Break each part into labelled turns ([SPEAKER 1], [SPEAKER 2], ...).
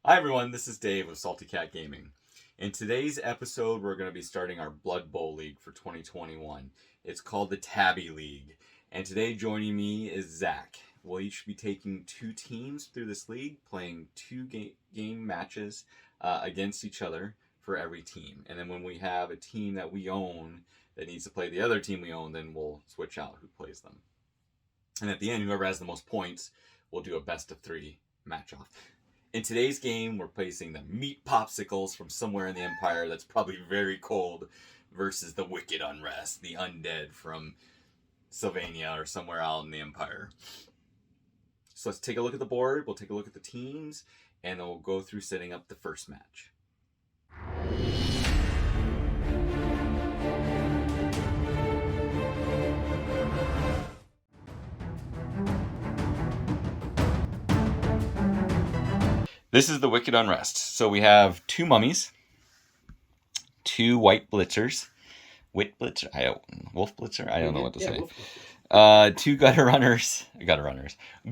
[SPEAKER 1] Hi everyone, this is Dave of Salty Cat Gaming. In today's episode, we're going to be starting our Blood Bowl League for 2021. It's called the Tabby League. And today joining me is Zach. We'll each be taking two teams through this league, playing two game matches against each other for every team. And then when we have a team that we own that needs to play the other team we own, then we'll switch out who plays them. And at the end, whoever has the most points, we'll do a best of three match-off. In today's game, we're facing the meat Popsicles from somewhere in the Empire that's probably very cold versus the wicked Unrest, the undead from Sylvania or somewhere out in the Empire. So let's take a look at the board, we'll take a look at the teams, and then we'll go through setting up the first match. This is the Wicked Unrest. So we have two mummies, two white blitzers, wolf blitzer? I don't know what to say. Two gutter runners,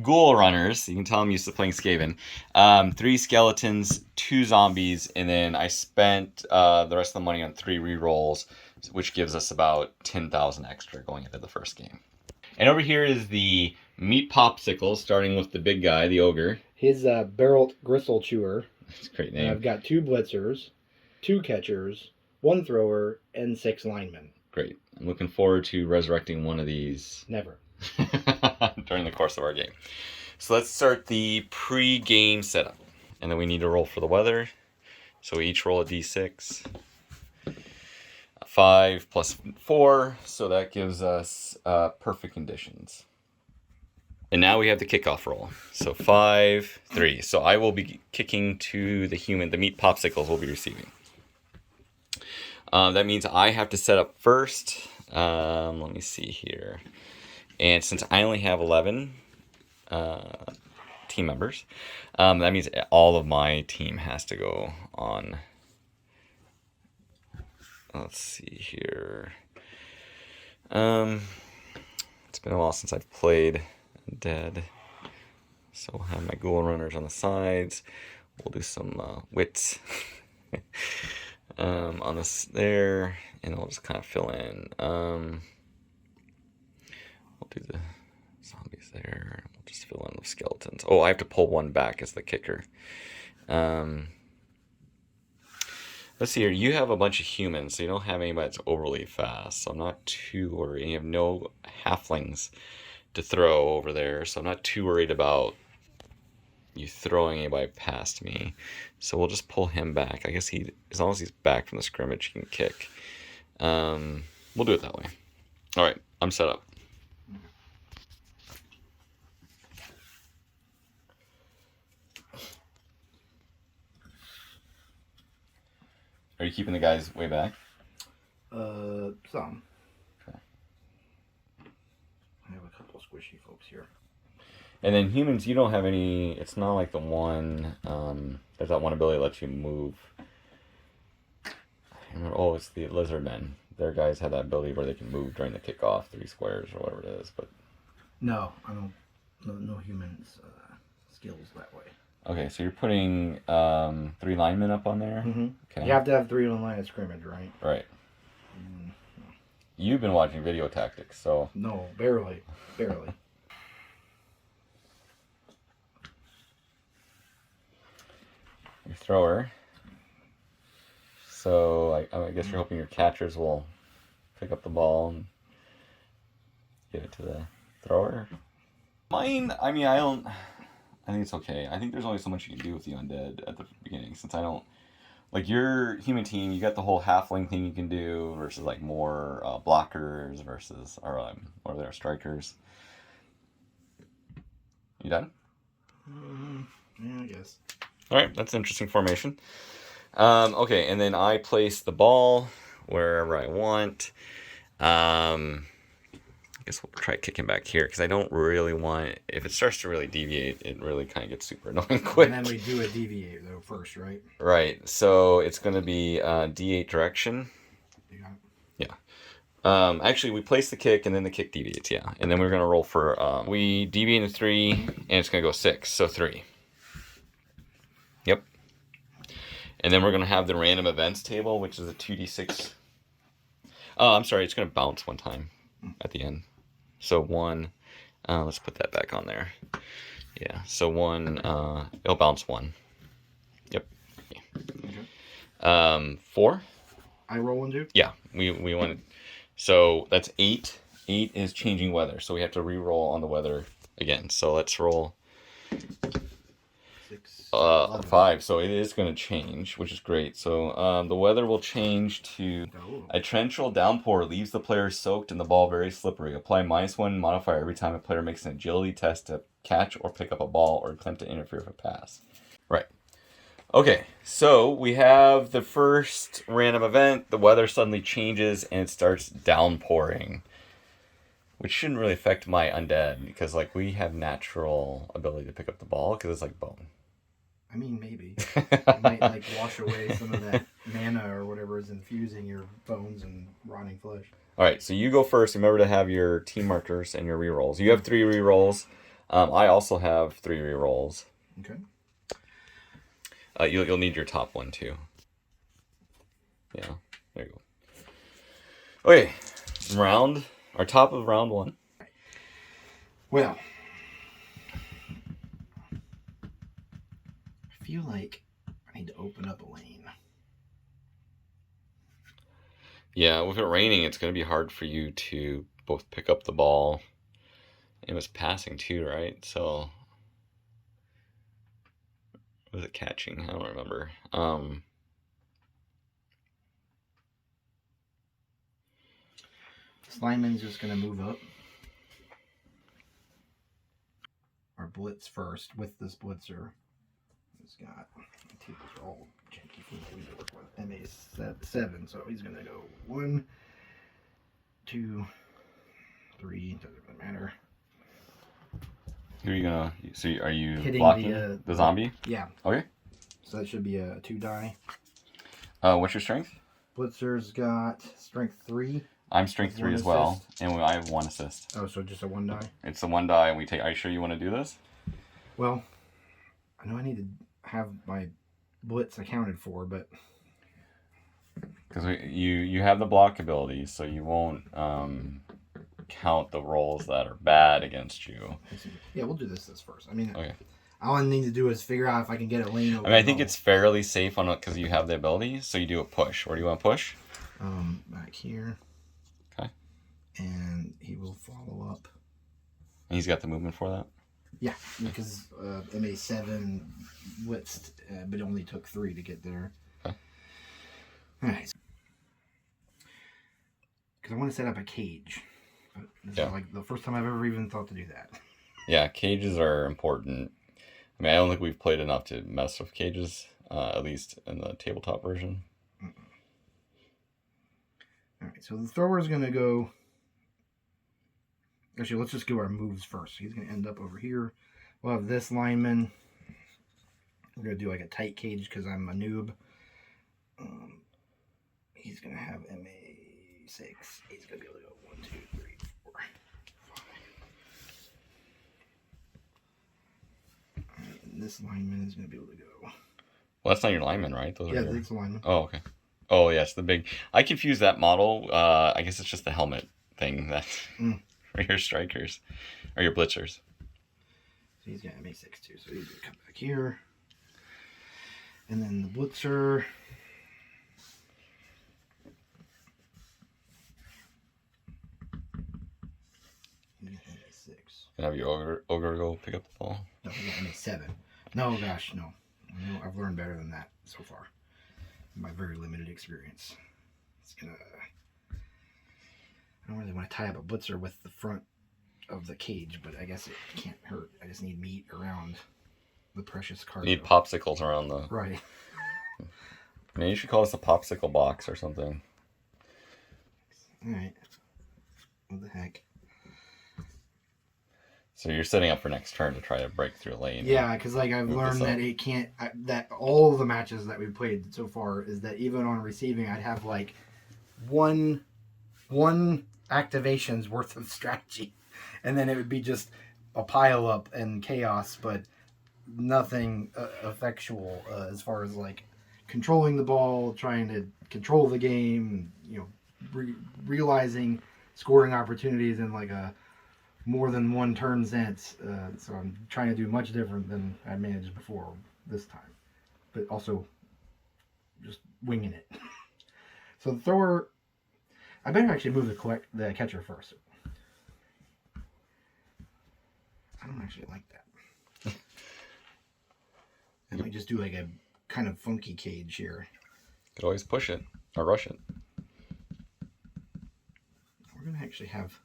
[SPEAKER 1] ghoul runners. You can tell I'm used to playing Skaven. Three skeletons, two zombies, and then I spent the rest of the money on 3 rerolls, which gives us about 10,000 extra going into the first game. And over here is the meat Popsicles, starting with the big guy, the ogre.
[SPEAKER 2] His barreled gristle chewer.
[SPEAKER 1] That's a great name.
[SPEAKER 2] I've got 2 blitzers, 2 catchers, 1 thrower, and 6 linemen.
[SPEAKER 1] Great. I'm looking forward to resurrecting one of these.
[SPEAKER 2] Never.
[SPEAKER 1] During the course of our game. So let's start the pre-game setup. And then we need to roll for the weather. So we each roll a d6. 5 plus 4. So that gives us perfect conditions. And now we have the kickoff roll. So 5, 3. So I will be kicking to the human. The meat Popsicles will be receiving. That means I have to set up first. Let me see here. And since I only have 11 team members, that means all of my team has to go on. Let's see here. It's been a while since I've played Undead. So we'll have my ghoul runners on the sides. We'll do some wits on this there, and we'll just kind of fill in. We'll do the zombies there, and we'll just fill in with skeletons. Oh, I have to pull one back as the kicker. Let's see here. You have a bunch of humans, so you don't have anybody that's overly fast, so I'm not too worried. You have no halflings to throw over there, so I'm not too worried about you throwing anybody past me. So we'll just pull him back. I guess as long as he's back from the scrimmage, he can kick. We'll do it that way. All right, I'm set up. Are you keeping the guys way back?
[SPEAKER 2] Some.
[SPEAKER 1] Okay.
[SPEAKER 2] I have a couple of squishy folks here.
[SPEAKER 1] And then humans, you don't have any. It's not like the one. There's that one ability that lets you move. Oh, it's the lizard men. Their guys have that ability where they can move during the kickoff, 3 squares or whatever it is. But
[SPEAKER 2] no, I don't. No humans skills that way.
[SPEAKER 1] Okay, so you're putting 3 linemen up on there?
[SPEAKER 2] Mm-hmm.
[SPEAKER 1] Okay.
[SPEAKER 2] You have to have 3 on the line of scrimmage, right?
[SPEAKER 1] Right. You've been watching Video Tactics, so...
[SPEAKER 2] No, barely. Barely.
[SPEAKER 1] Your thrower. So I guess you're hoping your catchers will pick up the ball and get it to the thrower. Mine, I mean, I think it's okay. I think there's only so much you can do with the undead at the beginning, since I don't... Like, your human team, you got the whole halfling thing you can do versus, like, more blockers versus... Or there are strikers. You done?
[SPEAKER 2] Yeah, I guess.
[SPEAKER 1] Alright, that's an interesting formation. Okay, and then I place the ball wherever I want. I guess we'll try kicking back here, because I don't really want... If it starts to really deviate, it really kind of gets super annoying quick.
[SPEAKER 2] And then we do a deviate, though, first, right?
[SPEAKER 1] Right, so it's going to be D8 direction.
[SPEAKER 2] You got it?
[SPEAKER 1] Yeah. Actually, we place the kick, and then the kick deviates, yeah. And then we're going to roll for... we deviate into 3, and it's going to go 6, so 3. Yep. And then we're going to have the random events table, which is a 2d6. Oh, I'm sorry. It's going to bounce one time at the end. So 1. Let's put that back on there. Yeah. So 1. It'll bounce 1. Yep. Yeah.
[SPEAKER 2] Okay.
[SPEAKER 1] 4.
[SPEAKER 2] I roll 1 too?
[SPEAKER 1] Yeah. We want. So that's 8. 8 is changing weather. So we have to re-roll on the weather again. So let's roll.
[SPEAKER 2] 6.
[SPEAKER 1] 5. So it is going to change, which is great. So the weather will change to a torrential downpour leaves the player soaked and the ball very slippery. Apply -1 modifier every time a player makes an agility test to catch or pick up a ball or attempt to interfere with a pass. Right. Okay, so we have the first random event. The weather suddenly changes and it starts downpouring, which shouldn't really affect my undead because like we have natural ability to pick up the ball because it's like bone.
[SPEAKER 2] I mean, maybe. It might like wash away some of that mana or whatever is infusing your bones and rotting flesh.
[SPEAKER 1] All right, so you go first. Remember to have your team markers and your rerolls. You have 3 rerolls. I also have 3 rerolls.
[SPEAKER 2] Okay.
[SPEAKER 1] You'll need your top one too. Yeah, there you go. Okay, our top of round 1.
[SPEAKER 2] Well, I feel like I need to open up a lane.
[SPEAKER 1] Yeah, with it raining, it's going to be hard for you to both pick up the ball. It was passing too, right? So, was it catching? I don't remember.
[SPEAKER 2] Slimeman's just going to move up. Our blitz first with this blitzer. He's got, the tables are all janky for me to work with. MA7, so he's going to go 1, 2, 3, doesn't matter.
[SPEAKER 1] Who are you gonna? So are you
[SPEAKER 2] Hitting
[SPEAKER 1] blocking the zombie?
[SPEAKER 2] Yeah.
[SPEAKER 1] Okay.
[SPEAKER 2] So that should be a 2 die.
[SPEAKER 1] What's your strength?
[SPEAKER 2] Blitzer's got strength 3.
[SPEAKER 1] I'm strength 3 as well, and I have 1 assist.
[SPEAKER 2] Oh, so just a 1 die?
[SPEAKER 1] It's a 1 die, and we take. Are you sure you want to do this?
[SPEAKER 2] Well, I know I need to have my blitz accounted for, but
[SPEAKER 1] because you have the block ability, so you won't count the rolls that are bad against you.
[SPEAKER 2] Yeah, we'll do this first. I mean,
[SPEAKER 1] okay.
[SPEAKER 2] All I need to do is figure out if I can get a lane over.
[SPEAKER 1] I mean, I think it's fairly safe on it because you have the ability, so you do a push. Where do you want to push?
[SPEAKER 2] Back here.
[SPEAKER 1] Okay.
[SPEAKER 2] And he will follow up.
[SPEAKER 1] And he's got the movement for that?
[SPEAKER 2] Yeah, because MA7 blitzed, but it only took 3 to get there.
[SPEAKER 1] Okay.
[SPEAKER 2] Alright. Because I want to set up a cage. But this is like the first time I've ever even thought to do that.
[SPEAKER 1] Yeah, cages are important. I mean, I don't think we've played enough to mess with cages, at least in the tabletop version.
[SPEAKER 2] Alright, so the thrower is going to go... Actually, let's just go our moves first. He's going to end up over here. We'll have this lineman. We're going to do like a tight cage because I'm a noob. He's going to have MA6. He's going to be able to go 1, 2, 3, 4, 5. And this lineman is going to be able to go.
[SPEAKER 1] Well, that's not your lineman, right? Those
[SPEAKER 2] yeah, that's the lineman.
[SPEAKER 1] Oh, okay. Oh, yes, the big... I confuse that model. I guess it's just the helmet thing that... For your strikers. Or your blitzers.
[SPEAKER 2] So he's got MA6 too, so he's going to come back here. And then the blitzer... MA6.
[SPEAKER 1] And have your ogre go pick up the ball?
[SPEAKER 2] No, he got MA7. No, gosh, no. I've learned better than that so far. In my very limited experience. It's going to... I don't really want to tie up a blitzer with the front of the cage, but I guess it can't hurt. I just need meat around the precious cargo.
[SPEAKER 1] You need popsicles around the...
[SPEAKER 2] Right.
[SPEAKER 1] Maybe you should call this a popsicle box or something.
[SPEAKER 2] Alright. What the heck?
[SPEAKER 1] So you're setting up for next turn to try to break through a lane.
[SPEAKER 2] Yeah, because like I've learned that it can't... that all the matches that we've played so far is that even on receiving, I'd have like one activation's worth of strategy, and then it would be just a pile up and chaos, but nothing effectual as far as like controlling the ball, trying to control the game, realizing scoring opportunities in like a more than one turn sense. So I'm trying to do much different than I managed before this time, but also just winging it. So the thrower, I better actually move the catcher first. I don't actually like that. I might just do like a kind of funky cage here.
[SPEAKER 1] Could always push it or rush it.
[SPEAKER 2] We're gonna actually have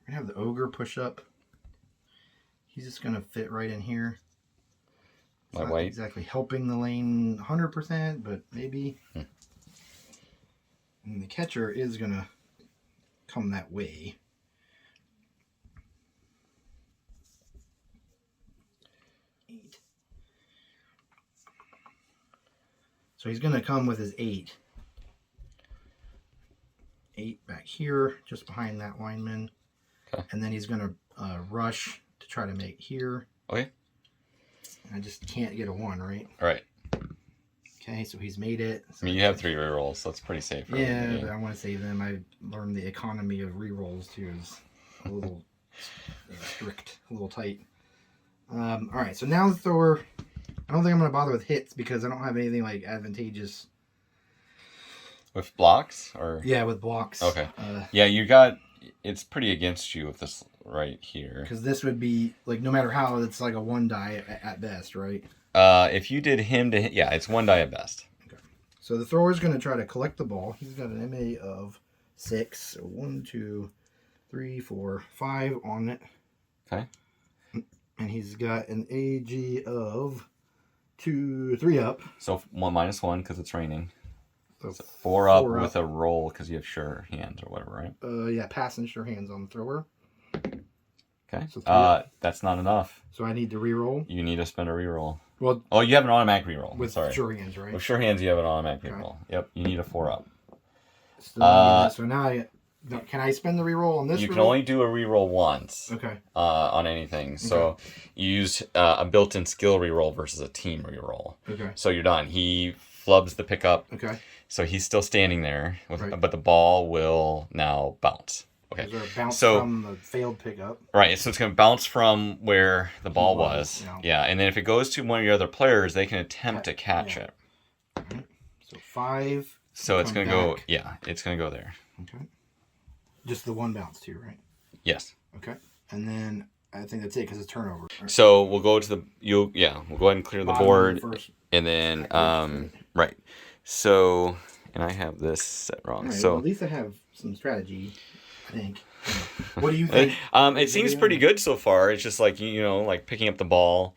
[SPEAKER 2] the ogre push up. He's just gonna fit right in here. It's not
[SPEAKER 1] white
[SPEAKER 2] exactly helping the lane 100%, but maybe. And the catcher is gonna come that way. So he's gonna come with his 8. 8 back here, just behind that lineman.
[SPEAKER 1] Okay.
[SPEAKER 2] And then he's gonna rush to try to make here.
[SPEAKER 1] Okay.
[SPEAKER 2] I just can't get a 1, right?
[SPEAKER 1] All right.
[SPEAKER 2] Okay, so he's made it. So
[SPEAKER 1] I mean, you have 3 rerolls, so that's pretty safe.
[SPEAKER 2] Yeah, but I want to save them. I learned the economy of rerolls too is a little strict, a little tight. All right, so now the thrower. I don't think I'm gonna bother with hits because I don't have anything like advantageous.
[SPEAKER 1] With blocks or?
[SPEAKER 2] Yeah, with blocks.
[SPEAKER 1] Okay. Yeah, it's pretty against you with this right here.
[SPEAKER 2] Because this would be like no matter how, it's like a 1 die at best, right?
[SPEAKER 1] If you did him to hit, yeah, it's 1 die at best.
[SPEAKER 2] Okay. So the thrower's going to try to collect the ball. He's got an MA of 6. So 1, 2, 3, 4, 5 on it.
[SPEAKER 1] Okay.
[SPEAKER 2] And he's got an AG of 2, 3 up.
[SPEAKER 1] So 1 minus 1 because it's raining.
[SPEAKER 2] So
[SPEAKER 1] 4 up with a roll because you have sure hands or whatever, right?
[SPEAKER 2] Yeah, pass and sure hands on the thrower.
[SPEAKER 1] Okay.
[SPEAKER 2] So
[SPEAKER 1] that's not enough.
[SPEAKER 2] So I need to reroll.
[SPEAKER 1] You need to spend a reroll.
[SPEAKER 2] Well,
[SPEAKER 1] you have an automatic reroll.
[SPEAKER 2] With sure hands, right?
[SPEAKER 1] With sure hands, you have an automatic reroll. Yep, you need a 4 up.
[SPEAKER 2] So now, can I spend the reroll on this?
[SPEAKER 1] You can only do a reroll once.
[SPEAKER 2] Okay.
[SPEAKER 1] On anything. Okay. So you use a built-in skill reroll versus a team reroll.
[SPEAKER 2] Okay.
[SPEAKER 1] So you're done. He flubs the pickup.
[SPEAKER 2] Okay.
[SPEAKER 1] So he's still standing there, but the ball will now bounce. Okay.
[SPEAKER 2] Is there a bounce from the failed pickup?
[SPEAKER 1] Right. So it's going to bounce from where the ball was. Yeah. And then if it goes to one of your other players, they can attempt to catch it.
[SPEAKER 2] Right. So 5.
[SPEAKER 1] So it's going to go. Yeah. It's going to go there.
[SPEAKER 2] Okay. Just the 1 bounce too, right?
[SPEAKER 1] Yes.
[SPEAKER 2] Okay. And then I think that's it because it's turnover. Right.
[SPEAKER 1] So we'll go to we'll go ahead and clear the board. And then, right. So, and I have this set wrong.
[SPEAKER 2] Right,
[SPEAKER 1] so
[SPEAKER 2] well, at least I have some strategy, I think. What do you think?
[SPEAKER 1] It seems pretty good so far. It's just like, like picking up the ball,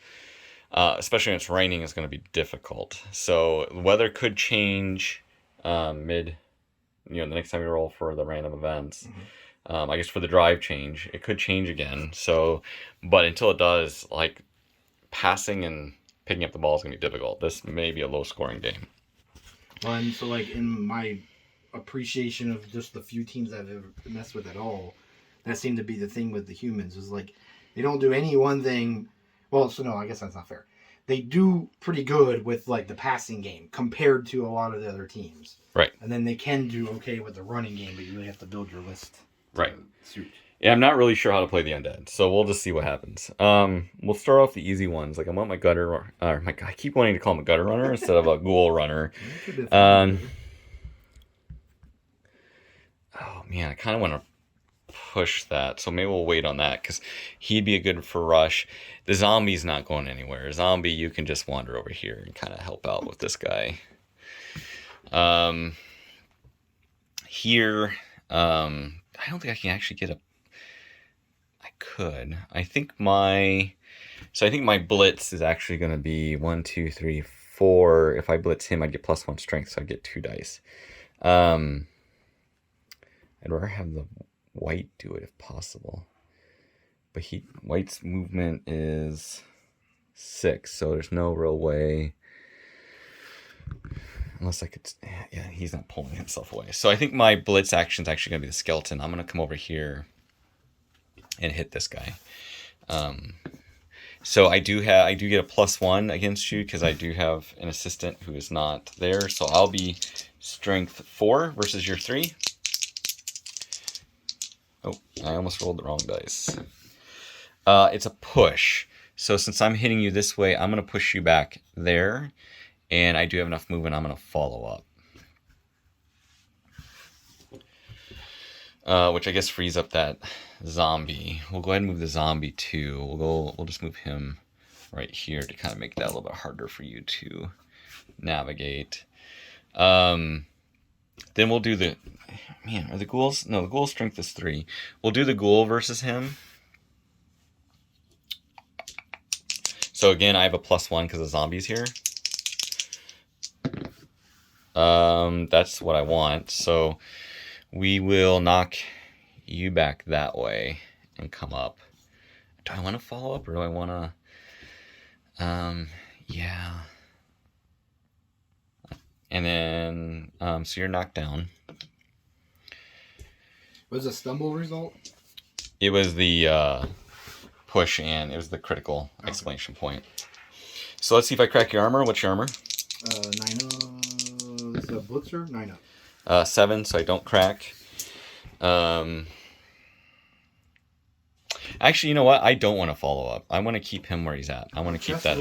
[SPEAKER 1] especially when it's raining, is going to be difficult. So the weather could change the next time you roll for the random events. I guess for the drive change, it could change again. So, but until it does, like passing and picking up the ball is going to be difficult. This may be a low scoring game.
[SPEAKER 2] And so, like, in my appreciation of just the few teams I've ever messed with at all, that seemed to be the thing with the humans, is like, they don't do any one thing. Well, so no, I guess that's not fair. They do pretty good with, like, the passing game compared to a lot of the other teams.
[SPEAKER 1] Right.
[SPEAKER 2] And then they can do okay with the running game, but you really have to build your list.
[SPEAKER 1] Right.
[SPEAKER 2] Suit.
[SPEAKER 1] Yeah, I'm not really sure how to play the undead, so we'll just see what happens. We'll start off the easy ones. Like I want my gutter, I keep wanting to call him a gutter runner instead of a ghoul runner. Oh man, I kind of want to push that, so maybe we'll wait on that because he'd be a good for rush. The zombie's not going anywhere. Zombie, you can just wander over here and kind of help out with this guy. Here, I don't think I can actually get a. I think my blitz is actually going to be 1, 2, 3, 4. If I blitz him, I'd get +1 strength, so I'd get 2 dice. I'd rather have the white do it if possible. But white's movement is 6, so there's no real way. Unless I could, yeah, he's not pulling himself away. So I think my blitz action is actually going to be the skeleton. I'm going to come over here and hit this guy. So I do get a +1 against you because I do have an assistant who is not there. So I'll be strength 4 versus your 3. Oh, I almost rolled the wrong dice. It's a push. So since I'm hitting you this way, I'm going to push you back there. And I do have enough movement. I'm going to follow up. Which I guess frees up that zombie. We'll go ahead and move the zombie too. We'll just move him right here to kind of make that a little bit harder for you to navigate. Then we'll do the... Man, are the ghouls? No, the ghoul strength is 3. We'll do the ghoul versus him. So again, I have a +1 because the zombie's here. That's what I want. So we will knock you back that way and come up. Do I want to follow up or do I want to... yeah. And then, so you're knocked down.
[SPEAKER 2] Was a stumble result?
[SPEAKER 1] It was the push and it was the critical exclamation point. So let's see if I crack your armor. What's your armor?
[SPEAKER 2] 9 is a blitzer? 9
[SPEAKER 1] up. 7, so I don't crack. Actually, you know what? I don't want to follow up. I want to keep him where he's at. I want to keep that.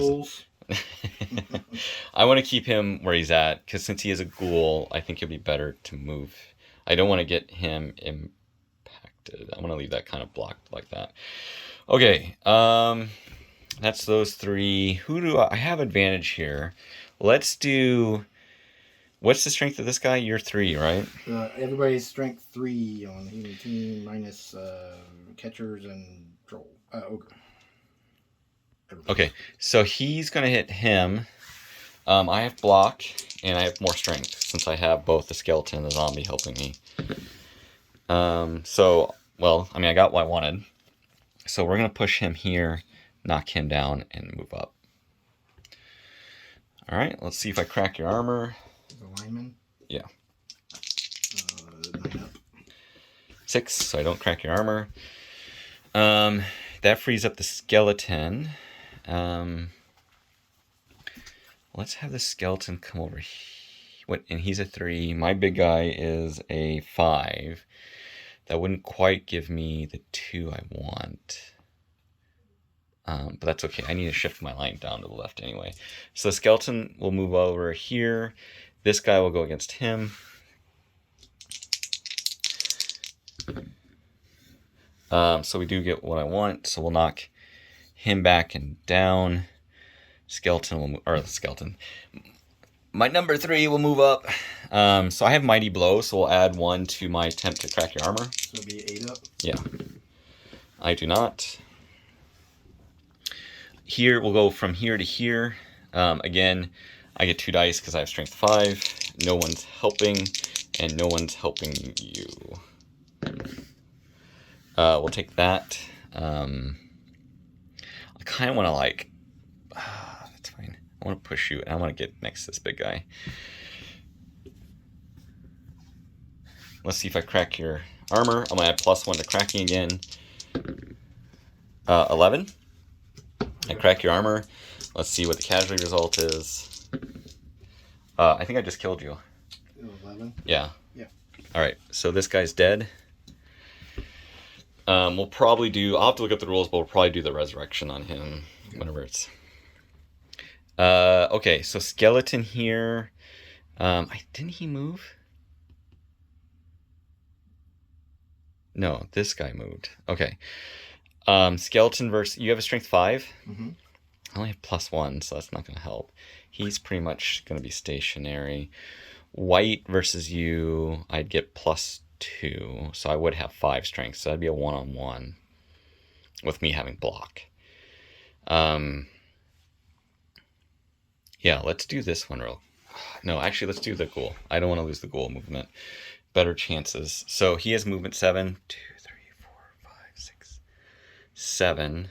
[SPEAKER 1] I want to keep him where he's at because since he is a ghoul, I think it'll be better to move. I don't want to get him impacted. I want to leave that kind of blocked like that. Okay, that's those 3. Who do I have advantage here? Let's do. What's the strength of this guy? You're 3, right?
[SPEAKER 2] Everybody's strength 3 on the human team, minus catchers and troll. Ogre.
[SPEAKER 1] Okay, so he's going to hit him. I have block, and I have more strength, since I have both the skeleton and the zombie helping me. So, well, I mean, I got what I wanted. So we're going to push him here, knock him down, and move up. Alright, let's see if I crack your armor.
[SPEAKER 2] The lineman?
[SPEAKER 1] Yeah.
[SPEAKER 2] 9 up.
[SPEAKER 1] 6, so I don't crack your armor. That frees up the skeleton. Let's have the skeleton come over here. And he's a 3. My big guy is a 5. That wouldn't quite give me the 2 I want. But that's okay. I need to shift my line down to the left anyway. So the skeleton will move over here. This guy will go against him. So we do get what I want. So we'll knock him back and down. Skeleton will move, or the skeleton. My number 3 will move up. So I have Mighty Blow, so we'll add 1 to my attempt to crack your armor.
[SPEAKER 2] So it'll be 8 up?
[SPEAKER 1] Yeah. I do not. Here, we'll go from here to here. Again, I get 2 dice because I have strength 5. No one's helping, and no one's helping you. We'll take that. I kind of want to like... that's fine. I want to push you, and I want to get next to this big guy. Let's see if I crack your armor. I'm going to add +1 to cracking again. 11. I crack your armor. Let's see what the casualty result is. I think I just killed you.
[SPEAKER 2] 11?
[SPEAKER 1] Yeah.
[SPEAKER 2] Yeah.
[SPEAKER 1] Alright, so this guy's dead. We'll probably do... I'll have to look up the rules, but we'll probably do the resurrection on him whenever it's... okay, so skeleton here. Didn't he move? No, this guy moved. Okay. Skeleton versus... You have a strength 5?
[SPEAKER 2] Mm-hmm.
[SPEAKER 1] I only have +1, so that's not going to help. He's pretty much going to be stationary. White versus you, I'd get +2, so I would have 5 strength, so that'd be a 1-on-1 with me having block. Yeah, let's do this one real... No, actually, let's do the ghoul. I don't want to lose the ghoul movement. Better chances. So he has movement 7, 2, 3, 4, 5, 6, 7.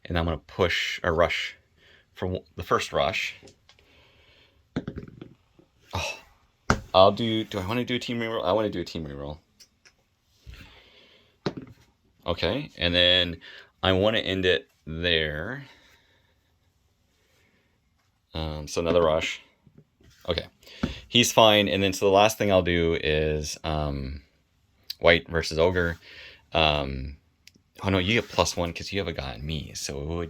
[SPEAKER 1] And I'm going to push or rush for the first rush. Oh, I'll do... Do I want to do a team reroll? I want to do a team reroll. Okay, and then I want to end it there. So another rush. Okay. He's fine. And then so the last thing I'll do is white versus ogre. Oh no, you get +1 because you have a guy on me. So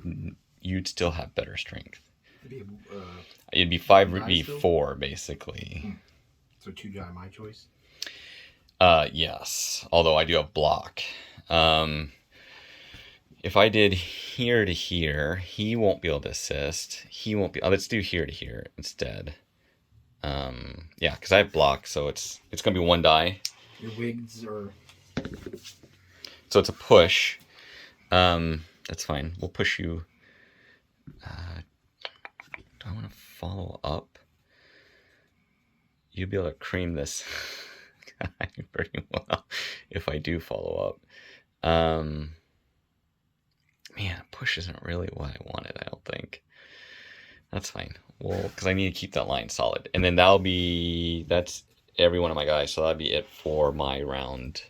[SPEAKER 1] you'd still have better strength. It'd be 5v4 basically.
[SPEAKER 2] So 2 die my choice?
[SPEAKER 1] Yes. Although I do have block. If I did here to here, he won't be able to assist. He won't be. Let's do here to here instead. Yeah, because I have block, so it's gonna be 1 die.
[SPEAKER 2] Your wigs are.
[SPEAKER 1] So it's a push. That's fine. We'll push you. Do I want to follow up? You'll be able to cream this guy pretty well if I do follow up. Man, push isn't really what I wanted, I don't think. That's fine. Well, because I need to keep that line solid. And then that's every one of my guys, so that'll be it for my round,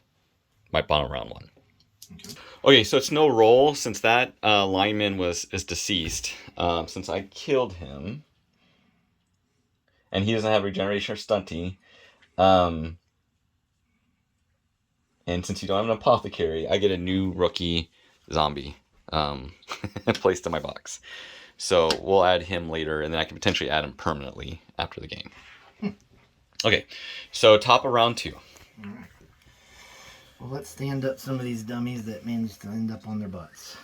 [SPEAKER 1] my bottom round 1. Okay, so it's no roll since that lineman is deceased. Since I killed him, and he doesn't have regeneration or stunty, and since you don't have an apothecary, I get a new rookie zombie placed in my box. So we'll add him later, and then I can potentially add him permanently after the game. Okay, so top of round 2.
[SPEAKER 2] All right. Well, let's stand up some of these dummies that managed to end up on their butts.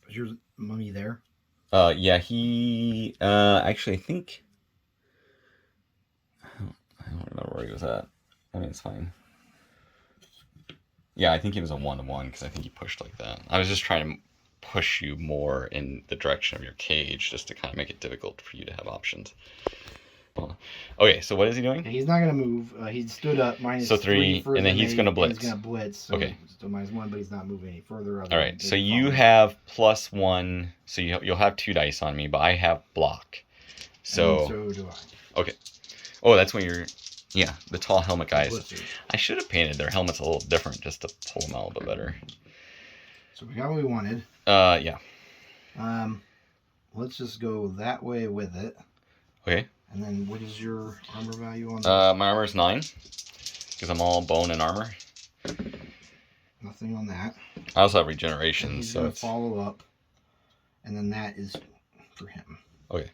[SPEAKER 2] Is your mummy there?
[SPEAKER 1] Yeah, he actually I think I don't remember where he was at. I mean, it's fine. Yeah, I think he was a 1-to-1 because I think he pushed like that. I was just trying to push you more in the direction of your cage just to kind of make it difficult for you to have options. Okay, so what is he doing?
[SPEAKER 2] He's not going to move. He stood up minus
[SPEAKER 1] so 3 and then he's going to blitz.
[SPEAKER 2] He's going to blitz. So
[SPEAKER 1] okay.
[SPEAKER 2] Still -1, but he's not moving any further.
[SPEAKER 1] All right, so you have +1. So you'll have 2 dice on me, but I have block. So,
[SPEAKER 2] and so do I.
[SPEAKER 1] Okay. Oh, that's when you're... Yeah, the tall helmet guys. I should have painted their helmets a little different just to pull them out a little bit better.
[SPEAKER 2] So we got what we wanted.
[SPEAKER 1] Yeah.
[SPEAKER 2] Let's just go that way with it.
[SPEAKER 1] Okay.
[SPEAKER 2] And then what is your armor value on that?
[SPEAKER 1] My armor is 9. Because I'm all bone and armor.
[SPEAKER 2] Nothing on that.
[SPEAKER 1] I also have regeneration,
[SPEAKER 2] he's
[SPEAKER 1] so
[SPEAKER 2] gonna
[SPEAKER 1] it's...
[SPEAKER 2] follow up. And then that is for him.
[SPEAKER 1] Okay.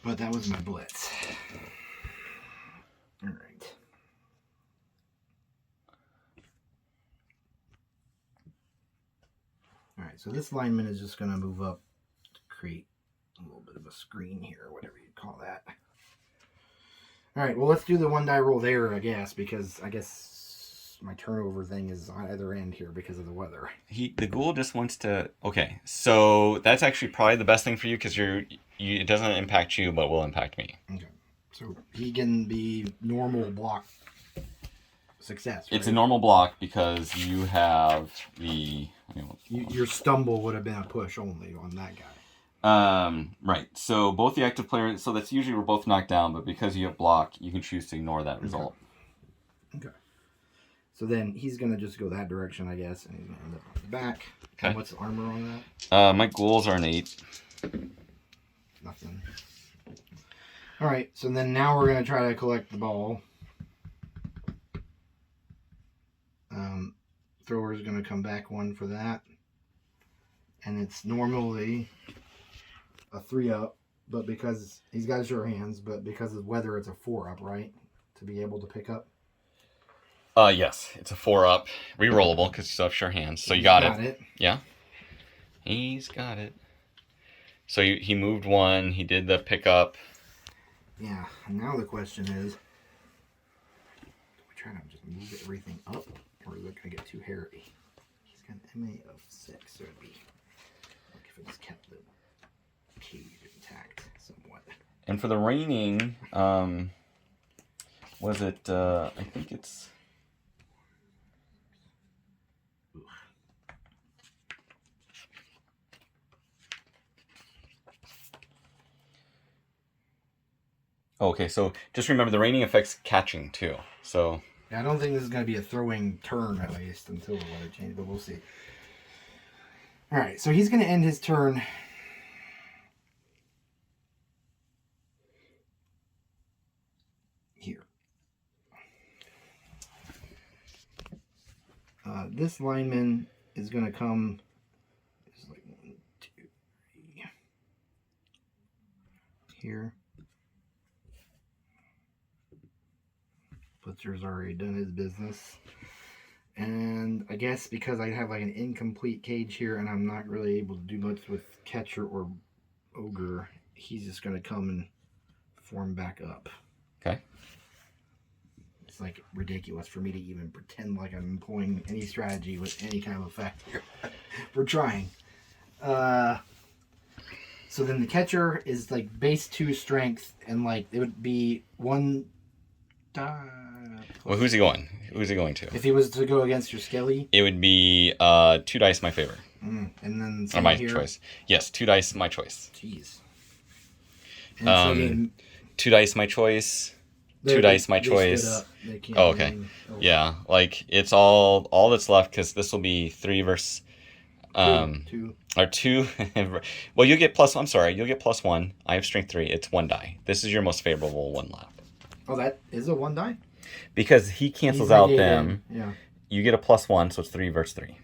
[SPEAKER 2] But that was my blitz. All right. All right, so this lineman is just going to move up to create a little bit of a screen here, or whatever you call that. All right, well, let's do the 1 die roll there, I guess, because I guess my turnover thing is on either end here because of the weather.
[SPEAKER 1] The ghoul just wants to... Okay, so that's actually probably the best thing for you because it doesn't impact you, but will impact me.
[SPEAKER 2] Okay, so he can be normal block success, right?
[SPEAKER 1] It's a normal block because you have the...
[SPEAKER 2] Your stumble would have been a push only on that guy.
[SPEAKER 1] Right. So both the active players, so that's usually we're both knocked down, but because you have block, you can choose to ignore that result.
[SPEAKER 2] Okay. So then he's going to just go that direction, I guess, and he's going to end up on the back.
[SPEAKER 1] Okay.
[SPEAKER 2] And what's the armor on that?
[SPEAKER 1] My ghouls are an 8.
[SPEAKER 2] Nothing. All right. So then now we're going to try to collect the ball. Thrower's going to come back 1 for that. And it's normally a 3-up, but because he's got sure hands, but because of weather, it's a 4-up, right? To be able to pick up.
[SPEAKER 1] Yes, it's a 4-up, rerollable because you still have sure hands. So you got it. Yeah, he's got it. So he moved 1. He did the pickup.
[SPEAKER 2] Yeah. And now the question is, do we try to just move everything up, or is it going to get too hairy? He's got an MA of 6, so it'd be like if it just kept the cage intact somewhat.
[SPEAKER 1] And for the raining, was it? I think it's. Okay, so just remember the raining affects catching too. So
[SPEAKER 2] yeah, I don't think this is going to be a throwing turn at least until the weather changes, but we'll see. All right, so he's going to end his turn here. This lineman is going to come. It's like 1, 2, 3 here. Blitzer's already done his business. And I guess because I have like an incomplete cage here and I'm not really able to do much with catcher or ogre, he's just going to come and form back up.
[SPEAKER 1] Okay.
[SPEAKER 2] It's like ridiculous for me to even pretend like I'm employing any strategy with any kind of effect here. We're trying. So then the catcher is like base 2 strength, and like it would be 1 die.
[SPEAKER 1] Well, who's he going? Who's he going to?
[SPEAKER 2] If he was to go against your Skelly,
[SPEAKER 1] it would be 2 dice my favor.
[SPEAKER 2] And then
[SPEAKER 1] Or my
[SPEAKER 2] here.
[SPEAKER 1] choice. Yes, 2 dice my choice.
[SPEAKER 2] Jeez. And so then
[SPEAKER 1] 2 dice my choice. 2 dice my choice.
[SPEAKER 2] Oh,
[SPEAKER 1] okay. Yeah, like it's all that's left, because this will be 3 versus
[SPEAKER 2] 2.
[SPEAKER 1] or 2. Well, you'll get plus. I'm sorry, you'll get plus 1. I have strength 3. It's 1 die. This is your most favorable one left.
[SPEAKER 2] Oh, that is a 1 die?
[SPEAKER 1] Because he cancels out them.
[SPEAKER 2] Yeah.
[SPEAKER 1] You get a plus 1, so it's 3 versus 3.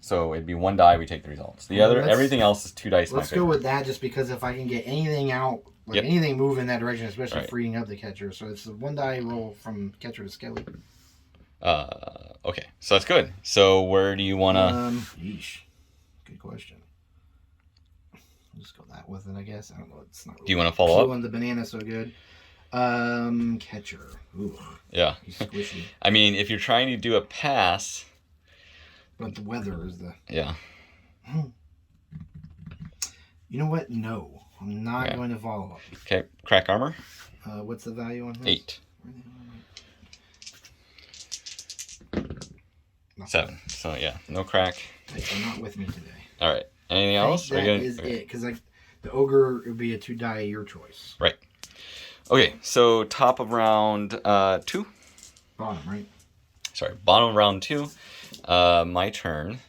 [SPEAKER 1] So it'd be 1 die. We take the results. The other, everything else is 2 dice.
[SPEAKER 2] Let's go with that, just because if I can get anything out, like anything move in that direction, especially freeing up the catcher. So it's a 1 die roll from catcher to Skelly.
[SPEAKER 1] Okay, so that's good. So where do you want to?
[SPEAKER 2] Yeesh. Good question. I'll just go that with it, I guess. I don't know. It's not. Really
[SPEAKER 1] Do you want to follow up?
[SPEAKER 2] On the banana so good. Catcher. Ooh.
[SPEAKER 1] Yeah.
[SPEAKER 2] He's squishy.
[SPEAKER 1] I mean, if you're trying to do a pass.
[SPEAKER 2] But the weather is the.
[SPEAKER 1] Yeah.
[SPEAKER 2] You know what? No, I'm not going to follow up.
[SPEAKER 1] Okay, crack armor.
[SPEAKER 2] What's the value on this?
[SPEAKER 1] 8. 7. So yeah, no crack.
[SPEAKER 2] They're not with me today.
[SPEAKER 1] All right. Anything else?
[SPEAKER 2] That is it, because like the ogre would be a 2 die, your choice.
[SPEAKER 1] Right. Okay, so top of round 2.
[SPEAKER 2] Bottom, right?
[SPEAKER 1] Sorry, bottom of round 2. My turn.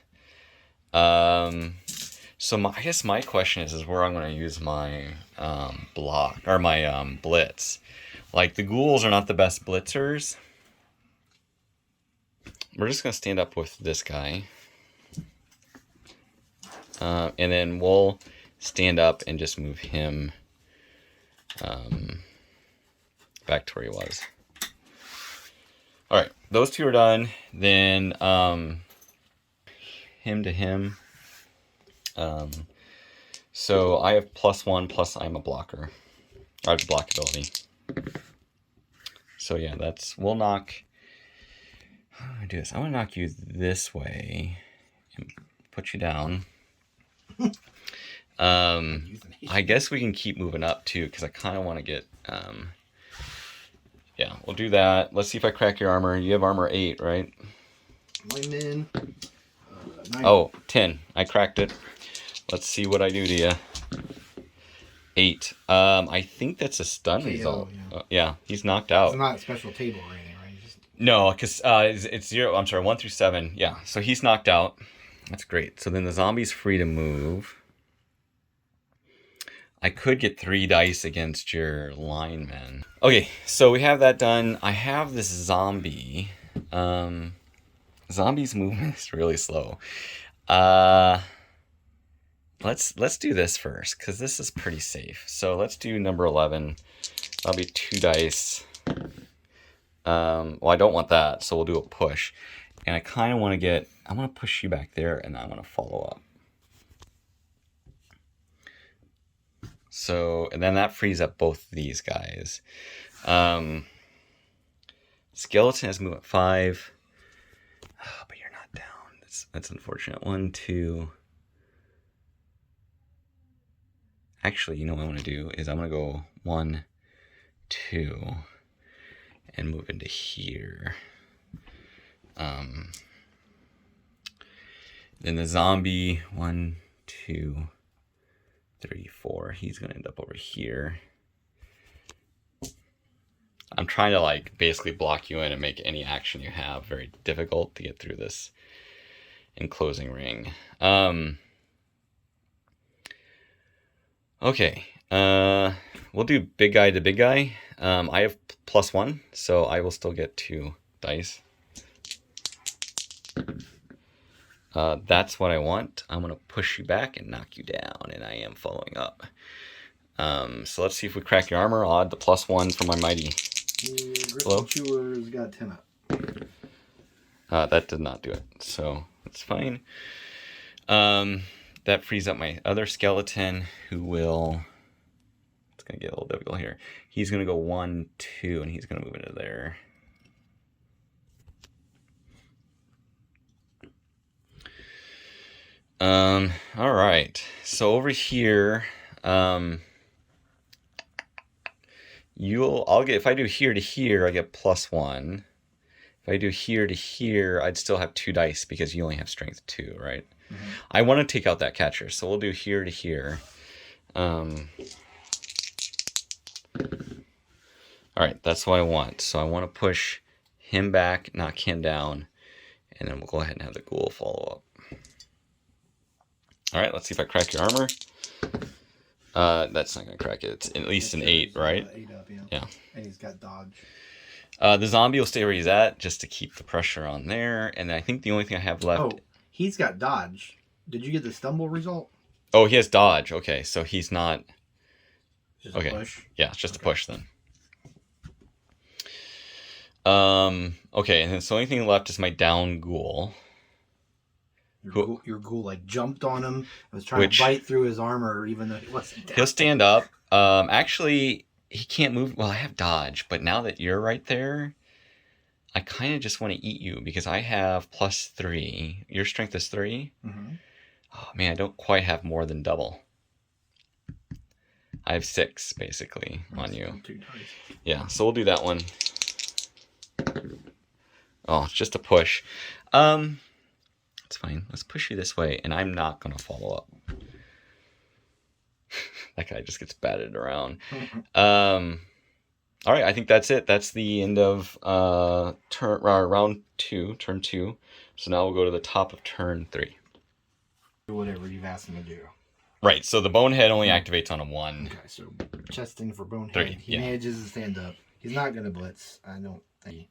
[SPEAKER 1] So I guess my question is where I'm going to use my block or my blitz. Like the ghouls are not the best blitzers. We're just going to stand up with this guy. And then we'll stand up and just move him back to where he was. All right, those 2 are done. Then him to him. So I have +1, plus I'm a blocker. I have block ability. So yeah, we'll knock. How do I do this? I want to knock you this way and put you down. I guess we can keep moving up too, because I kind of want to get. Yeah, we'll do that. Let's see if I crack your armor. You have armor 8, right?
[SPEAKER 2] I'm in. 9.
[SPEAKER 1] Oh, 10. I cracked it. Let's see what I do to you. 8. I think that's a stun result. Yeah, he's knocked out.
[SPEAKER 2] It's not a special table or anything, right?
[SPEAKER 1] No, because it's 0. I'm sorry, 1 through 7. Yeah, so he's knocked out. That's great. So then the zombie's free to move. I could get 3 dice against your linemen. Okay, so we have that done. I have this zombie. Zombie's movement is really slow. Let's do this first, because this is pretty safe. So let's do number 11. That'll be 2 dice. Well, I don't want that, so we'll do a push. And I kind of want to I want to push you back there, and I want to follow up. So, and then that frees up both these guys. Skeleton has movement 5. Oh, but you're not down. That's unfortunate. 1, 2. Actually, you know what I want to do is I'm going to go 1, 2, and move into here. Then the zombie, 1, 2, 3, 4. He's going to end up over here. I'm trying to like basically block you in and make any action you have very difficult to get through this enclosing ring. Okay. We'll do big guy to big guy. I have +1, so I will still get 2 dice. That's what I want. I'm going to push you back and knock you down, and I am following up. So let's see if we crack your armor. I'll add the +1 for my mighty.
[SPEAKER 2] Hello? Chewer's got 10 up.
[SPEAKER 1] That did not do it, so that's fine. That frees up my other skeleton, who will... It's going to get a little difficult here. He's going to go 1, 2, and he's going to move into there. All right. So over here, I'll get, if I do here to here, I get +1. If I do here to here, I'd still have 2 dice because you only have strength 2, right? Mm-hmm. I want to take out that catcher, so we'll do here to here. All right, that's what I want. So I want to push him back, knock him down, and then we'll go ahead and have the ghoul follow up. All right, let's see if I crack your armor. That's not going to crack it. It's at least an 8, right?
[SPEAKER 2] 8 up, yeah.
[SPEAKER 1] Yeah.
[SPEAKER 2] And he's got dodge.
[SPEAKER 1] The zombie will stay where he's at just to keep the pressure on there. And I think the only thing I have left...
[SPEAKER 2] Oh, he's got dodge. Did you get the stumble result?
[SPEAKER 1] Oh, he has dodge. Okay, so he's not...
[SPEAKER 2] Just
[SPEAKER 1] okay.
[SPEAKER 2] A push?
[SPEAKER 1] Yeah, it's just a push then. Okay, and then so the only thing left is my down ghoul.
[SPEAKER 2] Your ghoul like jumped on him. I was trying to bite through his armor even though he wasn't down.
[SPEAKER 1] He'll stand up. Actually, he can't move. Well, I have dodge, but now that you're right there, I kind of just want to eat you because I have +3. Your strength is 3? Mm-hmm. Oh, man, I don't quite have more than double. I have 6, basically, on you. Yeah, so we'll do that one. Oh, it's just a push. It's fine. Let's push you this way, and I'm not going to follow up. That guy just gets batted around. All right, I think that's it. That's the end of round 2, turn 2. So now we'll go to the top of turn 3.
[SPEAKER 2] Whatever you've asked him to do.
[SPEAKER 1] Right, so the bonehead only activates on a 1.
[SPEAKER 2] Okay, so chesting for bonehead.
[SPEAKER 1] 3,
[SPEAKER 2] he manages to stand up. He's not going to blitz. I don't think.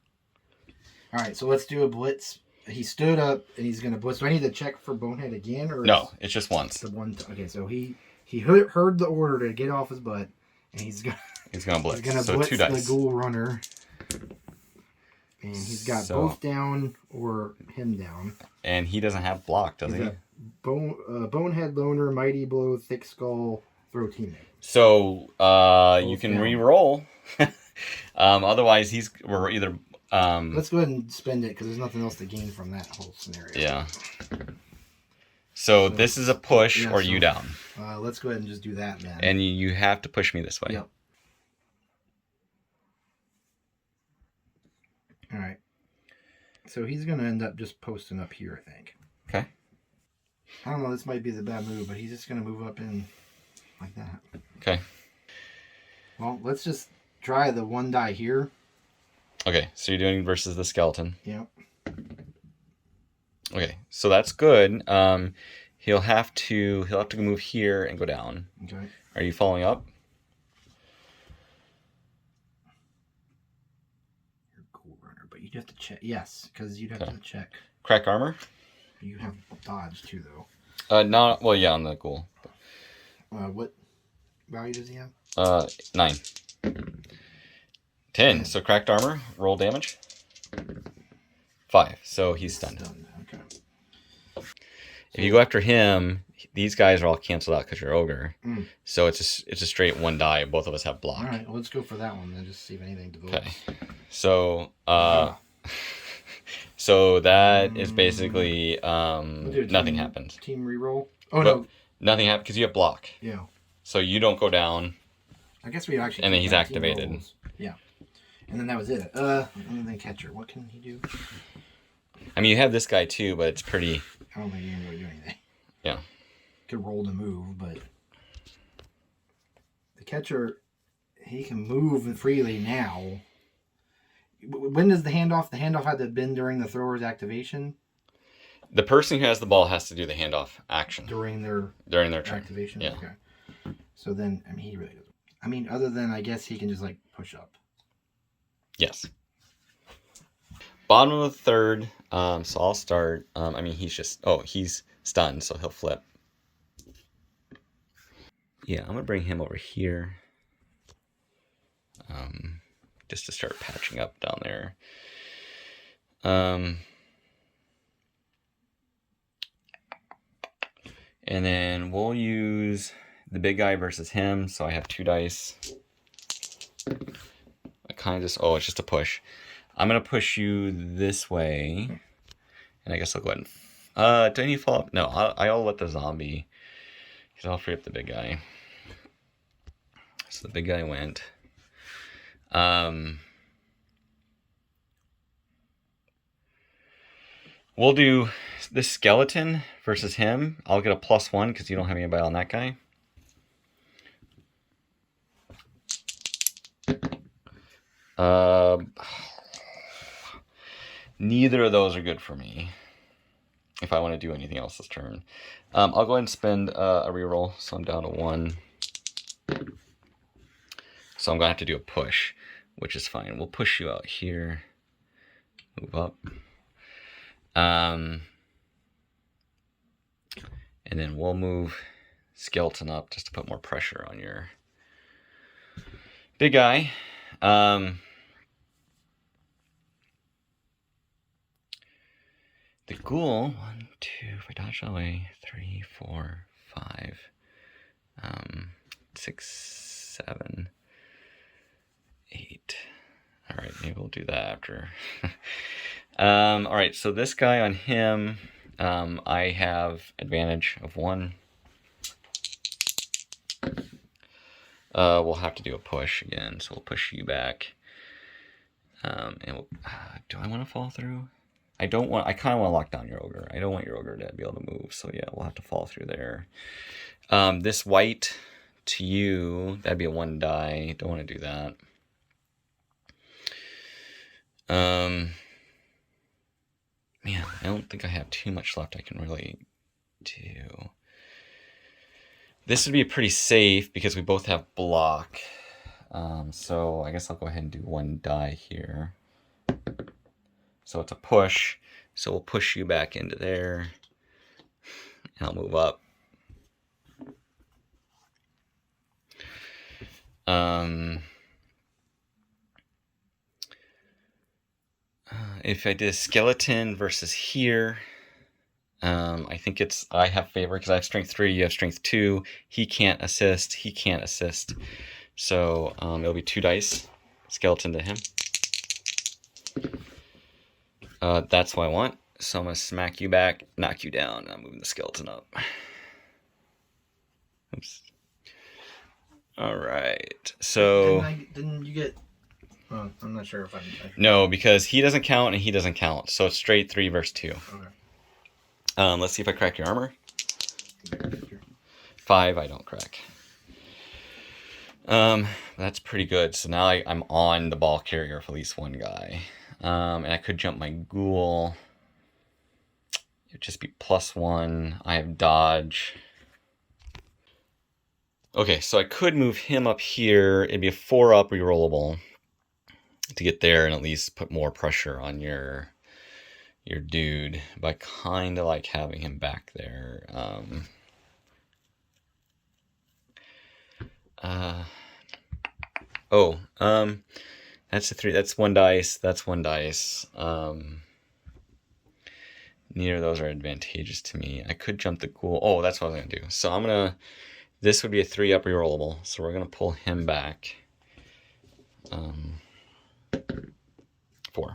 [SPEAKER 2] All right, so let's do a blitz. He stood up and he's going to blitz. Do I need to check for bonehead again? Or
[SPEAKER 1] no, it's just once.
[SPEAKER 2] The one. Okay, so he heard the order to get off his butt, and he's going to
[SPEAKER 1] blitz.
[SPEAKER 2] He's going to blitz
[SPEAKER 1] 2 dice.
[SPEAKER 2] the ghoul runner. And he's got both down or him down.
[SPEAKER 1] And he doesn't have block, does he?
[SPEAKER 2] Bonehead, loner, mighty blow, thick skull, throw teammate.
[SPEAKER 1] So you can re-roll. Otherwise, we're either.
[SPEAKER 2] Let's go ahead and spend it because there's nothing else to gain from that whole scenario.
[SPEAKER 1] Yeah. So this is a push or you down.
[SPEAKER 2] Let's go ahead and just do that, man.
[SPEAKER 1] And you have to push me this way.
[SPEAKER 2] Yep. All right. So he's going to end up just posting up here, I think.
[SPEAKER 1] Okay.
[SPEAKER 2] I don't know. This might be the bad move, but he's just going to move up in like that.
[SPEAKER 1] Okay.
[SPEAKER 2] Well, let's just try the 1 die here.
[SPEAKER 1] Okay, so you're doing versus the skeleton.
[SPEAKER 2] Yep.
[SPEAKER 1] Okay, so that's good. He'll have to move here and go down.
[SPEAKER 2] Okay.
[SPEAKER 1] Are you following up?
[SPEAKER 2] You're a cool runner, but you'd have to check. Yes, because you'd have to check.
[SPEAKER 1] Crack armor?
[SPEAKER 2] You have dodge too, though.
[SPEAKER 1] Well, yeah, on the ghoul.
[SPEAKER 2] What value does he have?
[SPEAKER 1] 9. 10. So cracked armor. Roll damage. 5. So he's stunned.
[SPEAKER 2] Okay.
[SPEAKER 1] If you go after him, these guys are all canceled out because you're ogre. So it's a straight 1 die. Both of us have block.
[SPEAKER 2] All right, well, let's go for that one and just see if anything develops.
[SPEAKER 1] Okay. So so that is basically nothing happens.
[SPEAKER 2] Team reroll. Oh no,
[SPEAKER 1] nothing happened because you have block.
[SPEAKER 2] Yeah.
[SPEAKER 1] So you don't go down.
[SPEAKER 2] I guess we actually.
[SPEAKER 1] And then he's activated.
[SPEAKER 2] Yeah. And then that was it. And then catcher. What can he do?
[SPEAKER 1] I mean, you have this guy too, but it's pretty.
[SPEAKER 2] I don't think he can really do anything.
[SPEAKER 1] Yeah.
[SPEAKER 2] Could roll to move, but the catcher, he can move freely now. When does the handoff? The handoff had to have been during the thrower's activation.
[SPEAKER 1] The person who has the ball has to do the handoff action
[SPEAKER 2] during their
[SPEAKER 1] turn.
[SPEAKER 2] Activation.
[SPEAKER 1] Yeah.
[SPEAKER 2] Okay. So then, I mean, he really doesn't. I mean, other than, I guess he can just, like, push up.
[SPEAKER 1] Yes. Bottom of the third. So I'll start. I mean, he's just... Oh, he's stunned, so he'll flip. Yeah, I'm going to bring him over here. Just to start patching up down there. And then we'll use the big guy versus him. So I have 2 dice. I kind of just... Oh, it's just a push. I'm going to push you this way. And I guess I'll go ahead and... do I need to fall up? No, I'll let the zombie... Because I'll free up the big guy. So the big guy went. We'll do this skeleton versus him. I'll get a +1 because you don't have anybody on that guy. Neither of those are good for me if I want to do anything else this turn. I'll go ahead and spend a reroll, so I'm down to 1. So I'm going to have to do a push, which is fine. We'll push you out here. Move up. And then we'll move skeleton up just to put more pressure on your big guy. The ghoul, 1, 2, if I dodge away, 3, 4, 5, 6, 7, 8. All right, maybe we'll do that after. All right, so this guy on him, I have advantage of 1. We'll have to do a push again, so we'll push you back. And we'll, do I want to fall through? I don't want. I kind of want to lock down your ogre. I don't want your ogre to be able to move. So yeah, we'll have to fall through there. This white to you, that'd be a 1 die. Don't want to do that. Man, I don't think I have too much left I can really do. This would be pretty safe because we both have block. So I guess I'll go ahead and do 1 die here. So it's a push. So we'll push you back into there. And I'll move up. If I did a skeleton versus here, I think I have favor because I have strength 3, you have strength 2. He can't assist. He can't assist. So it'll be 2 dice. Skeleton to him. That's what I want. So I'm going to smack you back, knock you down, and I'm moving the skeleton up. Oops. All right. So...
[SPEAKER 2] Didn't you get... Well, I'm not sure if I'm...
[SPEAKER 1] No, because he doesn't count and he doesn't count. So it's straight 3 versus 2. Okay. Let's see if I crack your armor. 5, I don't crack. That's pretty good. So now I'm on the ball carrier for at least 1 guy. And I could jump my ghoul. It'd just be +1. I have dodge. Okay, so I could move him up here. It'd be a 4-up rerollable to get there and at least put more pressure on your dude. But I kind of like having him back there. That's a 3. That's 1 dice. That's 1 dice. Neither of those are advantageous to me. I could jump the ghoul. Oh, that's what I was going to do. So I'm going to... This would be a 3-up rerollable. So we're going to pull him back. 4.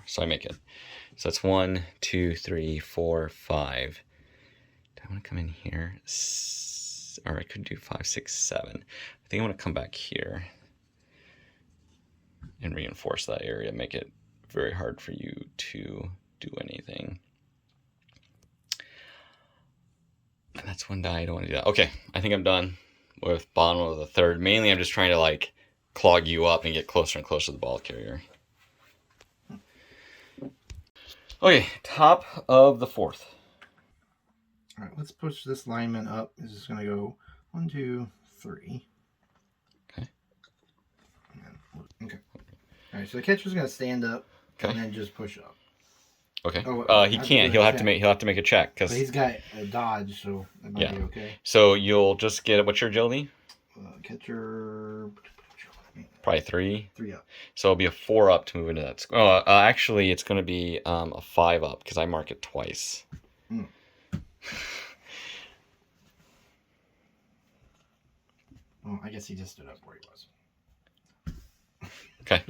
[SPEAKER 1] So I make it. So that's 1, 2, 3, 4, 5. Do I want to come in here? Or I could do 5, 6, 7. I think I want to come back here and reinforce that area, make it very hard for you to do anything. And that's 1 die. I don't want to do that. Okay, I think I'm done with bottom of the third. Mainly, I'm just trying to like clog you up and get closer and closer to the ball carrier. Okay, top of the 4th.
[SPEAKER 2] All right, let's push this lineman up. This is going to go 1, 2, 3.
[SPEAKER 1] Okay.
[SPEAKER 2] Okay. All right, so the catcher's going to stand up
[SPEAKER 1] Okay.
[SPEAKER 2] and then just push up.
[SPEAKER 1] Okay.
[SPEAKER 2] Oh,
[SPEAKER 1] he can't. He'll have to make a check
[SPEAKER 2] But he's got a dodge, so that might be okay.
[SPEAKER 1] So you'll just get what's your agility?
[SPEAKER 2] Catcher.
[SPEAKER 1] Probably 3.
[SPEAKER 2] 3 up.
[SPEAKER 1] So it'll be a 4 up to move into that. Oh, actually, it's going to be a 5 up because I mark it twice.
[SPEAKER 2] Mm. Well, I guess he just stood up where he was.
[SPEAKER 1] Okay.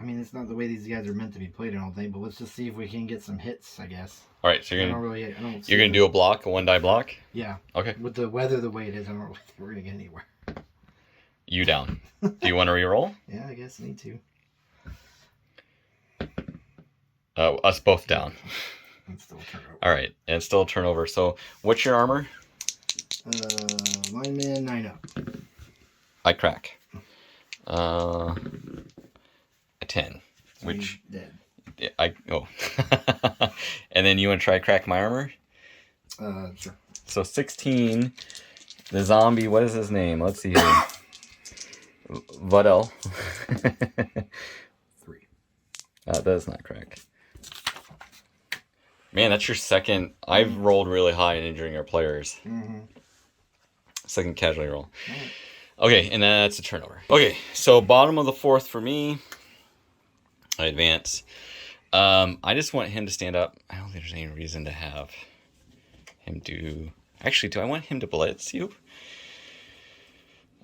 [SPEAKER 2] I mean, it's not the way these guys are meant to be played and all day, but let's just see if we can get some hits, I guess.
[SPEAKER 1] All right, so you're gonna do a block, a 1-die block.
[SPEAKER 2] Yeah.
[SPEAKER 1] Okay.
[SPEAKER 2] With the weather the way it is, I don't really think we're gonna get anywhere.
[SPEAKER 1] You down? Do you want to reroll?
[SPEAKER 2] Yeah, I guess I need to.
[SPEAKER 1] Us both down.
[SPEAKER 2] And still turnover.
[SPEAKER 1] All right, and still a turnover. So, what's your armor?
[SPEAKER 2] Lineman 9 up.
[SPEAKER 1] I crack. A 10,
[SPEAKER 2] So
[SPEAKER 1] which
[SPEAKER 2] dead.
[SPEAKER 1] and then you want to try crack my armor?
[SPEAKER 2] Sure.
[SPEAKER 1] So 16. The zombie. What is his name? Let's see here. Vadel.
[SPEAKER 2] 3.
[SPEAKER 1] That does not crack. Man, that's your second. I've rolled really high in injuring our players.
[SPEAKER 2] Mm-hmm.
[SPEAKER 1] Second casualty roll.
[SPEAKER 2] Right.
[SPEAKER 1] Okay, and that's a turnover. Okay, so bottom of the 4th for me. I advance. I just want him to stand up. I don't think there's any reason to have him do... Actually, do I want him to blitz you?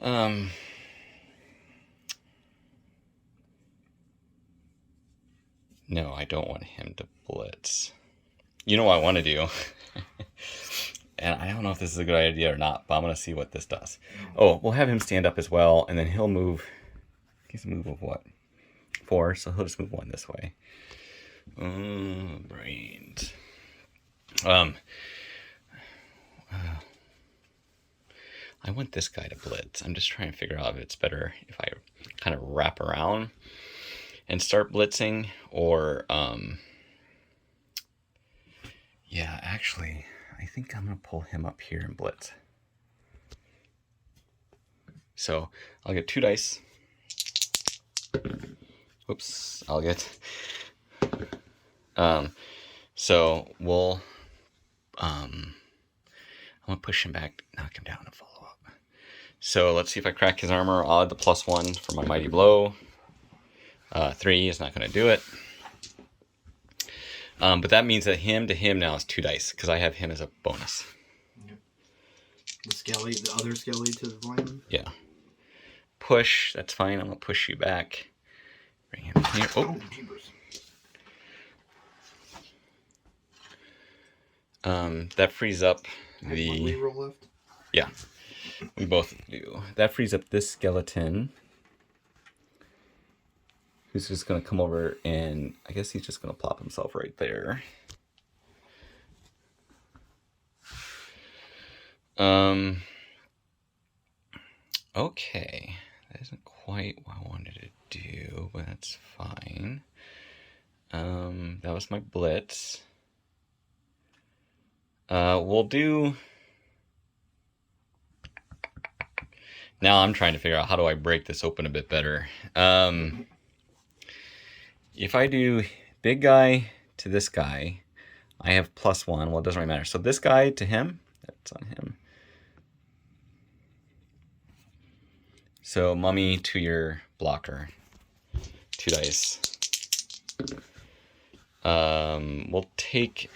[SPEAKER 1] No, I don't want him to blitz. You know what I want to do? And I don't know if this is a good idea or not, but I'm going to see what this does. Oh, we'll have him stand up as well, and then he'll move. He's a move of what? 4, so he'll just move 1 this way. Brains. I want this guy to blitz. I'm just trying to figure out if it's better if I kind of wrap around and start blitzing, or yeah, actually, I think I'm gonna pull him up here and blitz. So I'll get 2 dice. Oops, I'll get. So we'll. I'm gonna push him back, knock him down, and follow up. So let's see if I crack his armor. I'll add the +1 for my mighty blow. 3 is not gonna do it. But that means that him to him now is 2 dice because I have him as a bonus.
[SPEAKER 2] Okay. The other skelly to the lineman?
[SPEAKER 1] Yeah. Push, that's fine. I'm gonna push you back. Bring him here. Oh. That frees up the...
[SPEAKER 2] One reroll left?
[SPEAKER 1] Yeah. We both do. That frees up this skeleton. Who's just gonna come over and... I guess he's just gonna plop himself right there. Okay. That isn't quite what I wanted to do, but that's fine. That was my blitz. We'll do... Now I'm trying to figure out how do I break this open a bit better. If I do big guy to this guy, I have +1. Well, it doesn't really matter. So this guy to him, that's on him. So mummy to your blocker, 2 dice. We'll take...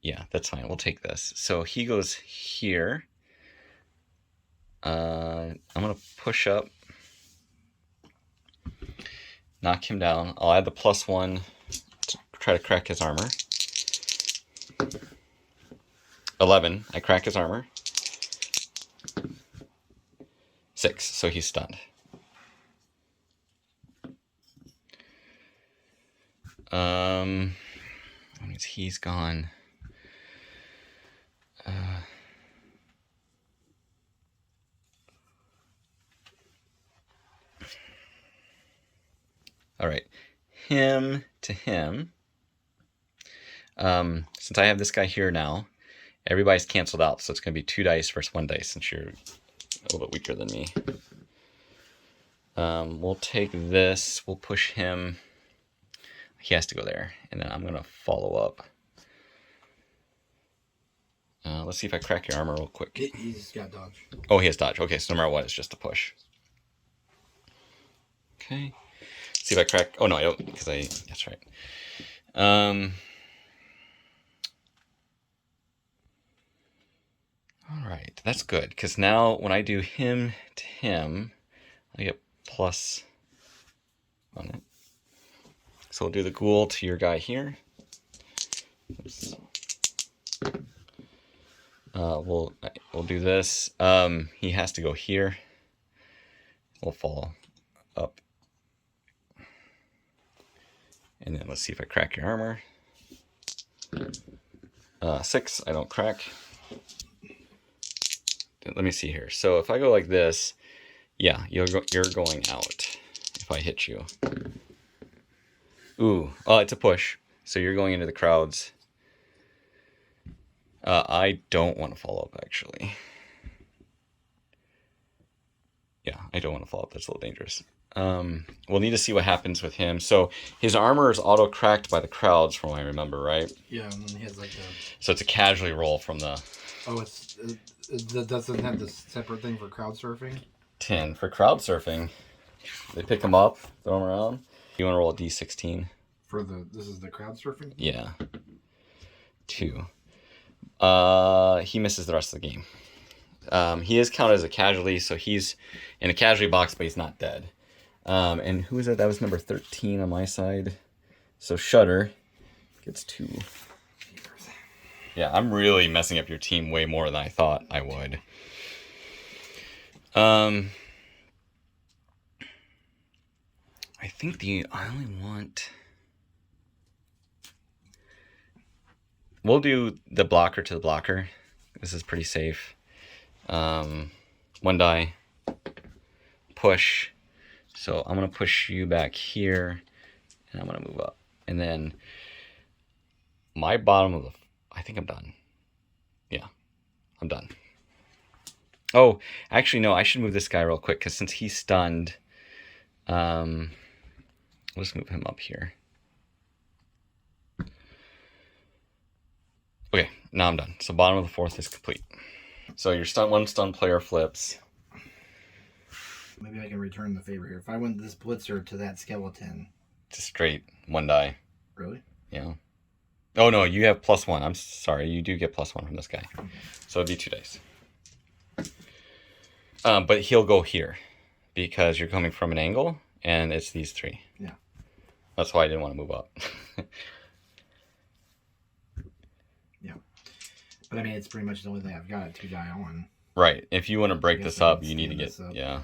[SPEAKER 1] Yeah, that's fine. We'll take this. So he goes here. I'm going to push up. Knock him down. I'll add the +1 to try to crack his armor. 11. I crack his armor. 6. So he's stunned. That means he's gone. All right, him to him. Since I have this guy here now, Everybody's canceled out, so it's going to be 2 dice versus 1 dice since you're a little bit weaker than me. We'll take this. We'll push him. He has to go there, and then I'm going to follow up. Let's see if I crack your armor real quick.
[SPEAKER 2] He's got dodge.
[SPEAKER 1] Oh, he has dodge. Okay, so no matter what, it's just a push. Okay. See if I crack. Oh, no, I don't, because that's right. All right, that's good, because now when I do him to him, I get plus on it. So we'll do the ghoul to your guy here. Oops. We'll do this. He has to go here. We'll fall up. And then let's see if I crack your armor. 6, I don't crack. Let me see here. So if I go like this, yeah, you're going out if I hit you. Ooh, it's a push. So you're going into the crowds. I don't want to follow up, actually. Yeah, I don't want to follow up. That's a little dangerous. We'll need to see what happens with him. So his armor is auto-cracked by the crowds, from what I remember, right?
[SPEAKER 2] Yeah, and then he has like a...
[SPEAKER 1] So it's a casualty roll from the...
[SPEAKER 2] Oh, it doesn't have this separate thing for crowd surfing?
[SPEAKER 1] 10. For crowd surfing, they pick him up, throw him around. You want to roll a d16?
[SPEAKER 2] This is the crowd surfing?
[SPEAKER 1] Yeah. 2. He misses the rest of the game. He is counted as a casualty, so he's in a casualty box, but he's not dead. And who is that? That was number 13 on my side. So Shudder gets 2. Yeah, I'm really messing up your team way more than I thought I would. I think I only want... We'll do the blocker to the blocker. This is pretty safe. 1 die. Push. So I'm going to push you back here. And I'm going to move up. And then my bottom of the... I think I'm done. Yeah, I'm done. Oh, actually, no, I should move this guy real quick, because since he's stunned, let's move him up here. Okay, now I'm done. So bottom of the 4th is complete. So your one stun player flips.
[SPEAKER 2] Maybe I can return the favor here. If I went this blitzer to that skeleton.
[SPEAKER 1] Just straight 1 die.
[SPEAKER 2] Really?
[SPEAKER 1] Yeah. Oh, no, you have +1. I'm sorry. You do get +1 from this guy. Okay. So it'd be 2 dice. But he'll go here because you're coming from an angle, and it's these 3.
[SPEAKER 2] Yeah.
[SPEAKER 1] That's why I didn't want to move up.
[SPEAKER 2] Yeah. But I mean, it's pretty much the only thing I've got 2 die on.
[SPEAKER 1] Right. If you want to break this up, you need to get... Yeah.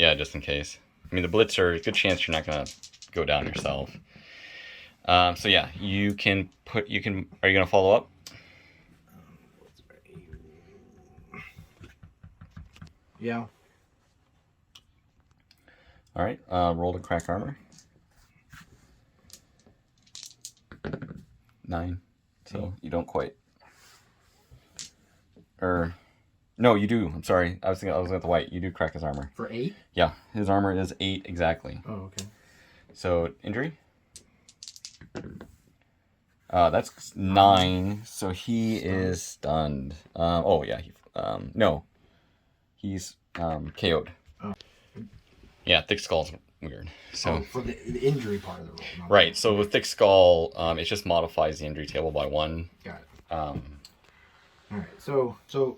[SPEAKER 1] Yeah, just in case. I mean, the blitzer, good chance you're not going to go down yourself. So yeah, you can put... Are you going to follow up?
[SPEAKER 2] Yeah.
[SPEAKER 1] All right. Roll to crack armor. 9. So you don't quite. No, you do. I'm sorry. I was looking at the white. You do crack his armor.
[SPEAKER 2] For 8?
[SPEAKER 1] Yeah, his armor is 8 exactly.
[SPEAKER 2] Oh, okay.
[SPEAKER 1] So injury. That's 9. So he is stunned. Oh yeah. No. He's KO'd. Oh. Yeah, thick skull's weird. So
[SPEAKER 2] for the injury part of the roll.
[SPEAKER 1] Right. So with thick skull, it just modifies the injury table by 1.
[SPEAKER 2] Got it. All right. So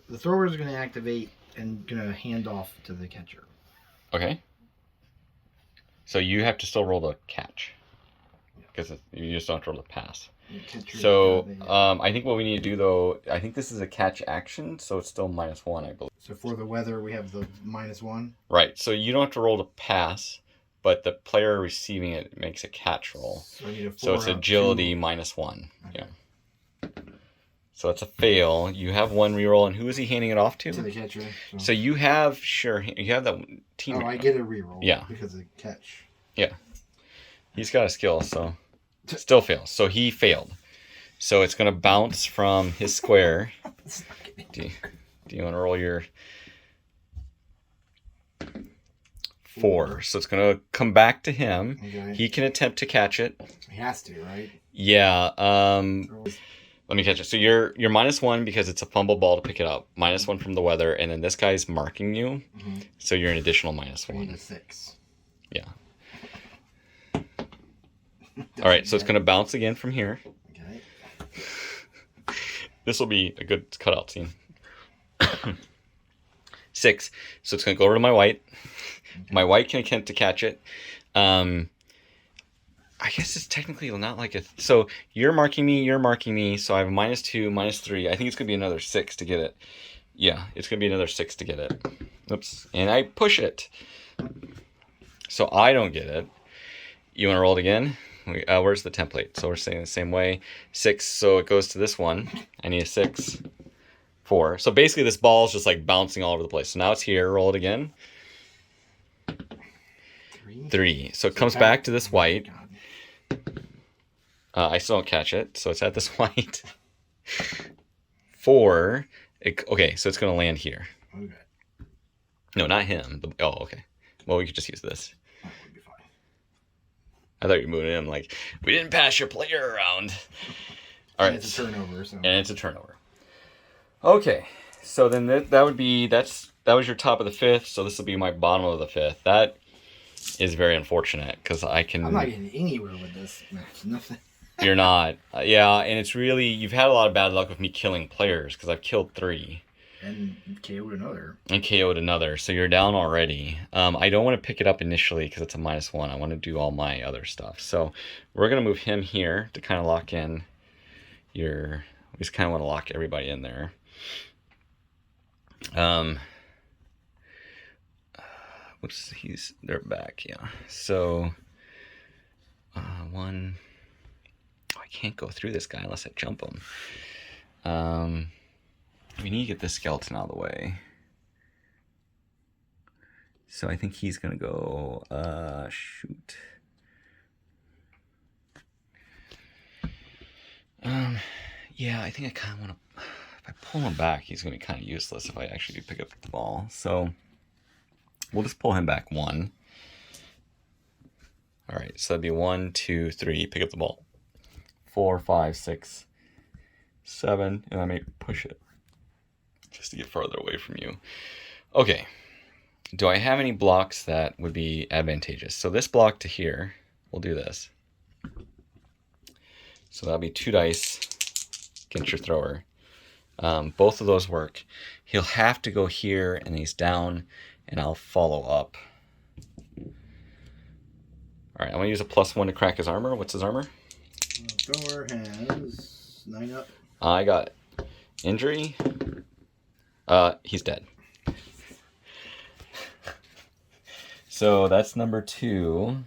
[SPEAKER 2] the thrower is going to activate and going to hand off to the catcher.
[SPEAKER 1] Okay. So you have to still roll the catch, because you just don't have to roll the pass. So I think what we need to do, though, I think this is a catch action, so it's still -1, I believe.
[SPEAKER 2] So for the weather, we have the -1.
[SPEAKER 1] Right. So you don't have to roll the pass, but the player receiving it makes a catch roll. So it's agility -1. Okay. Yeah. So it's a fail. You have 1 reroll, and who is he handing it off to?
[SPEAKER 2] To the catcher.
[SPEAKER 1] So you have that team.
[SPEAKER 2] Oh, I get a reroll.
[SPEAKER 1] Yeah.
[SPEAKER 2] Because of the catch.
[SPEAKER 1] Yeah. He's got a skill, so still fails. So he failed. So it's going to bounce from his square.
[SPEAKER 2] It's not getting
[SPEAKER 1] Do you want to roll your 4? So it's going to come back to him.
[SPEAKER 2] Okay.
[SPEAKER 1] He can attempt to catch it.
[SPEAKER 2] He has to, right?
[SPEAKER 1] Yeah. Let me catch it. So you're -1 because it's a fumble ball to pick it up. -1 from the weather, and then this guy's marking you.
[SPEAKER 2] Mm-hmm.
[SPEAKER 1] So you're an additional
[SPEAKER 2] I need
[SPEAKER 1] -1.
[SPEAKER 2] a 6.
[SPEAKER 1] Yeah. All right. So it's going to bounce again from here.
[SPEAKER 2] Okay.
[SPEAKER 1] This will be a good cutout scene. 6. So it's going to go over to my white.
[SPEAKER 2] Okay.
[SPEAKER 1] My white can attempt to catch it. I guess it's technically not like a... So you're marking me, so I have a -2, -3. I think it's going to be another 6 to get it. Yeah, it's going to be another 6 to get it. Oops. And I push it. So I don't get it. You want to roll it again? Where's the template? So we're saying the same way. 6, so it goes to this one. I need a 6. 4. So basically this ball is just like bouncing all over the place. So now it's here. Roll it again. 3. So it comes back to this white. I still don't catch it, so it's at this white. 4. Okay, so it's going to land here.
[SPEAKER 2] Okay.
[SPEAKER 1] No, not him. Oh, okay. Well, we could just use this.
[SPEAKER 2] That would be fine.
[SPEAKER 1] I thought you were moving him like, we didn't pass your player around. All right.
[SPEAKER 2] And it's a turnover, so.
[SPEAKER 1] And it's a turnover. Okay, so then that was your top of the 5th, so this will be my bottom of the 5th. That is very unfortunate because I can...
[SPEAKER 2] I'm not getting anywhere with this match. Nothing.
[SPEAKER 1] You're not. Yeah, and it's really... You've had a lot of bad luck with me killing players because I've killed 3.
[SPEAKER 2] And KO'd another.
[SPEAKER 1] And KO'd another, so you're down already. I don't want to pick it up initially because it's a -1. I want to do all my other stuff. So we're going to move him here to kind of lock in your... We just kind of want to lock everybody in there. Whoops, they're back, yeah. So, 1... Oh, I can't go through this guy unless I jump him. We need to get this skeleton out of the way. So I think he's gonna go, shoot. Yeah, I think I kind of want to... If I pull him back, he's going to be kind of useless if I actually do pick up the ball. So we'll just pull him back 1. All right, so that'd be 1, 2, 3. Pick up the ball. 4, 5, 6, 7, and I may push it just to get farther away from you. Okay. Do I have any blocks that would be advantageous? So this block to here, we'll do this. So that'll be 2 dice against your thrower. Both of those work. He'll have to go here, and he's down, and I'll follow up. All right, I'm going to use a +1 to crack his armor. What's his armor?
[SPEAKER 2] Thrower has 9 up.
[SPEAKER 1] I got injury. He's dead. So that's number 2.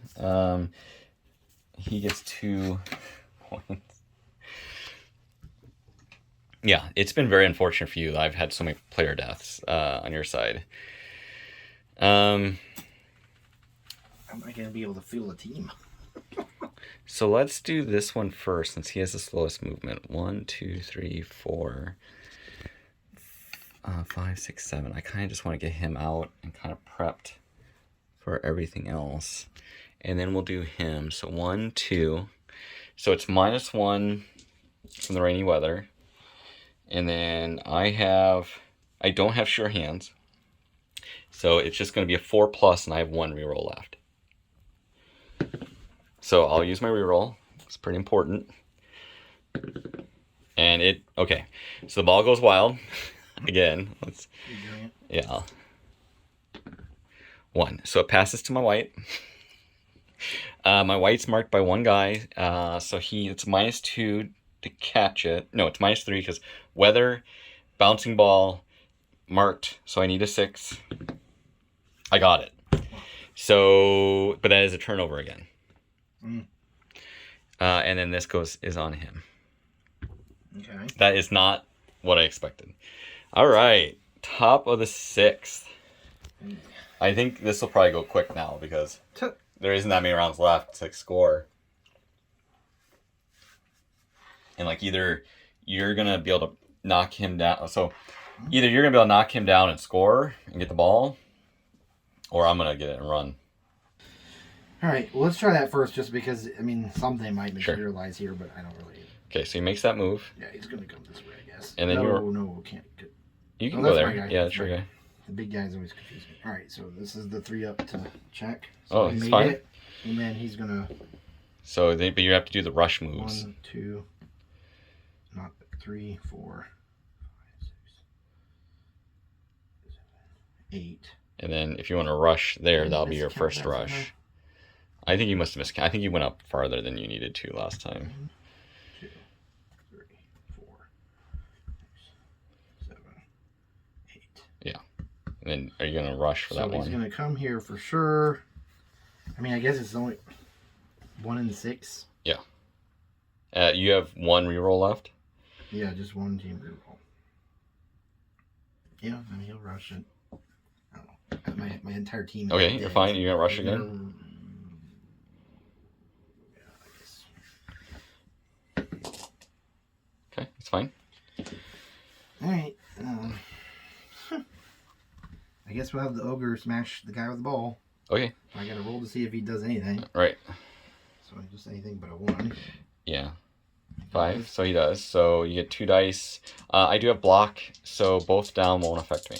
[SPEAKER 1] He gets 2 points. Yeah, it's been very unfortunate for you. I've had so many player deaths on your side.
[SPEAKER 2] I'm not going to be able to feel the team.
[SPEAKER 1] So let's do this one first, since he has the slowest movement. 1, 2, 3, 4, 5, 6, 7. I kind of just want to get him out and kind of prepped for everything else. And then we'll do him. So 1, 2. So it's -1 from the rainy weather. And then I don't have sure hands. So it's just going to be a 4+, and I have 1 reroll left. So I'll use my reroll. It's pretty important. And okay. So the ball goes wild. Again, yeah. 1. So it passes to my white. My white's marked by 1 guy. So it's -2 to catch it. No, it's -3 because weather, bouncing ball, marked. So I need a 6. I got it. So, but that is a turnover again. And then this is on him.
[SPEAKER 2] Okay.
[SPEAKER 1] That is not what I expected. All right, top of the 6th. I think this will probably go quick now because there isn't that many rounds left to score. and like either you're gonna be able to knock him down. So either you're gonna be able to knock him down and score and get the ball, or I'm gonna get it and run.
[SPEAKER 2] All right, well, let's try that first, just because I mean something might materialize here, but I don't really.
[SPEAKER 1] Okay, so he makes that move.
[SPEAKER 2] Yeah, he's gonna come this way, I guess.
[SPEAKER 1] And then
[SPEAKER 2] no, can't.
[SPEAKER 1] You can go there. Yeah, that's your guy.
[SPEAKER 2] The big guy's always confusing me. All right, so this is the 3 up to check.
[SPEAKER 1] So
[SPEAKER 2] he
[SPEAKER 1] it's
[SPEAKER 2] made
[SPEAKER 1] fine.
[SPEAKER 2] It, and then he's gonna.
[SPEAKER 1] So, but you have to do the rush moves.
[SPEAKER 2] 1, 2, not 3, 4, 5, 6, 7, 8.
[SPEAKER 1] And then if you want to rush there, that'll be your first rush.
[SPEAKER 2] Somehow?
[SPEAKER 1] I think you must have miscounted. I think you went up farther than you needed to last time.
[SPEAKER 2] 1, 2, 3, 4, 6, 7, 8.
[SPEAKER 1] Yeah. And then are you going to rush for that one?
[SPEAKER 2] So he's going to come here for sure. I mean, I guess it's only 1 and 6.
[SPEAKER 1] Yeah. You have 1 reroll left?
[SPEAKER 2] Yeah, just 1 team reroll. Yeah, I mean, he'll rush it. I don't know. My entire team.
[SPEAKER 1] Okay, you're fine. You're going to rush again?
[SPEAKER 2] Yeah, I guess.
[SPEAKER 1] Okay, it's fine.
[SPEAKER 2] Alright. I guess we'll have the ogre smash the guy with the ball.
[SPEAKER 1] Okay.
[SPEAKER 2] I gotta roll to see if he does anything.
[SPEAKER 1] Right.
[SPEAKER 2] So just anything but a 1.
[SPEAKER 1] Yeah. 5. So he does. So you get 2 dice. I do have block, so both down won't affect me.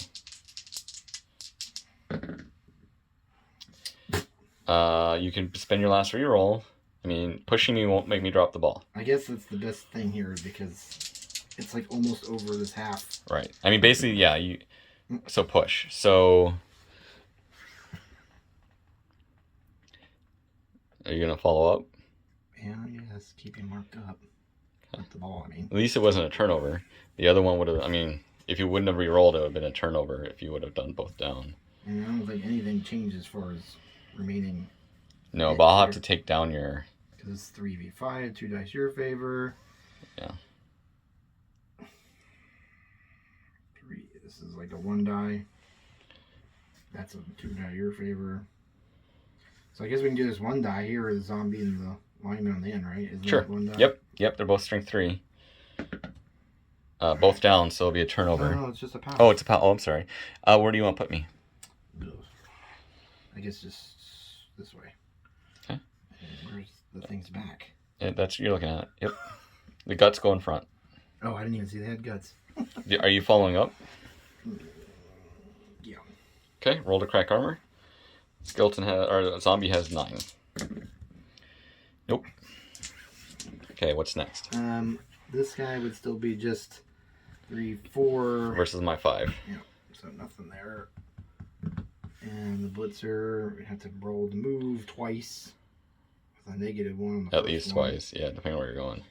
[SPEAKER 1] You can spend your last reroll. I mean, pushing me won't make me drop the ball.
[SPEAKER 2] I guess that's the best thing here because it's like almost over this half.
[SPEAKER 1] Right. I mean, basically, yeah. So push. So are you gonna follow up?
[SPEAKER 2] Yeah, yes. Keep him marked up. With the ball, I mean.
[SPEAKER 1] At least it wasn't a turnover. The other one would have. I mean, if you wouldn't have re-rolled, it would have been a turnover. If you would have done both down.
[SPEAKER 2] And I don't think anything changes as far as remaining.
[SPEAKER 1] No, but I'll have to take down your.
[SPEAKER 2] Because it's 3v5, 2 dice your favor.
[SPEAKER 1] Yeah.
[SPEAKER 2] 3. This is like a 1 die. That's a 2 die your favor. So I guess we can do this 1 die here, the zombie and the lineman on the end, right? Isn't
[SPEAKER 1] Sure.
[SPEAKER 2] that 1 die?
[SPEAKER 1] Yep. They're both strength 3. Both down, so it'll be a turnover.
[SPEAKER 2] No, it's just a pound.
[SPEAKER 1] Oh, it's a pound. Oh, I'm sorry. Where do you want to put me?
[SPEAKER 2] I guess just this way.
[SPEAKER 1] Okay.
[SPEAKER 2] And where's the thing's back?
[SPEAKER 1] Yeah, that's what you're looking at. Yep. The guts go in front.
[SPEAKER 2] Oh, I didn't even see they had guts.
[SPEAKER 1] Are you following up?
[SPEAKER 2] Yeah.
[SPEAKER 1] Okay, roll to crack armor. Skeleton zombie has 9. Nope. Okay, what's next?
[SPEAKER 2] This guy would still be just 3, 4
[SPEAKER 1] versus my 5.
[SPEAKER 2] Yeah, so nothing there. And the blitzer, we have to roll to move twice with a -1 on the
[SPEAKER 1] At least
[SPEAKER 2] one.
[SPEAKER 1] twice, yeah, depending on where you're going.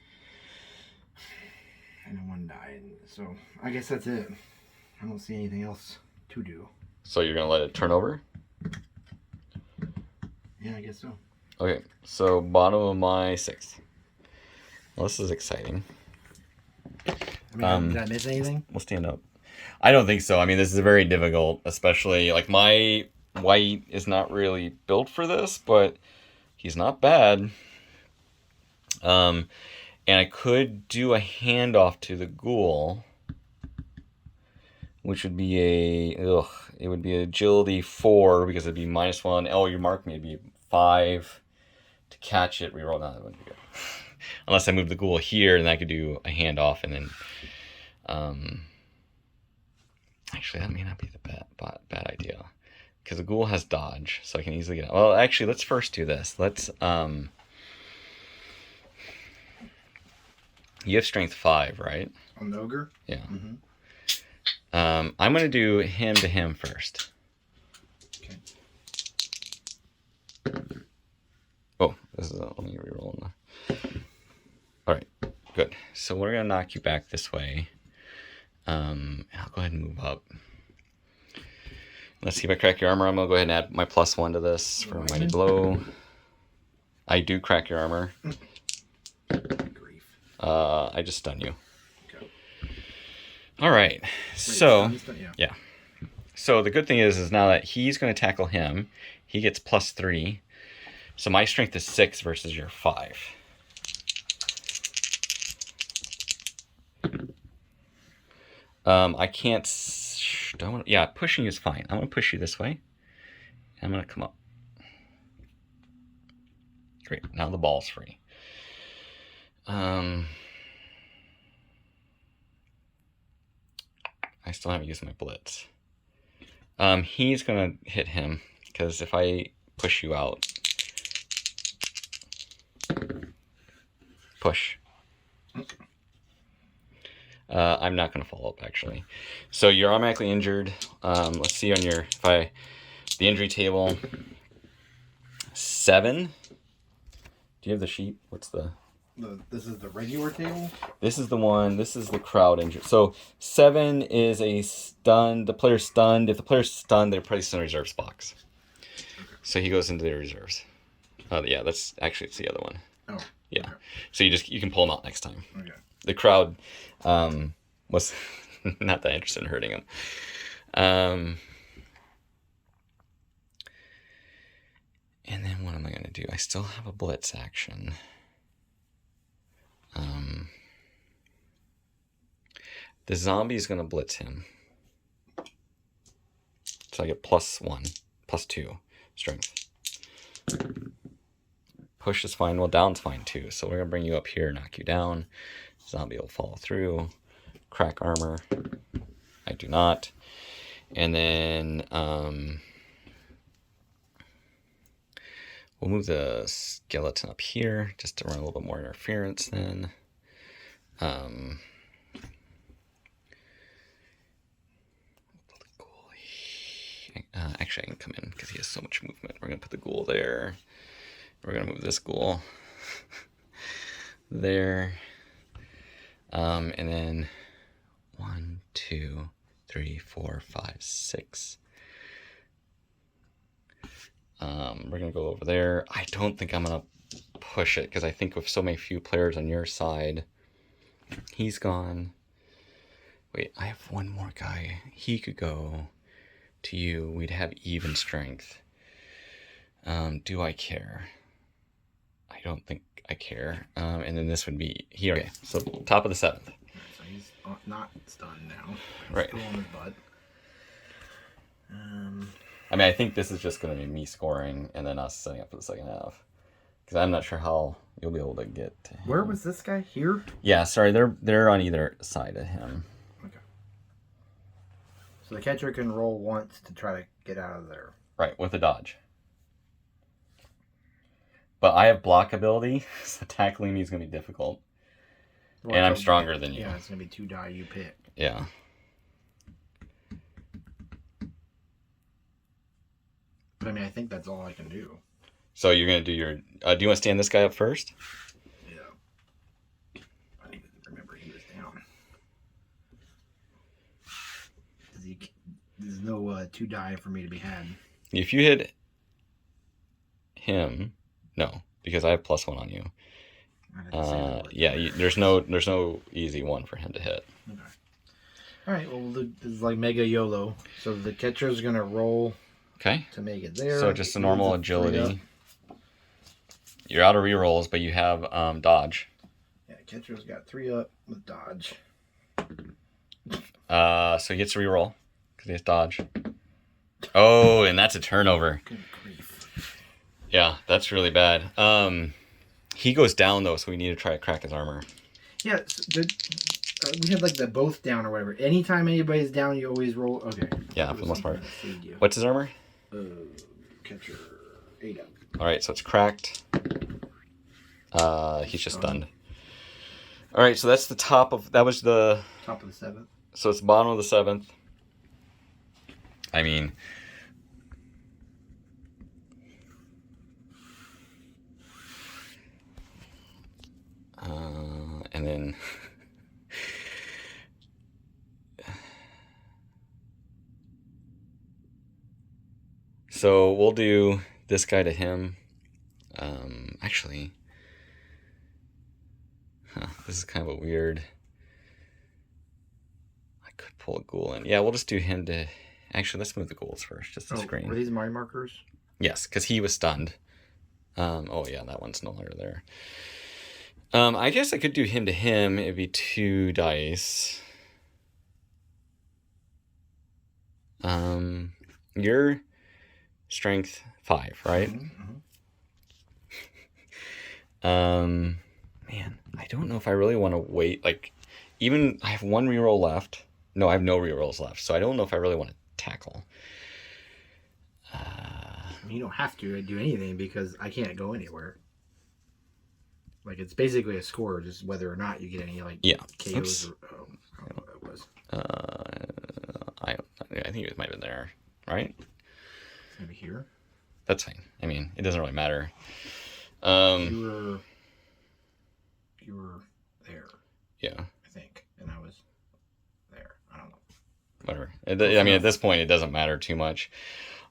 [SPEAKER 2] And then 1 died. So I guess that's it. I don't see anything else to do.
[SPEAKER 1] So you're gonna let it turn over?
[SPEAKER 2] Yeah, I guess so.
[SPEAKER 1] Okay, so bottom of my 6th. Well, this is exciting.
[SPEAKER 2] I mean, did I miss anything?
[SPEAKER 1] We'll stand up. I don't think so. I mean, this is very difficult, especially like my white is not really built for this, but he's not bad. And I could do a handoff to the ghoul, which would be it would be agility 4 because it'd be -1. Oh, you mark me, it'd be 5 to catch it. Reroll. No, that wouldn't be good. Unless I move the ghoul here, and I could do a handoff, and then, actually, that may not be the bad idea, because the ghoul has dodge, so I can easily get out. Well, actually, let's first do this. Let's, you have strength 5, right?
[SPEAKER 2] On the ogre?
[SPEAKER 1] Yeah.
[SPEAKER 2] Mm-hmm.
[SPEAKER 1] I'm going to do him to him first.
[SPEAKER 2] Okay.
[SPEAKER 1] Oh, this is let me reroll. All right, good. So we're going to knock you back this way. I'll go ahead and move up. Let's see if I crack your armor. I'm going to go ahead and add my +1 to this for Mighty Blow. I do crack your armor.
[SPEAKER 2] Grief.
[SPEAKER 1] I just stun you.
[SPEAKER 2] Okay.
[SPEAKER 1] All right. So,
[SPEAKER 2] yeah.
[SPEAKER 1] yeah. So the good thing is now that he's going to tackle him, he gets +3. So my strength is 6 versus your 5. I can't... yeah, pushing is fine. I'm going to push you this way. I'm going to come up. Great. Now the ball's free. I still haven't used my blitz. He's going to hit him, because if I push you out... Push. I'm not going to follow up, actually. So you're automatically injured. Let's see on your... the injury table... 7. Do you have the sheet? What's the...
[SPEAKER 2] This is the regular table?
[SPEAKER 1] This is the one. This is the crowd injury. So 7 is a stun. The player's stunned. If the player's stunned, they're placed in the reserves box. So he goes into the reserves. Yeah, that's actually, it's the other one.
[SPEAKER 2] Oh.
[SPEAKER 1] Yeah.
[SPEAKER 2] Okay.
[SPEAKER 1] So you can pull him out next time.
[SPEAKER 2] Okay.
[SPEAKER 1] The crowd was not that interested in hurting him. And then what am I going to do? I still have a blitz action. The zombie is going to blitz him. So I get +1, +2 strength. Push is fine. Well, down's fine too. So we're going to bring you up here, knock you down. Zombie will follow through. Crack armor. I do not. And then we'll move the skeleton up here just to run a little bit more interference then. Actually, I can come in because he has so much movement. We're going to put the ghoul there. We're going to move this ghoul there. And then 1, 2, 3, 4, 5, 6. We're going to go over there. I don't think I'm going to push it because I think with so many few players on your side, he's gone. Wait, I have one more guy. He could go to you. We'd have even strength. Do I care? I don't think I care. And then this would be here. Okay, so top of the 7th.
[SPEAKER 2] So he's not stunned now. He's
[SPEAKER 1] right.
[SPEAKER 2] Still on his butt.
[SPEAKER 1] I mean, I think this is just going to be me scoring and then us setting up for the second half. Because I'm not sure how you'll be able to get to him.
[SPEAKER 2] Where was this guy? Here?
[SPEAKER 1] Yeah, sorry, they're on either side of him.
[SPEAKER 2] Okay. So the catcher can roll once to try to get out of there.
[SPEAKER 1] Right, with a dodge. But I have block ability, so tackling me is going to be difficult.
[SPEAKER 2] Well,
[SPEAKER 1] and I'm stronger than you.
[SPEAKER 2] Yeah, it's going to be 2 die you pick.
[SPEAKER 1] Yeah.
[SPEAKER 2] But I mean, I think that's all I can do.
[SPEAKER 1] So you're going to do your... do you want to stand this guy up first?
[SPEAKER 2] Yeah. I didn't even remember he was down. There's no 2 die for me to be had.
[SPEAKER 1] If you hit him... No, because I have +1 on you. Yeah, there's no easy one for him to hit.
[SPEAKER 2] Okay. All right. Well, this is like mega YOLO. So the catcher's gonna roll.
[SPEAKER 1] Okay.
[SPEAKER 2] To make it there.
[SPEAKER 1] So just a normal agility. You're out of rerolls, but you have dodge.
[SPEAKER 2] Yeah, catcher's got 3 up with dodge.
[SPEAKER 1] So he gets to reroll because he has dodge. Oh, and that's a turnover.
[SPEAKER 2] Good grief.
[SPEAKER 1] Yeah, that's really bad. He goes down though, so we need to try to crack his armor.
[SPEAKER 2] Yeah, we have like the both down or whatever. Anytime anybody's down, you always roll. Okay.
[SPEAKER 1] Yeah, for the most part. What's his armor?
[SPEAKER 2] Catcher 8 up.
[SPEAKER 1] All right, so it's cracked. He's just stunned. All right, so that's the top of... That was the...
[SPEAKER 2] Top of the 7th.
[SPEAKER 1] So it's the bottom of the 7th. I mean... and then... So we'll do this guy to him. Actually... this is kind of a weird... I could pull a ghoul in. Yeah, we'll just do him to... Actually, let's move the ghouls first, just to screen.
[SPEAKER 2] Were these my markers?
[SPEAKER 1] Yes, because he was stunned. Oh yeah, that one's no longer there. I guess I could do him to him. It'd be 2 dice. Your strength 5, right? Man, I don't know if I really want to wait. Like, even I have 1 reroll left. No, I have no rerolls left, so I don't know if I really want to tackle.
[SPEAKER 2] You don't have to do anything because I can't go anywhere. Like, it's basically a score, just whether or not you get any, like, KOs. Or, I don't know what that was.
[SPEAKER 1] I think it might have been there, right?
[SPEAKER 2] Maybe here.
[SPEAKER 1] That's fine. I mean, it doesn't really matter.
[SPEAKER 2] You were there.
[SPEAKER 1] Yeah.
[SPEAKER 2] I think, and I was there. I don't know.
[SPEAKER 1] Whatever. I mean, at this point, it doesn't matter too much.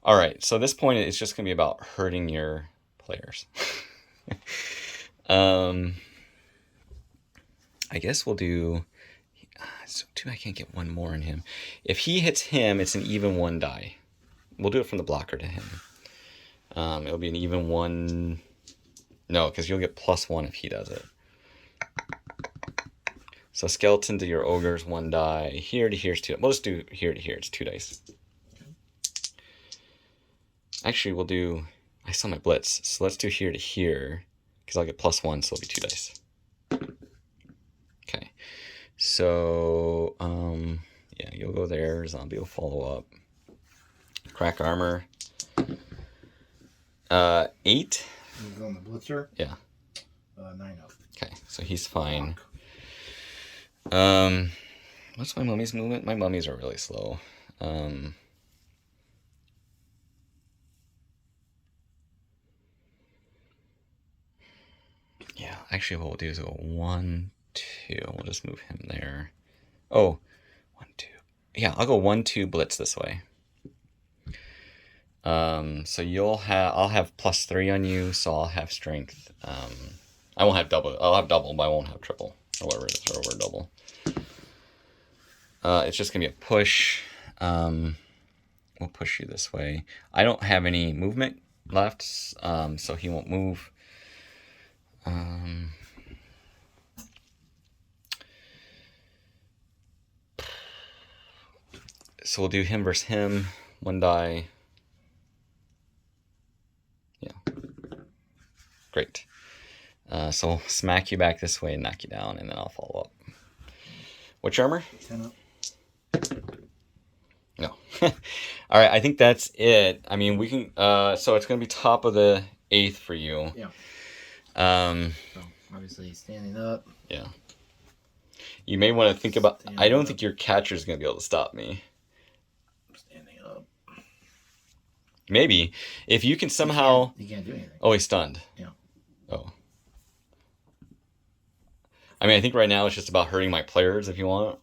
[SPEAKER 1] All right. So this point, it's just going to be about hurting your players. I guess we'll do. So too, I can't get 1 more in him. If he hits him, it's an even 1 die. We'll do it from the blocker to him. It'll be an even 1. No, because you'll get +1 if he does it. So skeleton to your ogre's 1 die. Here to here's 2. We'll just do here to here. It's 2 dice. Actually, we'll do. I saw my blitz, so let's do here to here because I'll get +1, so it'll be 2 dice. Okay. So, yeah, you'll go there. Zombie will follow up. Crack armor. 8.
[SPEAKER 2] He's on the blitzer?
[SPEAKER 1] Yeah.
[SPEAKER 2] 9 up.
[SPEAKER 1] Okay, so he's fine. What's my mummy's movement? My mummies are really slow. Yeah, actually what we'll do is go 1, 2. We'll just move him there. Oh, 1, 2. Yeah, I'll go 1, 2 blitz this way. So I'll have +3 on you, so I'll have strength. I won't have double. I'll have double, but I won't have triple, or whatever it is, or over double. It's just gonna be a push. We'll push you this way. I don't have any movement left, so he won't move. So we'll do him versus him. 1 die. Yeah. Great. So I'll smack you back this way and knock you down, and then I'll follow up. What's your armor?
[SPEAKER 2] 10 up.
[SPEAKER 1] No. All right, I think that's it. I mean, we can. So it's gonna be top of the 8th for you.
[SPEAKER 2] Yeah. So obviously standing up.
[SPEAKER 1] Yeah. You may want to think about. I don't think your catcher's gonna be able to stop me.
[SPEAKER 2] Standing up.
[SPEAKER 1] Maybe if you can somehow.
[SPEAKER 2] You can't do anything.
[SPEAKER 1] Oh, he's stunned.
[SPEAKER 2] Yeah.
[SPEAKER 1] Oh. I mean, I think right now it's just about hurting my players. If you want.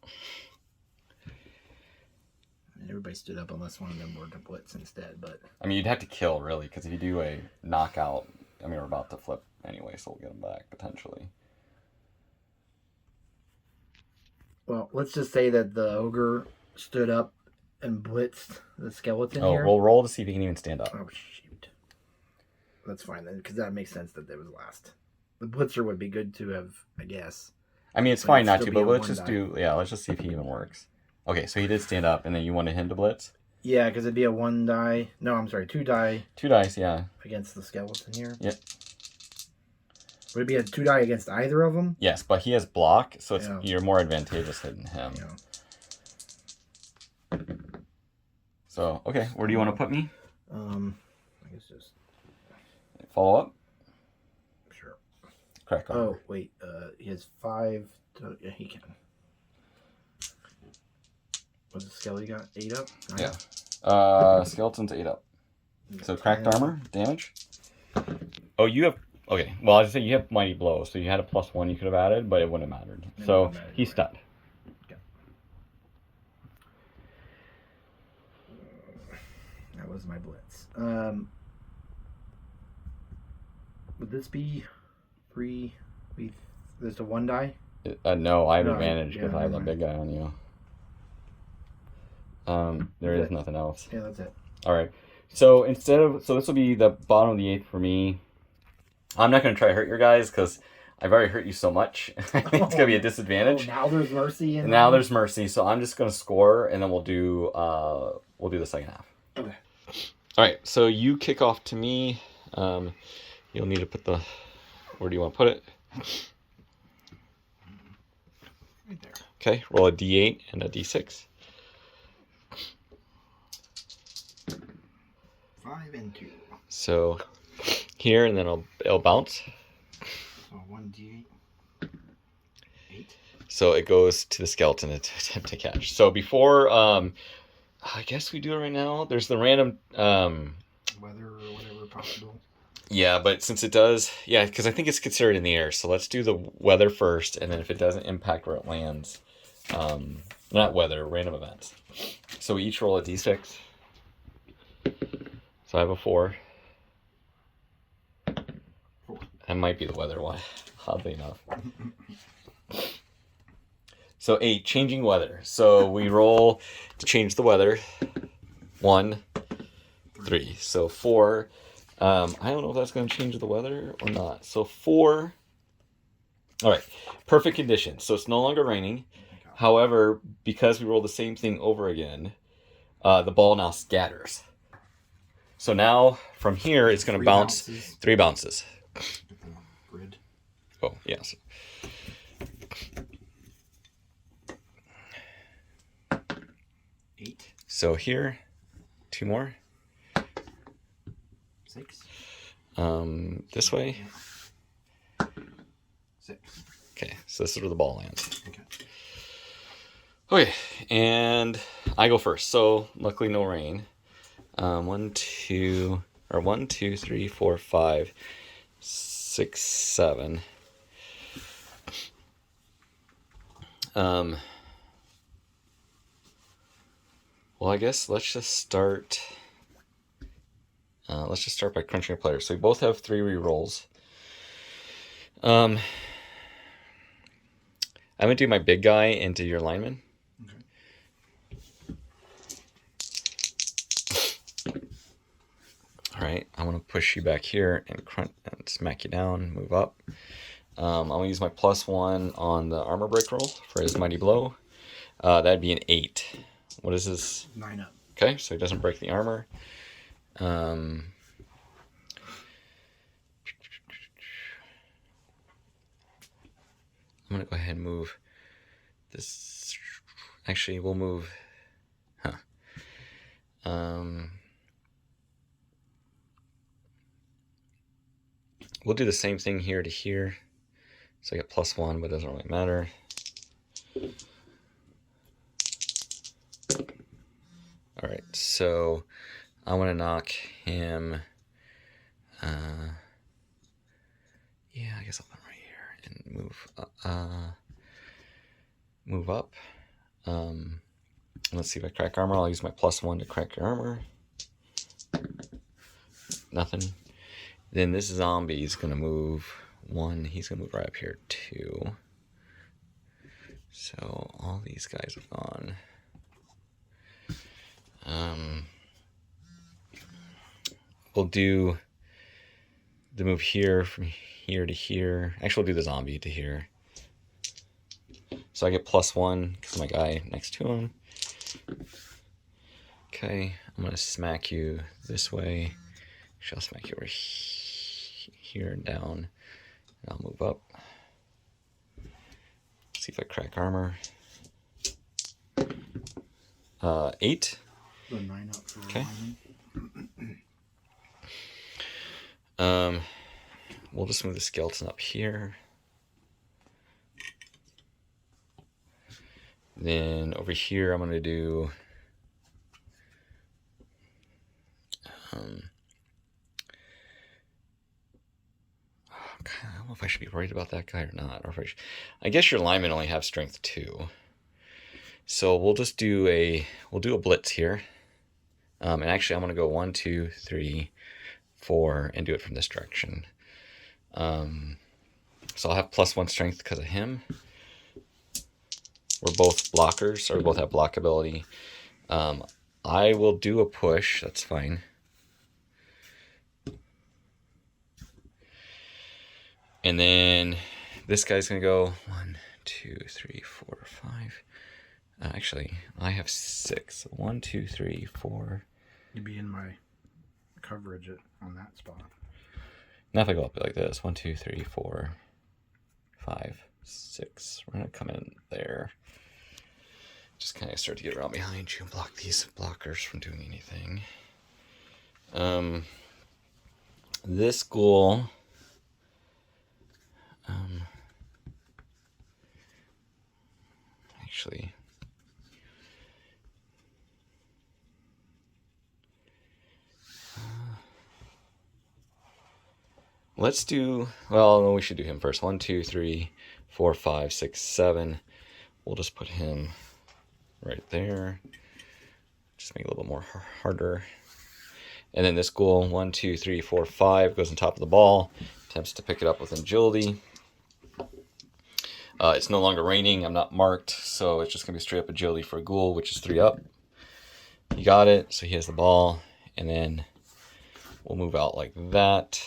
[SPEAKER 2] Everybody stood up unless one of them were to blitz instead. But
[SPEAKER 1] I mean, you'd have to kill really, because if you do a knockout, I mean, we're about to flip anyway, so we'll get him back potentially.
[SPEAKER 2] Well, let's just say that the ogre stood up and blitzed the skeleton
[SPEAKER 1] Oh,
[SPEAKER 2] here.
[SPEAKER 1] we'll roll to see if he can even stand up.
[SPEAKER 2] Oh, shoot. That's fine then, because that makes sense that they was last. The blitzer would be good to have, I guess.
[SPEAKER 1] I mean, it's
[SPEAKER 2] But
[SPEAKER 1] fine
[SPEAKER 2] it'd
[SPEAKER 1] not
[SPEAKER 2] still
[SPEAKER 1] to,
[SPEAKER 2] be
[SPEAKER 1] but
[SPEAKER 2] a
[SPEAKER 1] let's
[SPEAKER 2] 1
[SPEAKER 1] just
[SPEAKER 2] die.
[SPEAKER 1] do, yeah, let's just see if he even works. Okay, so he did stand up, and then you wanted him to blitz?
[SPEAKER 2] Yeah, because it'd be a 1 die. No, I'm sorry, 2 die
[SPEAKER 1] 2 dice, yeah.
[SPEAKER 2] against the skeleton here.
[SPEAKER 1] Yep.
[SPEAKER 2] Would it be a 2 die against either of them?
[SPEAKER 1] Yes, but he has block, so it's
[SPEAKER 2] Yeah.
[SPEAKER 1] you're more advantageous hitting him.
[SPEAKER 2] Yeah.
[SPEAKER 1] So, okay, where do you want to put me?
[SPEAKER 2] I guess just
[SPEAKER 1] Follow up?
[SPEAKER 2] sure.
[SPEAKER 1] Crack on.
[SPEAKER 2] Oh wait, he has 5. Yeah, he can. What's the skeleton got? 8 up. 9
[SPEAKER 1] Yeah.
[SPEAKER 2] up?
[SPEAKER 1] Skeleton's 8 up. So
[SPEAKER 2] 10.
[SPEAKER 1] cracked armor, damage. Oh, you have. Okay, well, I was saying you have mighty blow, so you had a +1 you could have added, but it wouldn't have mattered.
[SPEAKER 2] It
[SPEAKER 1] So
[SPEAKER 2] wouldn't have mattered,
[SPEAKER 1] he's
[SPEAKER 2] right.
[SPEAKER 1] stunned.
[SPEAKER 2] Okay. That was my blitz. Would this be 3? There's a 1 die.
[SPEAKER 1] No, I have
[SPEAKER 2] No,
[SPEAKER 1] advantage because
[SPEAKER 2] yeah,
[SPEAKER 1] I have that
[SPEAKER 2] never
[SPEAKER 1] big guy on you. There
[SPEAKER 2] That's
[SPEAKER 1] is
[SPEAKER 2] it.
[SPEAKER 1] nothing else.
[SPEAKER 2] Yeah, that's it.
[SPEAKER 1] All right. So so this will be the bottom of the 8th for me. I'm not going to try to hurt your guys because I've already hurt you so much. I think it's gonna be a disadvantage.
[SPEAKER 2] Now there's mercy.
[SPEAKER 1] Now there's mercy, so I'm just gonna score, and then we'll do the second half.
[SPEAKER 2] Okay.
[SPEAKER 1] All right. So you kick off to me. You'll need to put the. Where do you want to put it?
[SPEAKER 2] Right there.
[SPEAKER 1] Okay. Roll a d8 and a d6.
[SPEAKER 2] 5 and 2.
[SPEAKER 1] So here, and then it'll bounce.
[SPEAKER 2] So 1d8. 8.
[SPEAKER 1] So it goes to the skeleton to attempt to catch. So before, I guess we do it right now. There's the random
[SPEAKER 2] Weather or whatever possible.
[SPEAKER 1] Yeah, but since it does, because I think it's considered in the air. So let's do the weather first, and then if it doesn't impact where it lands, not weather, random events. So we each roll a d6. So I have a 4. That might be the weather one, oddly enough. So 8, changing weather. So we roll to change the weather. 1, 3. So 4. I don't know if that's going to change the weather or not. So 4. All right. Perfect conditions. So it's no longer raining. However, because we roll the same thing over again, the ball now scatters. So now from here, it's going to bounce 3 bounces.
[SPEAKER 2] Grid.
[SPEAKER 1] Oh, yes.
[SPEAKER 2] Eight.
[SPEAKER 1] So here, 2 more.
[SPEAKER 2] 6.
[SPEAKER 1] This way.
[SPEAKER 2] 6.
[SPEAKER 1] Okay, so this is where the ball lands.
[SPEAKER 2] Okay.
[SPEAKER 1] Okay, and I go first. So luckily no rain. 1, 2, 3, 4, 5, 6, 7. Well, I guess let's just start. Let's just start by crunching a player. So we both have 3 rerolls. I'm gonna do my big guy into your lineman. Okay. All right, I'm gonna push you back here and crunch and smack you down. Move up. I'm gonna use my +1 on the armor break roll for his mighty blow. That'd be an 8. What is this?
[SPEAKER 2] 9 up.
[SPEAKER 1] Okay, so he doesn't break the armor. I'm gonna go ahead and move this. Actually, we'll move. We'll do the same thing here to here. So I get +1, but it doesn't really matter. All right, so I want to knock him. Yeah, I guess I'll put him right here and move up. Let's see if I crack armor. I'll use my +1 to crack your armor. Nothing. Then this zombie is gonna move 1. He's gonna move right up here 2. So all these guys have gone. We'll do the move here from here to here. Actually, we'll do the zombie to here. So I get +1 because my guy next to him. Okay, I'm gonna smack you this way. Actually, I'll smack you over here and down. And I'll move up. See if I crack armor. 8.
[SPEAKER 2] The 9 up for
[SPEAKER 1] okay. We'll just move the skeleton up here. Then over here, I'm gonna do. I don't know if I should be worried about that guy or not. Or if I guess your linemen only have strength 2. So we'll just do a blitz here. And actually I'm gonna go 1, 2, 3, 4 and do it from this direction. So I'll have +1 strength because of him. We're both blockers, or we both have block ability. I will do a push, that's fine. And then this guy's gonna go 1, 2, 3, 4, 5. Actually, I have 6. 1, 2, 3, 4.
[SPEAKER 2] You'd be in my coverage on that spot.
[SPEAKER 1] Now if I go up like this, 1, 2, 3, 4, 5, 6. We're gonna come in there. Just kind of start to get around behind you and block these blockers from doing anything. This ghoul. Actually. Let's do, well, no, we should do him first. 1, 2, 3, 4, 5, 6, 7. We'll just put him right there. Just make it a little more harder. And then this ghoul, 1, 2, 3, 4, 5, goes on top of the ball. Attempts to pick it up with agility. It's no longer raining. I'm not marked, so it's just going to be straight up agility for a ghoul, which is 3 up. He got it, so he has the ball. And then we'll move out like that.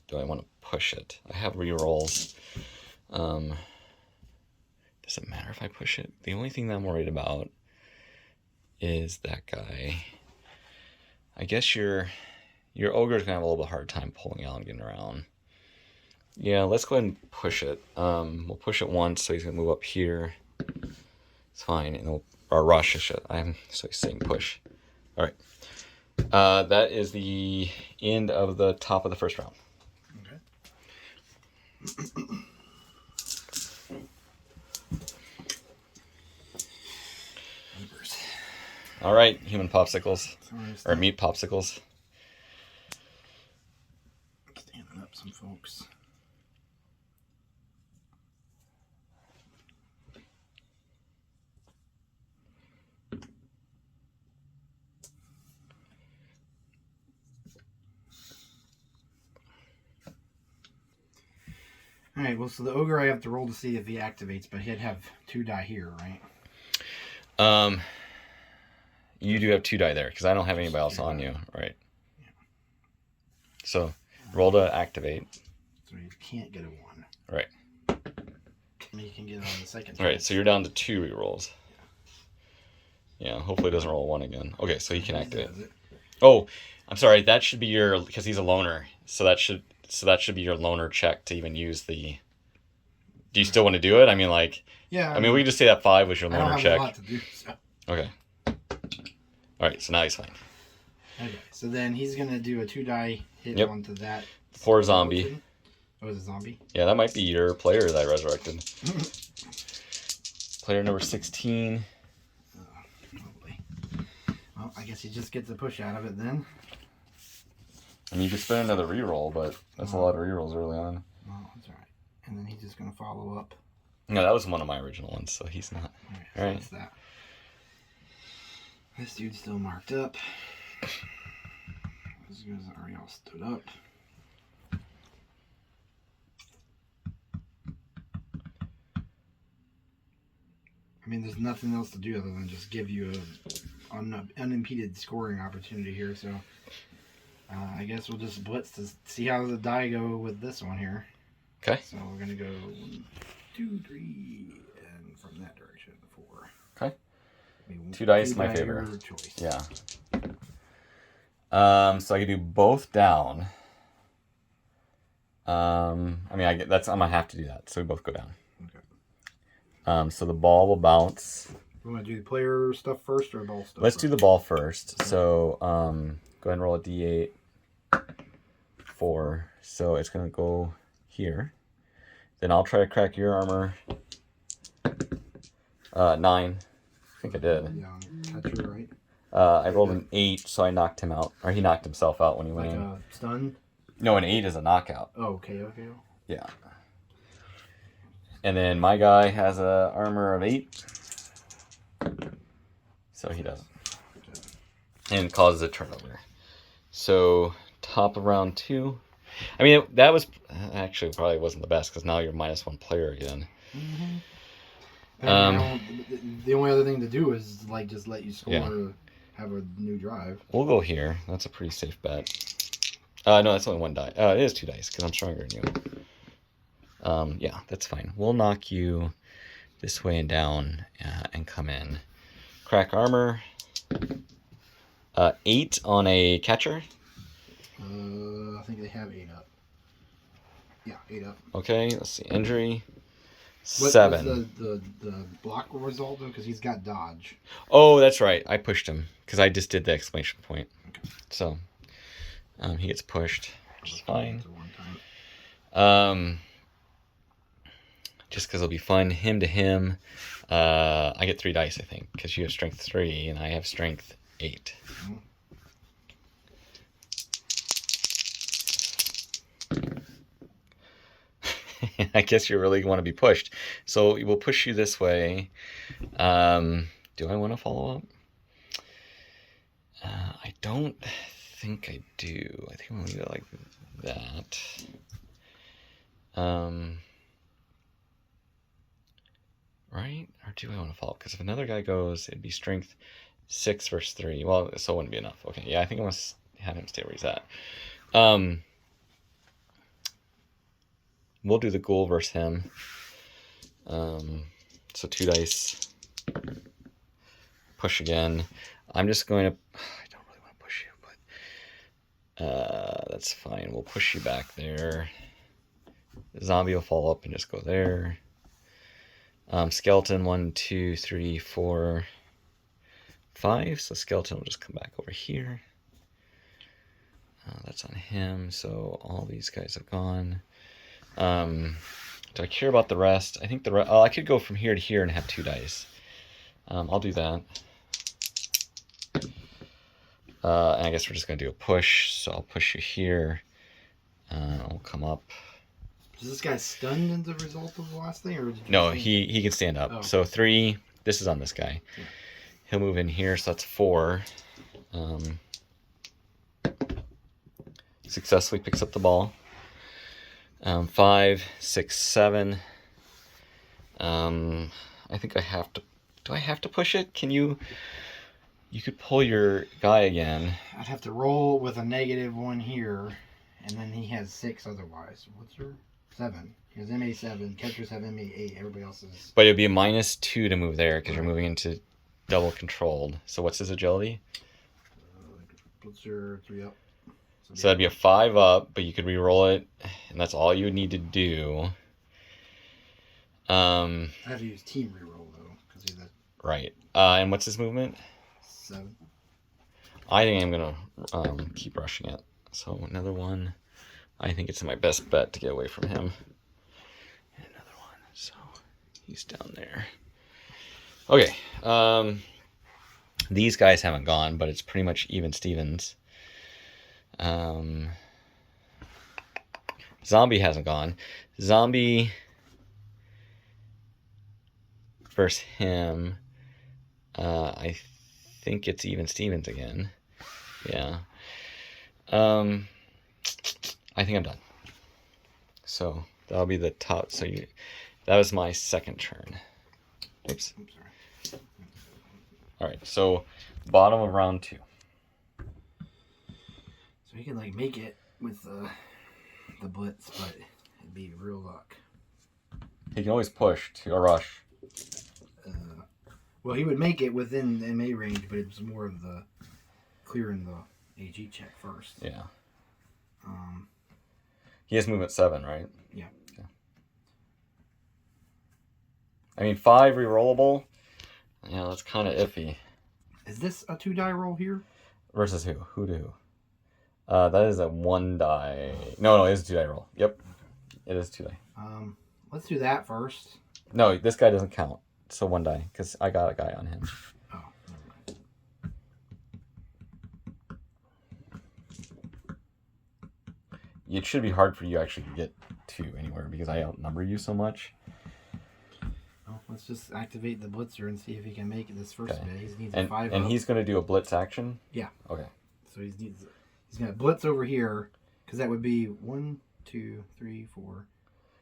[SPEAKER 1] Do I want to push it? I have rerolls. Does it matter if I push it? The only thing that I'm worried about is that guy. I guess your ogre's gonna have a little bit hard time pulling out and getting around. Yeah, let's go ahead and push it. We'll push it once, so he's gonna move up here. It's fine, and or rush. So he's saying push. All right. That is the end of the top of the first round. All right, human popsicles, or meat popsicles.
[SPEAKER 2] Standing up some folks. All right, well, so the ogre I have to roll to see if he activates, but he'd have 2 die here, right?
[SPEAKER 1] You do have 2 die there, because I don't have anybody else on you, right? Yeah. So, roll to activate.
[SPEAKER 2] So you can't get a 1.
[SPEAKER 1] Right.
[SPEAKER 2] And you can get it on the second.
[SPEAKER 1] Right, so you're down to 2 rerolls. Yeah, hopefully it doesn't roll a 1 again. Okay, so he can activate. Oh, I'm sorry, that should be your, because he's a loner, so that should be your loner check to even use the... Do you still want to do it? I mean, like...
[SPEAKER 2] Yeah.
[SPEAKER 1] I mean, we can just say that 5 was your loner check.
[SPEAKER 2] I don't have a lot to do, so...
[SPEAKER 1] Okay. Alright, so now he's fine.
[SPEAKER 2] Okay, so then he's going to do a 2 die hit onto that.
[SPEAKER 1] For a zombie.
[SPEAKER 2] Oh, it's a zombie?
[SPEAKER 1] Yeah, that might be your player that I resurrected. Player number 16.
[SPEAKER 2] Probably. Well, I guess he just gets a push out of it then.
[SPEAKER 1] I mean, you could spend another reroll, but that's a lot of rerolls early on.
[SPEAKER 2] Well, that's alright. And then he's just going to follow up.
[SPEAKER 1] No, that was one of my original ones, so he's not. Alright.
[SPEAKER 2] So that's that. This dude's still marked up. These guys are already all stood up. I mean, there's nothing else to do other than just give you an unimpeded scoring opportunity here, so I guess we'll just blitz to see how the die go with this one here.
[SPEAKER 1] Okay.
[SPEAKER 2] So we're going to go 1, 2, 3, and from that direction, 4.
[SPEAKER 1] Okay. 2 dice, my favorite. Choice. Yeah. So I can do both down. I mean, I'm gonna have to do that. So we both go down. Okay. So the ball will bounce.
[SPEAKER 2] You want to do the player stuff first or ball stuff?
[SPEAKER 1] Let's do the ball first. Okay. So go ahead and roll a d8. 4. So it's gonna go here. Then I'll try to crack your armor. 9. I think I did.
[SPEAKER 2] Yeah, catcher, right?
[SPEAKER 1] I rolled an 8, so I knocked him out. Or he knocked himself out when he went in.
[SPEAKER 2] Like a stun?
[SPEAKER 1] No, an 8 is a knockout.
[SPEAKER 2] Oh, okay.
[SPEAKER 1] Yeah. And then my guy has a armor of 8. So he doesn't. And causes a turnover. So, top of round 2. I mean, that was... Actually, probably wasn't the best, because now you're -1 player again.
[SPEAKER 2] Mm-hmm. The only other thing to do is like just let you score, have a new drive.
[SPEAKER 1] We'll go here. That's a pretty safe bet. No, that's only 1 die. It is 2 dice because I'm stronger than you. Yeah, that's fine. We'll knock you this way and down and come in. Crack armor. 8 on a catcher.
[SPEAKER 2] I think they have 8 up. Yeah, 8 up.
[SPEAKER 1] Okay, let's see. Injury.
[SPEAKER 2] What's
[SPEAKER 1] 7.
[SPEAKER 2] the block result, though? Because he's got dodge.
[SPEAKER 1] Oh, that's right. I pushed him because I just did the exclamation point.
[SPEAKER 2] Okay.
[SPEAKER 1] So he gets pushed, which is fine.
[SPEAKER 2] One
[SPEAKER 1] Just because it'll be fun. Him to him. I get 3 dice, I think, because you have strength 3 and I have strength 8.
[SPEAKER 2] Mm-hmm.
[SPEAKER 1] I guess you really want to be pushed. So we'll push you this way. Do I want to follow up? I don't think I do. I think I'm going to leave it like that. Right? Or do I want to follow up? Because if another guy goes, it'd be strength 6 versus 3. Well, so it wouldn't be enough. Okay, yeah, I think I want to have him stay where he's at. We'll do the ghoul versus him. So 2 dice. Push again. I'm just going to... I don't really want to push you, but... that's fine. We'll push you back there. The zombie will fall up and just go there. Skeleton, 1, 2, 3, 4, 5. So skeleton will just come back over here. That's on him. So all these guys have gone. Do I care about the rest? I think the rest... Oh, I could go from here to here and have 2 dice. I'll do that. And I guess we're just going to do a push. So I'll push you here. I'll come up.
[SPEAKER 2] Is this guy stunned as a result of the last thing? Or
[SPEAKER 1] No, he can stand up.
[SPEAKER 2] Oh.
[SPEAKER 1] So 3. This is on this guy. Yeah. He'll move in here, so that's 4. Successfully picks up the ball. 5, 6, 7. I think I have to... Do I have to push it? Can you... You could pull your guy again.
[SPEAKER 2] I'd have to roll with a -1 here, and then he has 6 otherwise. What's your... 7. He has MA7. Catchers have MA8. Everybody else is...
[SPEAKER 1] But it'd be a -2 to move there, because you're moving into double controlled. So what's his agility?
[SPEAKER 2] Blitzer 3 up.
[SPEAKER 1] So that'd be a 5 up, but you could re-roll it, and that's all you would need to do.
[SPEAKER 2] I have to use team reroll though, because he's at...
[SPEAKER 1] Right. And what's his movement?
[SPEAKER 2] 7.
[SPEAKER 1] I think I'm gonna keep rushing it. So another one. I think it's my best bet to get away from him. And another one. So he's down there. Okay. These guys haven't gone, but it's pretty much even Stevens. Zombie hasn't gone. Zombie versus him. I think it's even Stevens again. Yeah. I think I'm done. So that'll be the top. So that was my second turn. Oops.
[SPEAKER 2] I'm sorry.
[SPEAKER 1] All right. So bottom of round 2.
[SPEAKER 2] So he can like make it with the blitz, but it'd be real luck.
[SPEAKER 1] He can always push to a rush.
[SPEAKER 2] Well, he would make it within the MA range, but it's more of the clearing the AG check first.
[SPEAKER 1] Yeah. He has movement 7, right?
[SPEAKER 2] Yeah.
[SPEAKER 1] I mean, 5 rerollable. Yeah, that's kind of iffy.
[SPEAKER 2] Is this a 2-die roll here?
[SPEAKER 1] Versus who? Who to who? That is a 1 die. No, it is a 2-die roll. Yep. It is 2 die.
[SPEAKER 2] Let's do that first.
[SPEAKER 1] No, this guy doesn't count. So 1 die, because I got a guy on him.
[SPEAKER 2] Oh, never mind.
[SPEAKER 1] It should be hard for you actually to get 2 anywhere, because I outnumber you so much.
[SPEAKER 2] Well, let's just activate the blitzer and see if he can make it this first
[SPEAKER 1] Okay.
[SPEAKER 2] bit. He needs a 5
[SPEAKER 1] and
[SPEAKER 2] up.
[SPEAKER 1] he's going to do a blitz action?
[SPEAKER 2] Yeah.
[SPEAKER 1] Okay.
[SPEAKER 2] So he's going to blitz over here, because that would be 1, 2, 3, 4...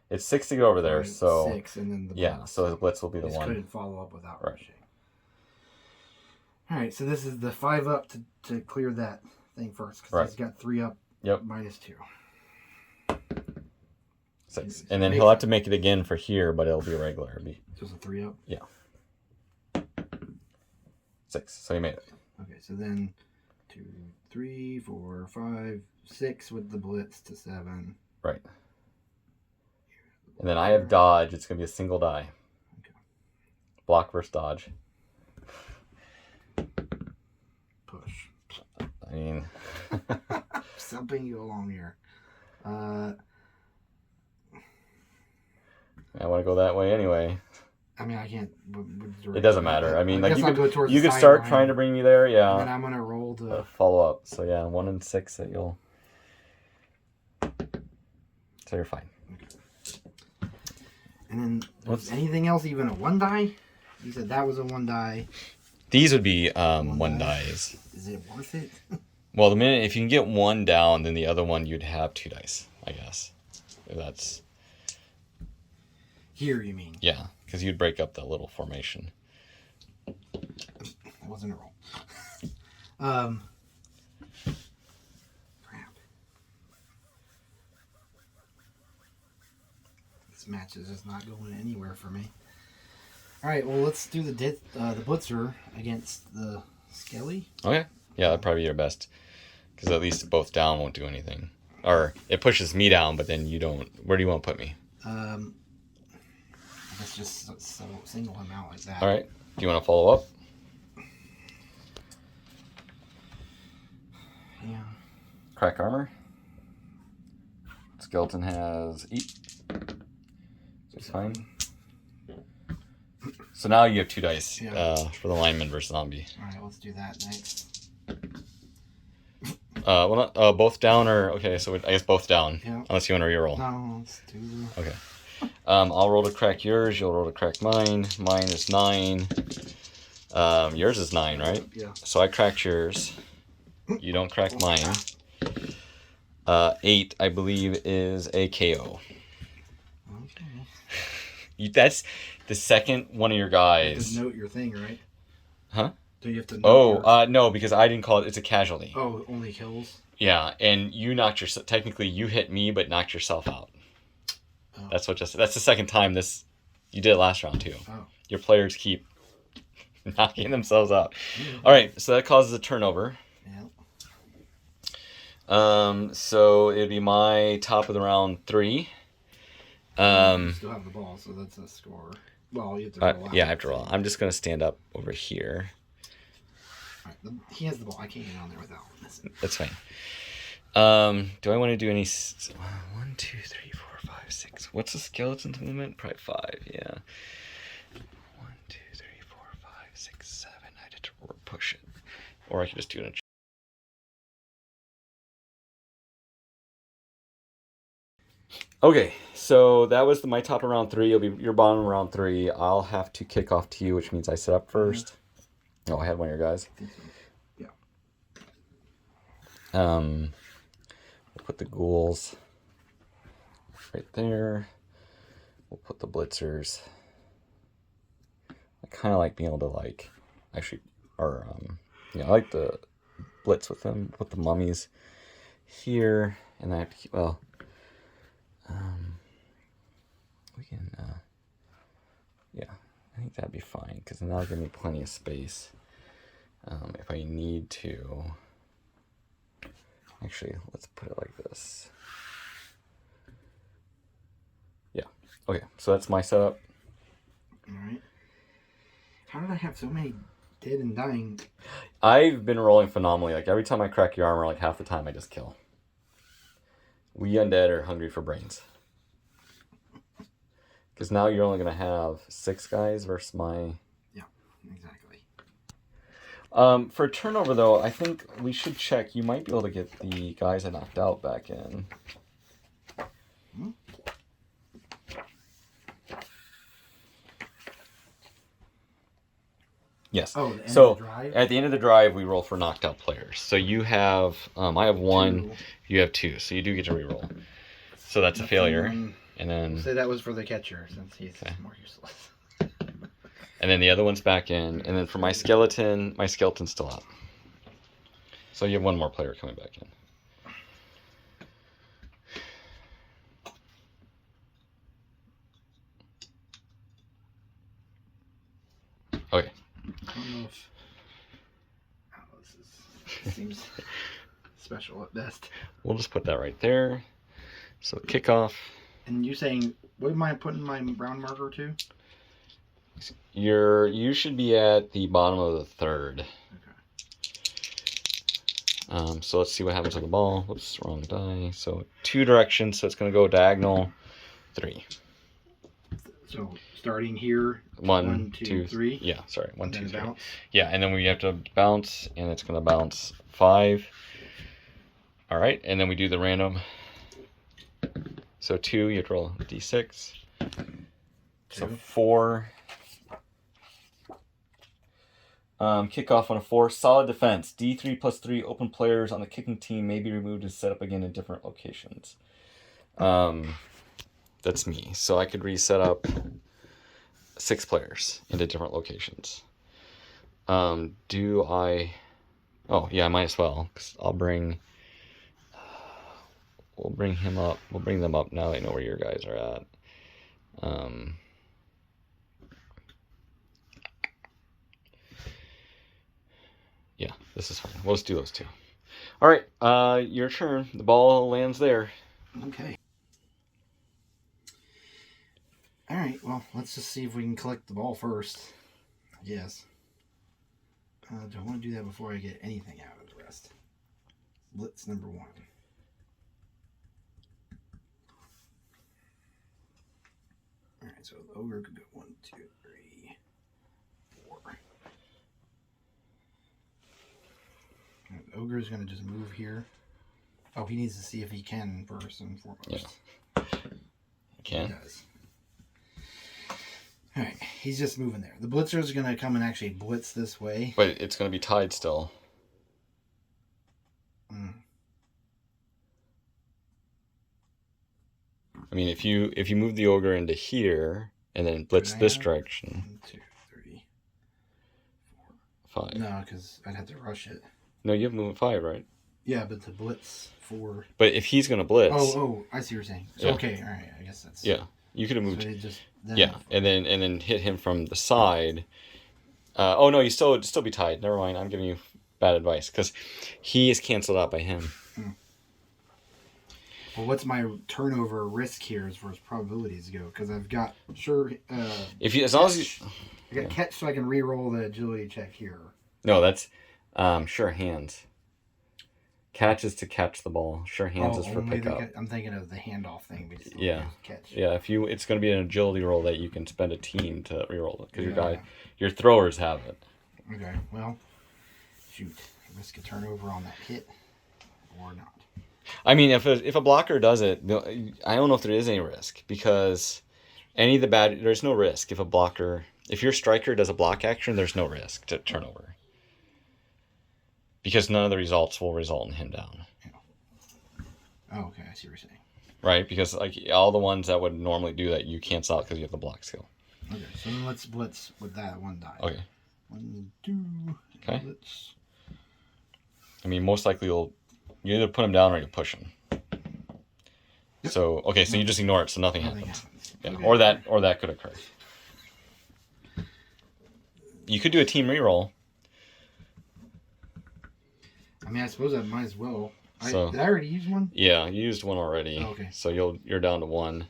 [SPEAKER 1] It's 6 to get over there,
[SPEAKER 2] 5,
[SPEAKER 1] so...
[SPEAKER 2] 6, and then the
[SPEAKER 1] yeah,
[SPEAKER 2] blitz.
[SPEAKER 1] so the blitz will be the
[SPEAKER 2] Just
[SPEAKER 1] 1.
[SPEAKER 2] couldn't follow up without
[SPEAKER 1] Right.
[SPEAKER 2] rushing. Alright, so this is the 5 up to clear that thing first, because
[SPEAKER 1] Right.
[SPEAKER 2] he's got 3 up,
[SPEAKER 1] Yep.
[SPEAKER 2] -2.
[SPEAKER 1] 6. And then he'll have to make it again for here, but it'll be a regular. It'll be
[SPEAKER 2] just a 3 up?
[SPEAKER 1] Yeah. 6. So he made it.
[SPEAKER 2] Okay, so then 2, 3, 4, 5, 6 with the blitz to 7.
[SPEAKER 1] Right. And then I have dodge. It's going to be a single die.
[SPEAKER 2] Okay.
[SPEAKER 1] Block versus dodge.
[SPEAKER 2] Push.
[SPEAKER 1] I mean...
[SPEAKER 2] Something you along here.
[SPEAKER 1] I want to go that way anyway.
[SPEAKER 2] I mean, I can't...
[SPEAKER 1] It doesn't matter. I mean, like you could
[SPEAKER 2] the
[SPEAKER 1] start
[SPEAKER 2] line,
[SPEAKER 1] trying to bring me there, yeah.
[SPEAKER 2] And then I'm going to roll to...
[SPEAKER 1] follow up. So yeah, 1 and 6 that you'll... So you're fine.
[SPEAKER 2] Okay. And then, was anything else even a 1 die? You said that was a 1 die.
[SPEAKER 1] These would be 1 dice.
[SPEAKER 2] Is it worth it?
[SPEAKER 1] Well, the minute, if you can get 1 down, then the other one you'd have 2 dice, I guess. If that's...
[SPEAKER 2] Here, you mean?
[SPEAKER 1] Yeah, because you'd break up that little formation.
[SPEAKER 2] That wasn't a roll. Crap. This match is just not going anywhere for me. All right, well, let's do the blitzer against the Skelly.
[SPEAKER 1] Okay. Yeah, that'd probably be your best. Because at least both down won't do anything. Or it pushes me down, but then you don't... Where do you want to put me?
[SPEAKER 2] I guess just single him out like that.
[SPEAKER 1] All right. Do you want to follow up?
[SPEAKER 2] Yeah.
[SPEAKER 1] Crack armor. Skeleton has 8. It's fine. So now you have 2 dice for the lineman versus zombie.
[SPEAKER 2] All right, let's do that next.
[SPEAKER 1] Well, not both down or... Okay, so I guess both down.
[SPEAKER 2] Yeah.
[SPEAKER 1] Unless you want to reroll.
[SPEAKER 2] No, let's do...
[SPEAKER 1] Okay. I'll roll to crack yours. You'll roll to crack mine. Mine is 9. Yours is 9, right?
[SPEAKER 2] Yeah.
[SPEAKER 1] So I cracked yours. You don't crack mine. 8, I believe, is a KO.
[SPEAKER 2] Okay.
[SPEAKER 1] That's the second one of your guys.
[SPEAKER 2] You have to note your thing, right?
[SPEAKER 1] Huh?
[SPEAKER 2] Do you have to note
[SPEAKER 1] no, because I didn't call it. It's a casualty.
[SPEAKER 2] Oh, only kills?
[SPEAKER 1] Yeah, and you knocked yourself... Technically, you hit me, but knocked yourself out. Oh. That's the second time this... You did it last round, too.
[SPEAKER 2] Oh.
[SPEAKER 1] Your players keep knocking themselves out. All right, so that causes a turnover.
[SPEAKER 2] Yeah.
[SPEAKER 1] So it'd be my top of the round 3.
[SPEAKER 2] You still have the ball, so that's a score. Well, you have to roll out.
[SPEAKER 1] Yeah, I have to roll. I'm just going to stand up over here.
[SPEAKER 2] All right, he has the ball. I can't get on there without him.
[SPEAKER 1] That's fine. Do I want to do any... 1, 2, 3, 4, 5, 6. What's the skeleton's movement? Probably 5, yeah. 1, 2, 3, 4, 5, 6, 7. I did to push it. Or I could just do it in a... Okay, so that was my top of round 3. It'll be your bottom of round 3. I'll have to kick off to you, which means I set up first. Oh, I had one of your guys.
[SPEAKER 2] Yeah.
[SPEAKER 1] We'll put the ghouls right there. We'll put the blitzers. I kind of like being able to I like the blitz with them. Put the mummies here, and I have to keep, we can, yeah, I think that'd be fine, because then that'll give me plenty of space. If I need to, actually, let's put it like this. Yeah, okay, so that's my setup.
[SPEAKER 2] Alright. How did I have so many dead and dying?
[SPEAKER 1] I've been rolling phenomenally. Like, every time I crack your armor, like, half the time I just kill. We undead are hungry for brains. Because now you're only going to have 6 guys versus my...
[SPEAKER 2] Yeah, exactly.
[SPEAKER 1] For turnover, though, I think we should check. You might be able to get the guys I knocked out back in.
[SPEAKER 2] Hmm?
[SPEAKER 1] Yes.
[SPEAKER 2] Oh, the end
[SPEAKER 1] so
[SPEAKER 2] of the drive?
[SPEAKER 1] At the end of the drive, we roll for knocked out players. So you have... I have 1.
[SPEAKER 2] 2.
[SPEAKER 1] You have 2. So you do get to reroll. So that's a failure. And then...
[SPEAKER 2] So that was for the catcher, since he's more useless.
[SPEAKER 1] And then the other one's back in. And then for my skeleton's still out. So you have 1 more player coming back in.
[SPEAKER 2] Seems special at best.
[SPEAKER 1] We'll just put that right there. So kickoff.
[SPEAKER 2] And you saying, what am I putting my brown marker to?
[SPEAKER 1] You should be at the bottom of the third.
[SPEAKER 2] Okay.
[SPEAKER 1] So let's see what happens with the ball. Whoops, wrong die. So 2 directions, so it's going to go diagonal 3.
[SPEAKER 2] So starting here,
[SPEAKER 1] 1,
[SPEAKER 2] 2, 3.
[SPEAKER 1] Yeah, sorry, 1, 2, 3.
[SPEAKER 2] Bounce.
[SPEAKER 1] Yeah, and then we have to bounce, and it's going to bounce 5. All right, and then we do the random. So 2, you have to roll a d6. So 4. Kickoff on a 4. Solid defense. D3 plus 3. Open players on the kicking team may be removed and set up again in different locations. That's me. So I could reset up 6 players into different locations. Do I... Oh, yeah, I might as well. 'Cause I'll bring... We'll bring him up. We'll bring them up now. I know where your guys are at. Yeah, this is fine. We'll just do those 2. All right, your turn. The ball lands there.
[SPEAKER 2] Okay. All right, well, let's just see if we can collect the ball first. Yes. Do I want to do that before I get anything out of the rest? Blitz number 1. All right, so the ogre could go 1, 2, 3, 4. The ogre is going to just move here. Oh, he needs to see if he can first and foremost.
[SPEAKER 1] Yeah. Can.
[SPEAKER 2] He does. All right, he's just moving there. The blitzer is going to come and actually blitz this way.
[SPEAKER 1] But it's going to be tied still. I mean, if you move the ogre into here and then blitz this direction.
[SPEAKER 2] 1, 2, 3,
[SPEAKER 1] 4, 5.
[SPEAKER 2] No, because I'd have to rush it.
[SPEAKER 1] No, you have movement 5, right?
[SPEAKER 2] Yeah, but the blitz 4.
[SPEAKER 1] But if he's going to blitz.
[SPEAKER 2] Oh, I see what you're saying. So,
[SPEAKER 1] Yeah.
[SPEAKER 2] okay, all right, I guess that's.
[SPEAKER 1] Yeah, you could have moved.
[SPEAKER 2] So just,
[SPEAKER 1] yeah, and then hit him from the side. Oh no, you still be tied. Never mind. I'm giving you bad advice because he is canceled out by him.
[SPEAKER 2] Well, what's my turnover risk here as far as probabilities go? Because I've got
[SPEAKER 1] as long as you,
[SPEAKER 2] I got catch, so I can re-roll the agility check here.
[SPEAKER 1] No, that's sure hands. Catch is to catch the ball. Sure hands is for pickup.
[SPEAKER 2] I'm thinking of the handoff thing.
[SPEAKER 1] Yeah,
[SPEAKER 2] catch.
[SPEAKER 1] Yeah. It's going to be an agility roll that you can spend a team to re-roll it because your throwers have it.
[SPEAKER 2] Okay. Well, shoot. Risk a turnover on that hit or not.
[SPEAKER 1] I mean, if a blocker does it, I don't know if there is any risk because there's no risk if your striker does a block action, there's no risk to turnover because none of the results will result in him down.
[SPEAKER 2] Yeah. Oh, okay, I see what you're saying.
[SPEAKER 1] Right, because like all the ones that would normally do that, you cancel out because you have the block skill.
[SPEAKER 2] Okay, so then let's blitz with that 1 die.
[SPEAKER 1] Okay.
[SPEAKER 2] 1, 2.
[SPEAKER 1] Okay.
[SPEAKER 2] Blitz.
[SPEAKER 1] I mean, most likely you either put him down or you push him. Yep. So okay, so you just ignore it, so nothing happens. Yeah, okay. Or that could occur. You could do a team reroll. I
[SPEAKER 2] mean, I suppose I might as well.
[SPEAKER 1] So,
[SPEAKER 2] did I already use one?
[SPEAKER 1] Yeah, you used one already.
[SPEAKER 2] Oh, okay.
[SPEAKER 1] So you're down to 1.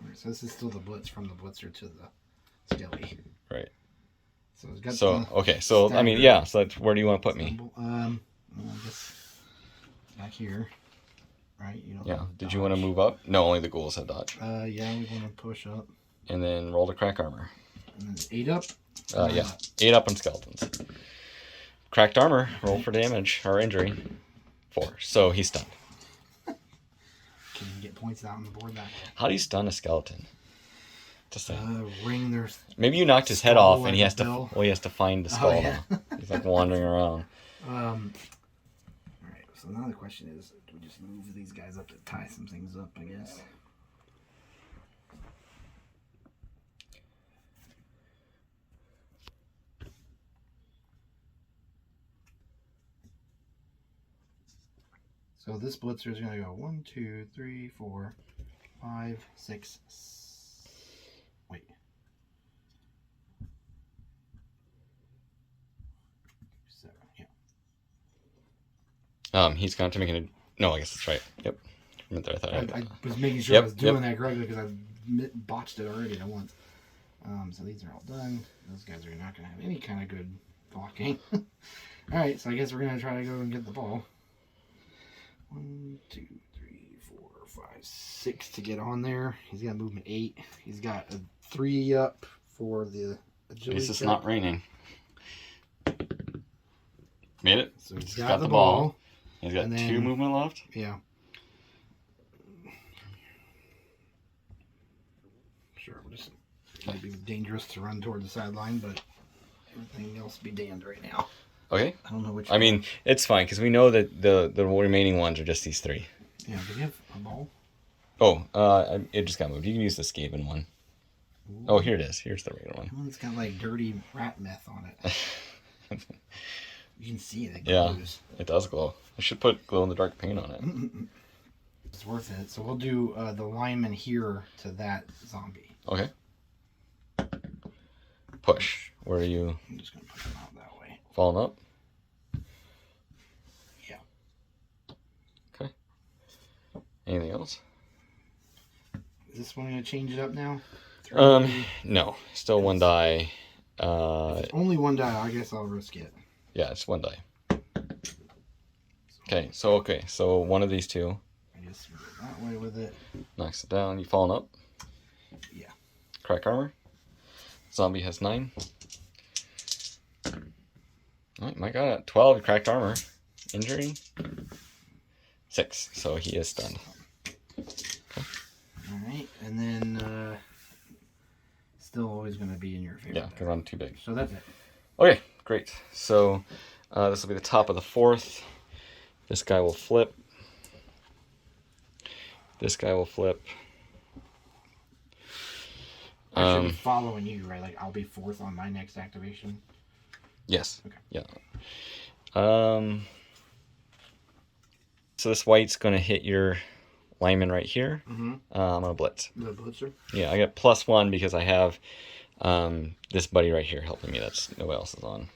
[SPEAKER 2] Right, so this is still the blitz from the blitzer to the skelly.
[SPEAKER 1] Right.
[SPEAKER 2] So it's got
[SPEAKER 1] okay. So I mean, yeah. So where do you want to put me?
[SPEAKER 2] Well, I guess back here. Right. You don't
[SPEAKER 1] Did you want to move up? No, only the ghouls have dodge.
[SPEAKER 2] Yeah, we want to push up.
[SPEAKER 1] And then roll to crack armor.
[SPEAKER 2] And then 8 up.
[SPEAKER 1] Yeah, 8 up on skeletons. Cracked armor. Roll for damage or injury. 4. So he's stunned.
[SPEAKER 2] Can you get points out on the board that way?
[SPEAKER 1] How do you stun a skeleton? Just
[SPEAKER 2] ring their.
[SPEAKER 1] Maybe you knocked his head off, and he has to find the skull now. He's like wandering around.
[SPEAKER 2] All right. So now the question is, do we just move these guys up to tie some things up? I guess. So this blitzer is going to go 1, 2, 3, 4, 5, 6. Wait. 7. Yeah.
[SPEAKER 1] He's going to make an... No, I guess that's right. Yep. I thought
[SPEAKER 2] I was making sure
[SPEAKER 1] Yep,
[SPEAKER 2] I was doing that correctly because I botched it already at once. So these are all done. Those guys are not going to have any kind of good blocking. Alright, so I guess we're going to try to go and get the ball. 1, 2, 3, 4, 5, 6 to get on there. He's got movement 8. He's got a 3 up for the agility.
[SPEAKER 1] At least it's
[SPEAKER 2] check.
[SPEAKER 1] not raining. Made it.
[SPEAKER 2] So he's got the ball.
[SPEAKER 1] He's got
[SPEAKER 2] And then-
[SPEAKER 1] 2 movement left.
[SPEAKER 2] Yeah. Sure, it might be dangerous to run toward the sideline, but everything else be damned right now.
[SPEAKER 1] Okay.
[SPEAKER 2] I don't know which.
[SPEAKER 1] I mean, it's fine because we know that the remaining ones are just these 3.
[SPEAKER 2] Yeah, do you have a ball?
[SPEAKER 1] Oh, it just got moved. You can use the Skaven one.
[SPEAKER 2] Ooh.
[SPEAKER 1] Oh, here it is. Here's the regular one.
[SPEAKER 2] That one's got like dirty rat meth on it. You can see it. It
[SPEAKER 1] Yeah.
[SPEAKER 2] glows.
[SPEAKER 1] It does glow. I should put glow-in-the-dark paint on it.
[SPEAKER 2] It's worth it. So we'll do the lineman here to that zombie.
[SPEAKER 1] Okay. Push. Where are you
[SPEAKER 2] I'm just gonna push him out that way.
[SPEAKER 1] falling up?
[SPEAKER 2] Yeah.
[SPEAKER 1] Okay. Anything else?
[SPEAKER 2] Is this one gonna change it up now? 3?
[SPEAKER 1] No. Still 1 die.
[SPEAKER 2] If it's only 1 die, I guess I'll risk it.
[SPEAKER 1] Yeah, it's 1 die. Okay, so one of these 2
[SPEAKER 2] I guess we'll go that way with it.
[SPEAKER 1] knocks it down. You falling up?
[SPEAKER 2] Yeah.
[SPEAKER 1] Crack armor. Zombie has 9. Oh my god, 12 cracked armor. Injury. 6, so he is stunned.
[SPEAKER 2] Alright, and then still always going to be in your favor.
[SPEAKER 1] Yeah, because I'm too big.
[SPEAKER 2] So that's it.
[SPEAKER 1] Okay, great. So this will be the top of the 4th. This guy will flip. This guy will flip.
[SPEAKER 2] I should be following you, right? Like I'll be 4th on my next activation.
[SPEAKER 1] Yes.
[SPEAKER 2] Okay.
[SPEAKER 1] Yeah. So this white's going to hit your lineman right here.
[SPEAKER 2] Mm-hmm.
[SPEAKER 1] I'm going to blitz.
[SPEAKER 2] The blitzer?
[SPEAKER 1] Yeah, I get +1 because I have this buddy right here helping me. That's nobody else is on.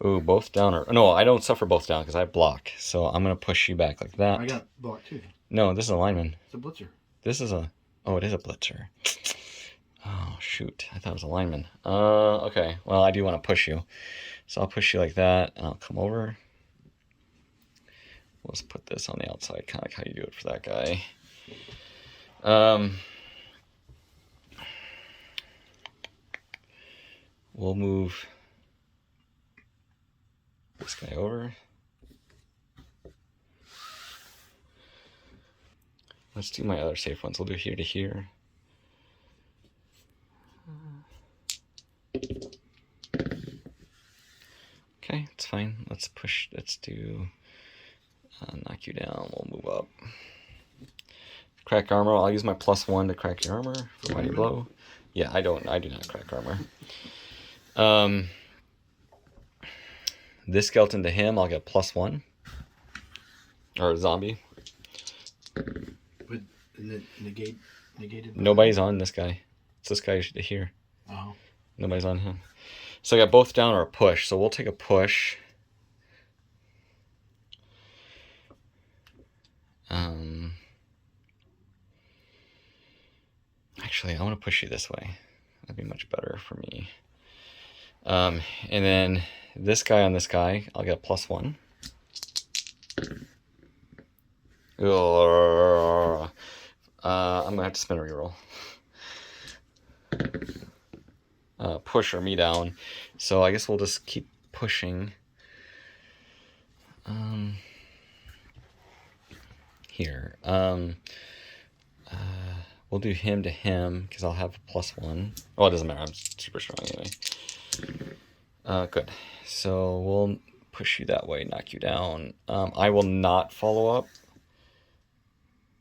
[SPEAKER 1] Ooh, both down or no? I don't suffer both down because I block. So I'm gonna push you back like that.
[SPEAKER 2] I got block too.
[SPEAKER 1] No, this is a lineman.
[SPEAKER 2] It's a blitzer.
[SPEAKER 1] This is a. Oh, it is a blitzer. Oh shoot! I thought it was a lineman. Okay. Well, I do want to push you, so I'll push you like that, and I'll come over. Let's put this on the outside, kind of like how you do it for that guy. We'll move this guy over. Let's do my other safe ones. We'll do here to here. Okay, it's fine. Let's push. Let's do knock you down. We'll move up. Crack armor. I'll use my +1 to crack your armor for mighty blow. Yeah, I do not crack armor. This skeleton to him, I'll get +1. Or zombie.
[SPEAKER 2] But negated.
[SPEAKER 1] Nobody's on this guy. It's this guy here.
[SPEAKER 2] Oh.
[SPEAKER 1] Nobody's on him. So I got both down or a push. So we'll take a push. Actually, I want to push you this way. That'd be much better for me. And then this guy on this guy, I'll get a +1. I'm gonna have to spin a reroll. Push or me down. So I guess we'll just keep pushing. Here. We'll do him to him because I'll have a +1. Oh, it doesn't matter. I'm super strong anyway. Good. So we'll push you that way, knock you down. I will not follow up.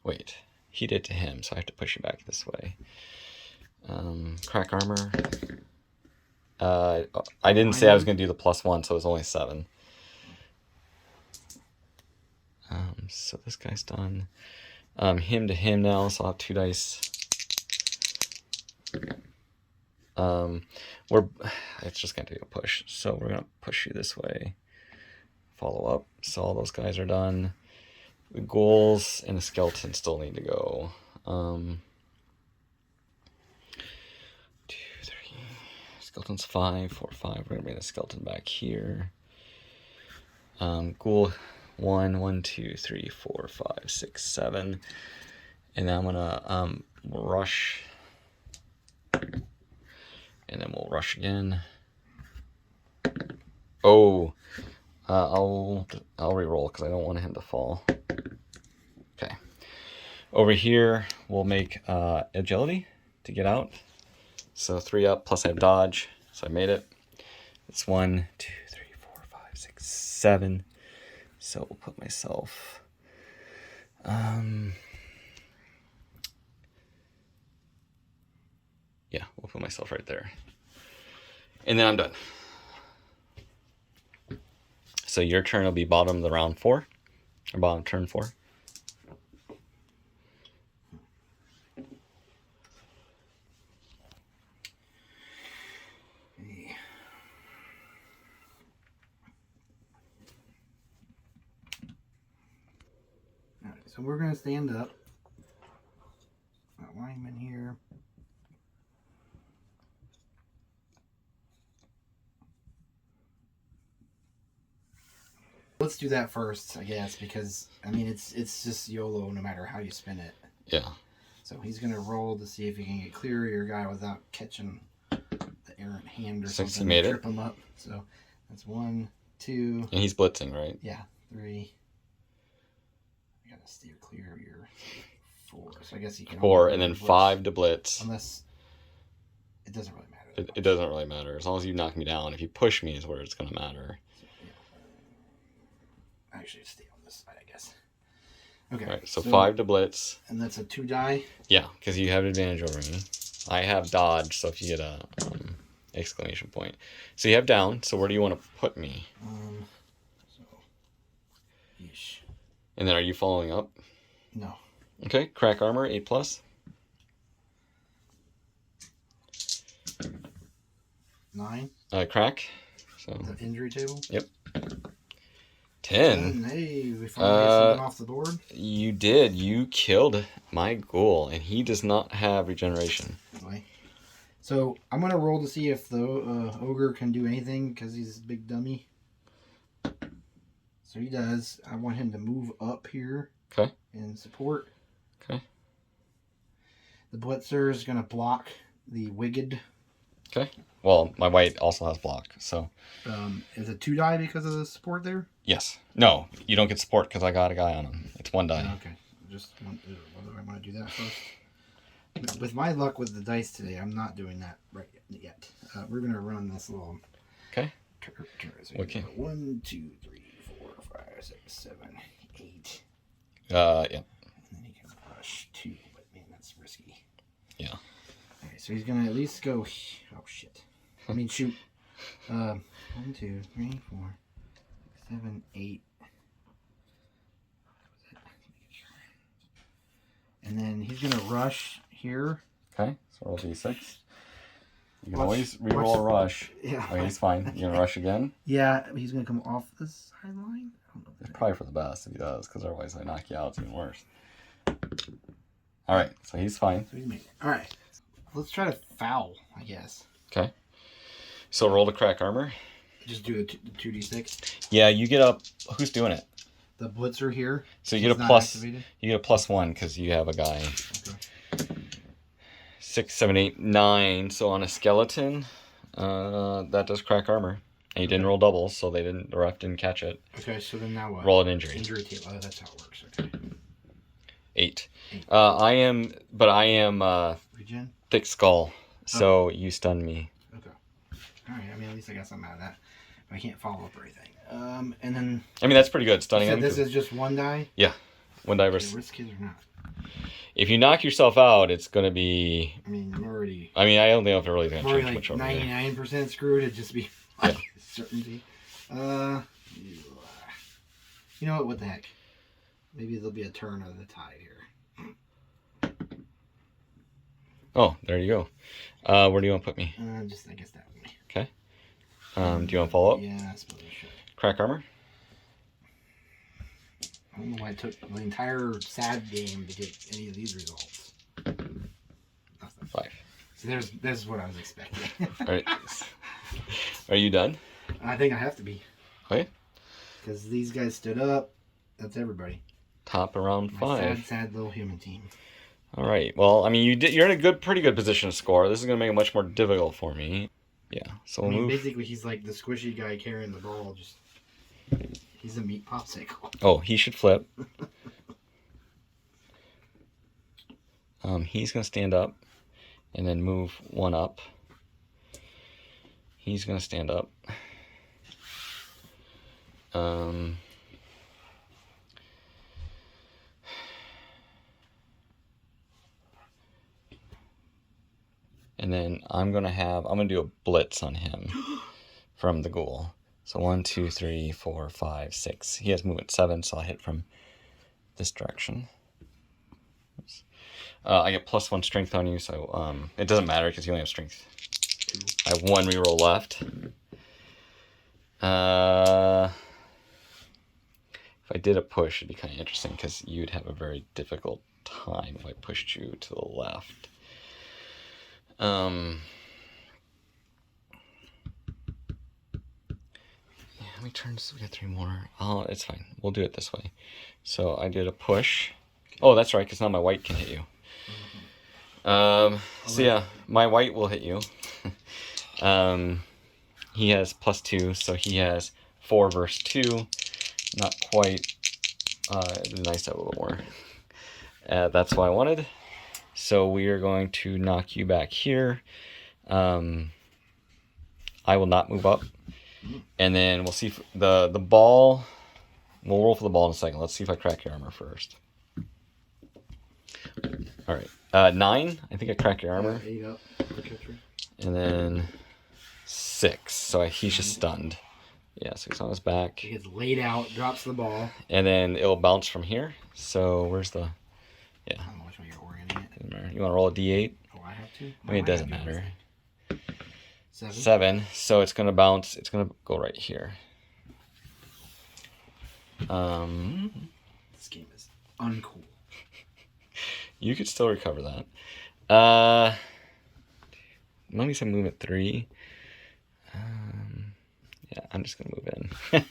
[SPEAKER 1] Wait, he did to him, so I have to push you back this way. Crack armor. I didn't say I was going to do the +1, so it was only 7. So this guy's done. Him to him now, so I'll have 2 dice. It's just gonna take a push. So we're gonna push you this way. Follow up. So all those guys are done. The ghouls and the skeleton still need to go. 2, 3. Skeleton's 5, 4, 5. We're gonna bring the skeleton back here. Ghoul 1, 1, 2, 3, 4, 5, 6, 7. And then I'm gonna rush. And then we'll rush again. Oh, I'll re-roll because I don't want him to fall. Okay. Over here, we'll make agility to get out. So 3 up, plus I have dodge. So I made it. It's 1, 2, 3, 4, 5, 6, 7. So we'll put myself... yeah, we'll put myself right there. And then I'm done. So your turn will be bottom of the round 4. Or bottom turn 4.
[SPEAKER 2] Alright, so we're going to stand up. Lineman here. Let's do that first, I guess, because I mean it's just YOLO no matter how you spin it.
[SPEAKER 1] Yeah.
[SPEAKER 2] So he's gonna roll to see if he can get clear of your guy without catching the errant hand or
[SPEAKER 1] Since
[SPEAKER 2] something.
[SPEAKER 1] he made
[SPEAKER 2] to
[SPEAKER 1] it.
[SPEAKER 2] trip him up. So that's 1, 2.
[SPEAKER 1] And he's blitzing, right?
[SPEAKER 2] Yeah, 3. I gotta steer clear of your 4. So I guess he can.
[SPEAKER 1] 4, and then 5 to blitz.
[SPEAKER 2] Unless it doesn't really matter.
[SPEAKER 1] It doesn't really matter. As long as you knock me down. If you push me is where it's going to matter.
[SPEAKER 2] So, yeah. Actually, stay on this side, I guess. Okay.
[SPEAKER 1] All right, so 5 to blitz.
[SPEAKER 2] And that's a 2 die?
[SPEAKER 1] Yeah, because you have advantage over me. I have dodge, so if you get a exclamation point. So you have down, so where do you want to put me?
[SPEAKER 2] Yeesh.
[SPEAKER 1] And then are you following up?
[SPEAKER 2] No.
[SPEAKER 1] Okay, crack armor, 8 plus.
[SPEAKER 2] 9.
[SPEAKER 1] Crack. So
[SPEAKER 2] The injury table?
[SPEAKER 1] Yep. 10.
[SPEAKER 2] And, hey, we finally got something off the board.
[SPEAKER 1] You did. You killed my ghoul, and he does not have regeneration.
[SPEAKER 2] Anyway. So I'm going to roll to see if the ogre can do anything because he's a big dummy. So he does. I want him to move up here.
[SPEAKER 1] Okay.
[SPEAKER 2] And support.
[SPEAKER 1] Okay.
[SPEAKER 2] The blitzer is going to block the wicked.
[SPEAKER 1] Okay. Well, my white also has block, so.
[SPEAKER 2] Is it 2 die because of the support there?
[SPEAKER 1] Yes. No, you don't get support because I got a guy on him. It's 1 die.
[SPEAKER 2] Okay. Just whether I want to do that first. With my luck with the dice today, I'm not doing that right yet. We're going to run this little.
[SPEAKER 1] Okay.
[SPEAKER 2] So
[SPEAKER 1] Okay.
[SPEAKER 2] 1, 2, 3, 4, 5, 6, 7, 8.
[SPEAKER 1] Yeah.
[SPEAKER 2] And then he can rush 2, but man, that's risky.
[SPEAKER 1] Yeah.
[SPEAKER 2] Alright, so he's gonna at least go. Oh shit! I mean shoot. 1, 2, 3, 4, 7, 8. And then he's gonna rush here.
[SPEAKER 1] Okay. So roll d6. You can
[SPEAKER 2] Watch-
[SPEAKER 1] always reroll a rush.
[SPEAKER 2] Yeah.
[SPEAKER 1] Okay, he's fine. You gonna rush again?
[SPEAKER 2] Yeah, he's gonna come off the sideline. I don't know.
[SPEAKER 1] It's probably for the best if he does, because otherwise I knock you out. It's even worse. All right. So he's fine.
[SPEAKER 2] So he's made it. All right. Let's try to foul, I guess.
[SPEAKER 1] Okay. So roll the crack armor.
[SPEAKER 2] Just do the 2d6.
[SPEAKER 1] Yeah, you get up. Who's doing it?
[SPEAKER 2] The blitzer here.
[SPEAKER 1] So you get
[SPEAKER 2] is
[SPEAKER 1] a
[SPEAKER 2] not
[SPEAKER 1] plus.
[SPEAKER 2] activated.
[SPEAKER 1] You get a +1 because you have a guy.
[SPEAKER 2] Okay.
[SPEAKER 1] 6, 7, 8, 9. So on a skeleton, that does crack armor. And you didn't roll doubles, so the ref didn't catch it.
[SPEAKER 2] Okay, so then now what?
[SPEAKER 1] Roll an injury.
[SPEAKER 2] Injury table. Oh, that's how it works. Okay.
[SPEAKER 1] 8. I am
[SPEAKER 2] Regen?
[SPEAKER 1] thick skull, so you stun me.
[SPEAKER 2] Okay. Alright, I mean, at least I got something out of that. But I can't follow up or anything. And then...
[SPEAKER 1] I mean, that's pretty good,
[SPEAKER 2] You
[SPEAKER 1] stunning
[SPEAKER 2] said
[SPEAKER 1] him.
[SPEAKER 2] this is just 1 die?
[SPEAKER 1] Yeah, 1 die
[SPEAKER 2] Okay,
[SPEAKER 1] versus...
[SPEAKER 2] risk it or not?
[SPEAKER 1] If you knock yourself out, it's going to be...
[SPEAKER 2] I mean, I'm already...
[SPEAKER 1] I mean, I don't know if it really is going
[SPEAKER 2] I'm
[SPEAKER 1] to change
[SPEAKER 2] already
[SPEAKER 1] much
[SPEAKER 2] like
[SPEAKER 1] over here.
[SPEAKER 2] 99% screwed. It'd just be like certainty. You know what? What the heck? Maybe there'll be a turn of the tide here.
[SPEAKER 1] Oh, there you go. Where do you want to put me?
[SPEAKER 2] Just, I guess that way.
[SPEAKER 1] Okay. Do you want to follow up?
[SPEAKER 2] Yeah, I suppose I should.
[SPEAKER 1] Crack armor?
[SPEAKER 2] I don't know why it took the entire sad game to get any of these results. Nothing.
[SPEAKER 1] 5.
[SPEAKER 2] So there's what I was expecting.
[SPEAKER 1] All right. Are you done?
[SPEAKER 2] I think I have to be.
[SPEAKER 1] Okay.
[SPEAKER 2] Because these guys stood up. That's everybody.
[SPEAKER 1] Top around
[SPEAKER 2] My
[SPEAKER 1] 5.
[SPEAKER 2] sad little human team.
[SPEAKER 1] All right. Well, I mean, you're in a pretty good position to score. This is going to make it much more difficult for me. Yeah. So we'll move.
[SPEAKER 2] Basically, he's like the squishy guy carrying the ball. He's a meat popsicle.
[SPEAKER 1] Oh, he should flip. He's going to stand up and then move 1 up. He's going to stand up. And then I'm going to do a blitz on him from the ghoul. So 1, 2, 3, 4, 5, 6. He has movement 7, so I'll hit from this direction. I get +1 strength on you, so it doesn't matter because you only have strength. I have 1 reroll left. If I did a push, it'd be kind of interesting because you'd have a very difficult time if I pushed you to the left. How many turns? We got 3 more. Oh, it's fine. We'll do it this way. So I did a push. Oh, that's right, because now my white can hit you. So yeah, my white will hit you. He has +2, so he has 4 versus 2. Not quite. It'd be nice to have a little more. That's what I wanted. So we are going to knock you back here. I will not move up. And then we'll see if the ball. We'll roll for the ball in a second. Let's see if I crack your armor first. All right. 9. I think I crack your armor.
[SPEAKER 2] 8 up.
[SPEAKER 1] And then 6. So he's just stunned. Yeah, 6 on his back.
[SPEAKER 2] He gets laid out, drops the ball.
[SPEAKER 1] And then it'll bounce from here. So where's the... Yeah.
[SPEAKER 2] I don't know which way you're orienting it.
[SPEAKER 1] You want to roll a d8?
[SPEAKER 2] Oh, I have to?
[SPEAKER 1] I mean, it doesn't matter.
[SPEAKER 2] 7.
[SPEAKER 1] 7. So it's going to bounce. It's going to go right here.
[SPEAKER 2] This game is uncool.
[SPEAKER 1] You could still recover that. Let me say move at 3. Yeah, I'm just going to move in.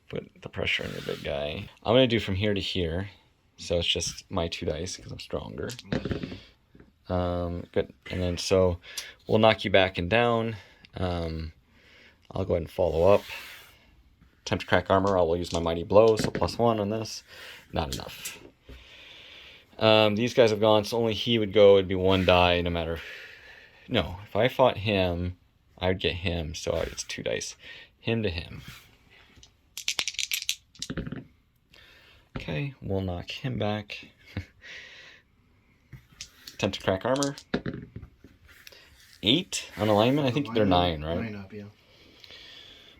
[SPEAKER 1] Put the pressure on your big guy. I'm going to do from here to here. So it's just my 2 dice because I'm stronger. Good. And then so we'll knock you back and down. I'll go ahead and follow up. Attempt to crack armor. I will use my mighty blow. So +1 on this. Not enough. These guys have gone, so only he would go. It'd be 1 die no matter. No, if I fought him, I would get him. So it's 2 dice. Him to him. Okay, we'll knock him back. Attempt to crack armor. 8 on alignment. I think they're 9, right?
[SPEAKER 2] 9 up, yeah.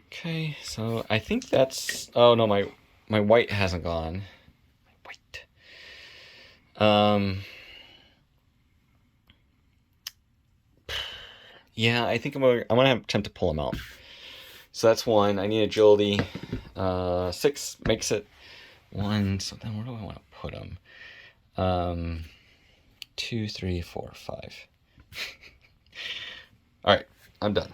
[SPEAKER 1] Okay, so I think that's... Oh, no, my white hasn't gone. My white. Yeah, I think I'm going to attempt to pull him out. So that's 1. I need agility. 6 makes it 1. So then where do I want to put him? 2, 3, 4, 5. All right, I'm done.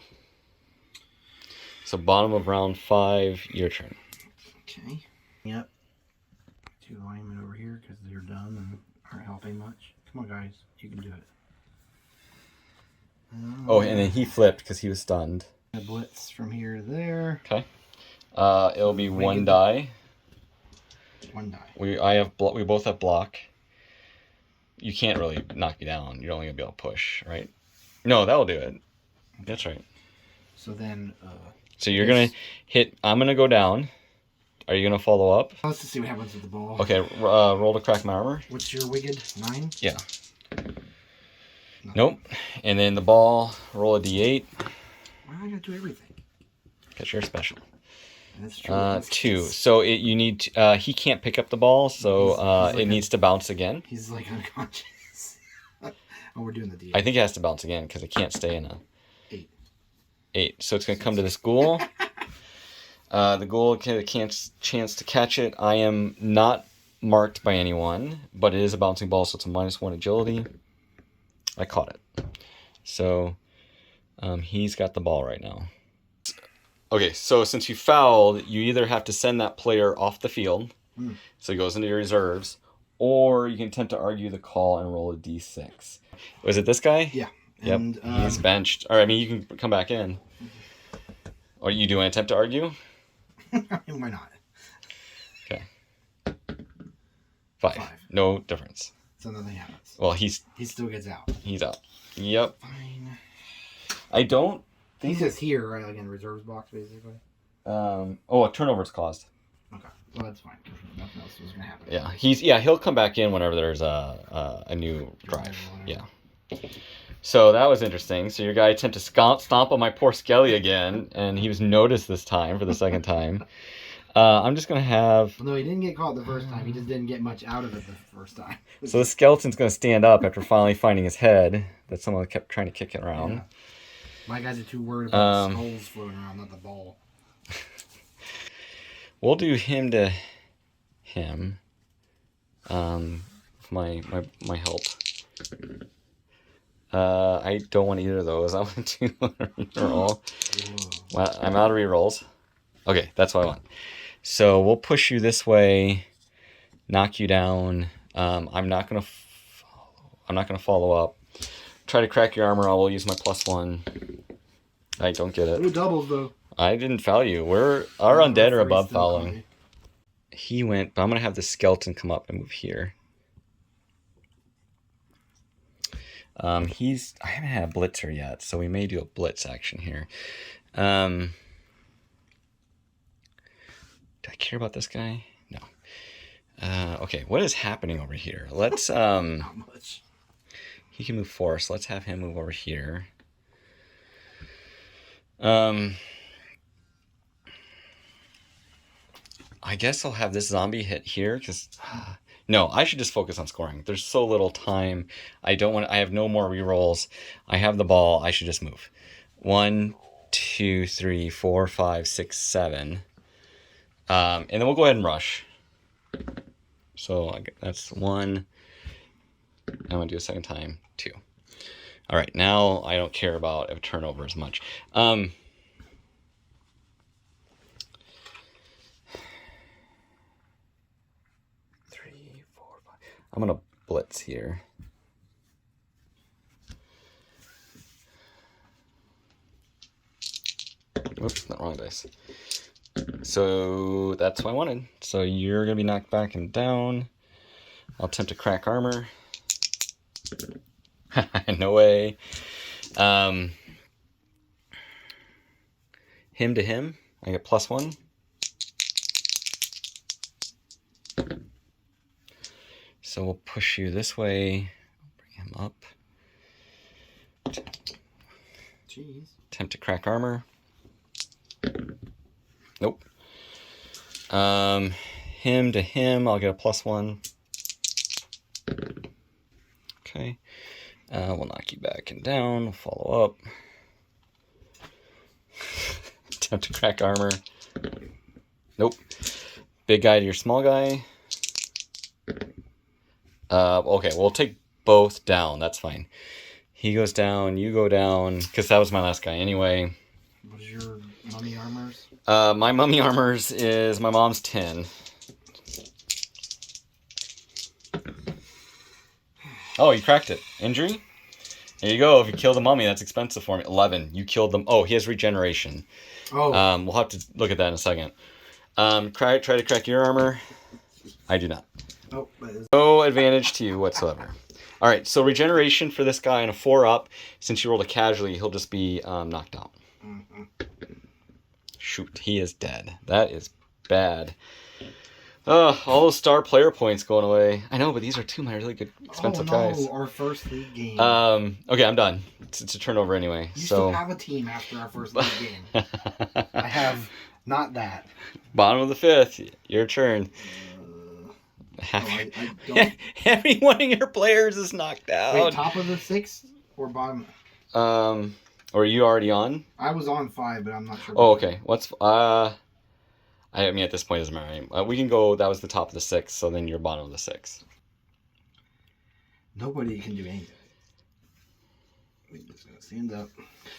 [SPEAKER 1] So bottom of round 5, your turn.
[SPEAKER 2] Okay. Yep. 2 linemen over here because they're done and aren't helping much. Come on, guys. You can do it.
[SPEAKER 1] Oh, and then he flipped because he was stunned.
[SPEAKER 2] A blitz from here to there.
[SPEAKER 1] Okay. It'll be 1 die.
[SPEAKER 2] 1 die.
[SPEAKER 1] We both have block. You can't really knock me down. You're only gonna be able to push, right? No, that'll do it. That's right.
[SPEAKER 2] So then.
[SPEAKER 1] So you're gonna hit. I'm gonna go down. Are you gonna follow up?
[SPEAKER 2] Let's just see what happens with the ball.
[SPEAKER 1] Okay. Roll to crack my armor.
[SPEAKER 2] What's your wicked? 9.
[SPEAKER 1] Yeah.
[SPEAKER 2] No.
[SPEAKER 1] Nope. And then the ball. Roll a d8.
[SPEAKER 2] Why do I gotta do everything?
[SPEAKER 1] Because you're special.
[SPEAKER 2] That's true.
[SPEAKER 1] 2. So you need. He can't pick up the ball, so
[SPEAKER 2] He's like
[SPEAKER 1] it needs to bounce again.
[SPEAKER 2] He's like unconscious. Oh, we're doing the D8.
[SPEAKER 1] I think it has to bounce again because it can't stay in a
[SPEAKER 2] 8.
[SPEAKER 1] 8. So it's going to come to this ghoul. The ghoul get a chance to catch it. I am not marked by anyone, but it is a bouncing ball, so it's a -1 agility. I caught it. So he's got the ball right now. Okay, so since you fouled, you either have to send that player off the field, so he goes into your reserves, or you can attempt to argue the call and roll a d6. Was it this guy?
[SPEAKER 2] Yeah.
[SPEAKER 1] Yep,
[SPEAKER 2] And,
[SPEAKER 1] he's benched. Or, I mean, you can come back in. Or you do an attempt to argue?
[SPEAKER 2] Why not?
[SPEAKER 1] Okay. 5. No difference.
[SPEAKER 2] So nothing happens.
[SPEAKER 1] Well,
[SPEAKER 2] He still gets out.
[SPEAKER 1] he's out. Yep.
[SPEAKER 2] Fine.
[SPEAKER 1] I don't think...
[SPEAKER 2] He says here, right? Like in the reserves box, basically.
[SPEAKER 1] Oh, a turnover's caused.
[SPEAKER 2] Okay. Well, that's fine. Nothing else was going to happen.
[SPEAKER 1] Yeah, he'll come back in whenever there's a new drive. Yeah. So that was interesting. So your guy attempted to stomp on my poor Skelly again, and he was noticed this time for the second time. I'm just going to have...
[SPEAKER 2] Well, no, he didn't get caught the first time. He just didn't get much out of it the first time.
[SPEAKER 1] So the skeleton's going to stand up after finally finding his head that someone kept trying to kick it around.
[SPEAKER 2] Yeah. My guys are too worried about skulls floating around, not the ball.
[SPEAKER 1] We'll do him to him. My help. I don't want either of those. I want to do a reroll. Well, I'm out of rerolls. Okay, that's what I want. So we'll push you this way, knock you down. I'm not gonna follow up. Try to crack your armor. I will use my +1. I don't get it.
[SPEAKER 2] Ooh, doubles though.
[SPEAKER 1] I didn't foul you. Our undead are above fouling. He went, but I'm gonna have the skeleton come up and move here. I haven't had a blitzer yet, so we may do a blitz action here. Do I care about this guy? No. Okay, what is happening over here? Let's
[SPEAKER 2] Not much.
[SPEAKER 1] He can move forward, so let's have him move over here. I guess I'll have this zombie hit here because no, I should just focus on scoring. There's so little time. I have no more rerolls. I have the ball. I should just move. 1, 2, 3, 4, 5, 6, 7. And then we'll go ahead and rush. So that's 1. I'm gonna do a second time. 2. All right, now I don't care about a turnover as much. 3, 4, 5. I'm gonna blitz here. Oops, not wrong dice. So that's what I wanted. So you're gonna be knocked back and down. I'll attempt to crack armor. No way. Him to him. I get +1. So we'll push you this way. Bring him up.
[SPEAKER 2] Jeez.
[SPEAKER 1] Attempt to crack armor. Nope. Him to him. I'll get a +1. Okay. We'll knock you back and down. We'll follow up. Attempt to crack armor. Nope. Big guy to your small guy. Okay, we'll take both down. That's fine. He goes down, you go down, because that was my last guy anyway.
[SPEAKER 2] What is your mummy armors?
[SPEAKER 1] My mummy armors is my mom's 10. Oh, you cracked it. Injury? There you go. If you kill the mummy, that's expensive for me. 11. You killed them. Oh, he has regeneration.
[SPEAKER 2] Oh.
[SPEAKER 1] We'll have to look at that in a second. Try to crack your armor. I do not.
[SPEAKER 2] Oh,
[SPEAKER 1] no advantage to you whatsoever. All right, so regeneration for this guy on a 4-up. Since you rolled a casualty, he'll just be knocked out.
[SPEAKER 2] Mm-hmm.
[SPEAKER 1] Shoot, he is dead. That is bad. All those star player points going away. I know, but these are 2 of my really good, expensive guys.
[SPEAKER 2] Our first league game.
[SPEAKER 1] Okay, I'm done. It's a turnover anyway.
[SPEAKER 2] You still have a team after our first league game. I have not that.
[SPEAKER 1] Bottom of the 5th. Your turn.
[SPEAKER 2] I don't.
[SPEAKER 1] Every one of your players is knocked out.
[SPEAKER 2] Wait, top of the 6 or bottom?
[SPEAKER 1] Are you already on?
[SPEAKER 2] I was on 5, but I'm not sure.
[SPEAKER 1] Oh, okay. What's I mean, at this point, it doesn't matter. We can go. That was the top of the 6, so then you're bottom of the 6.
[SPEAKER 2] Nobody can do anything. We're just gonna stand up.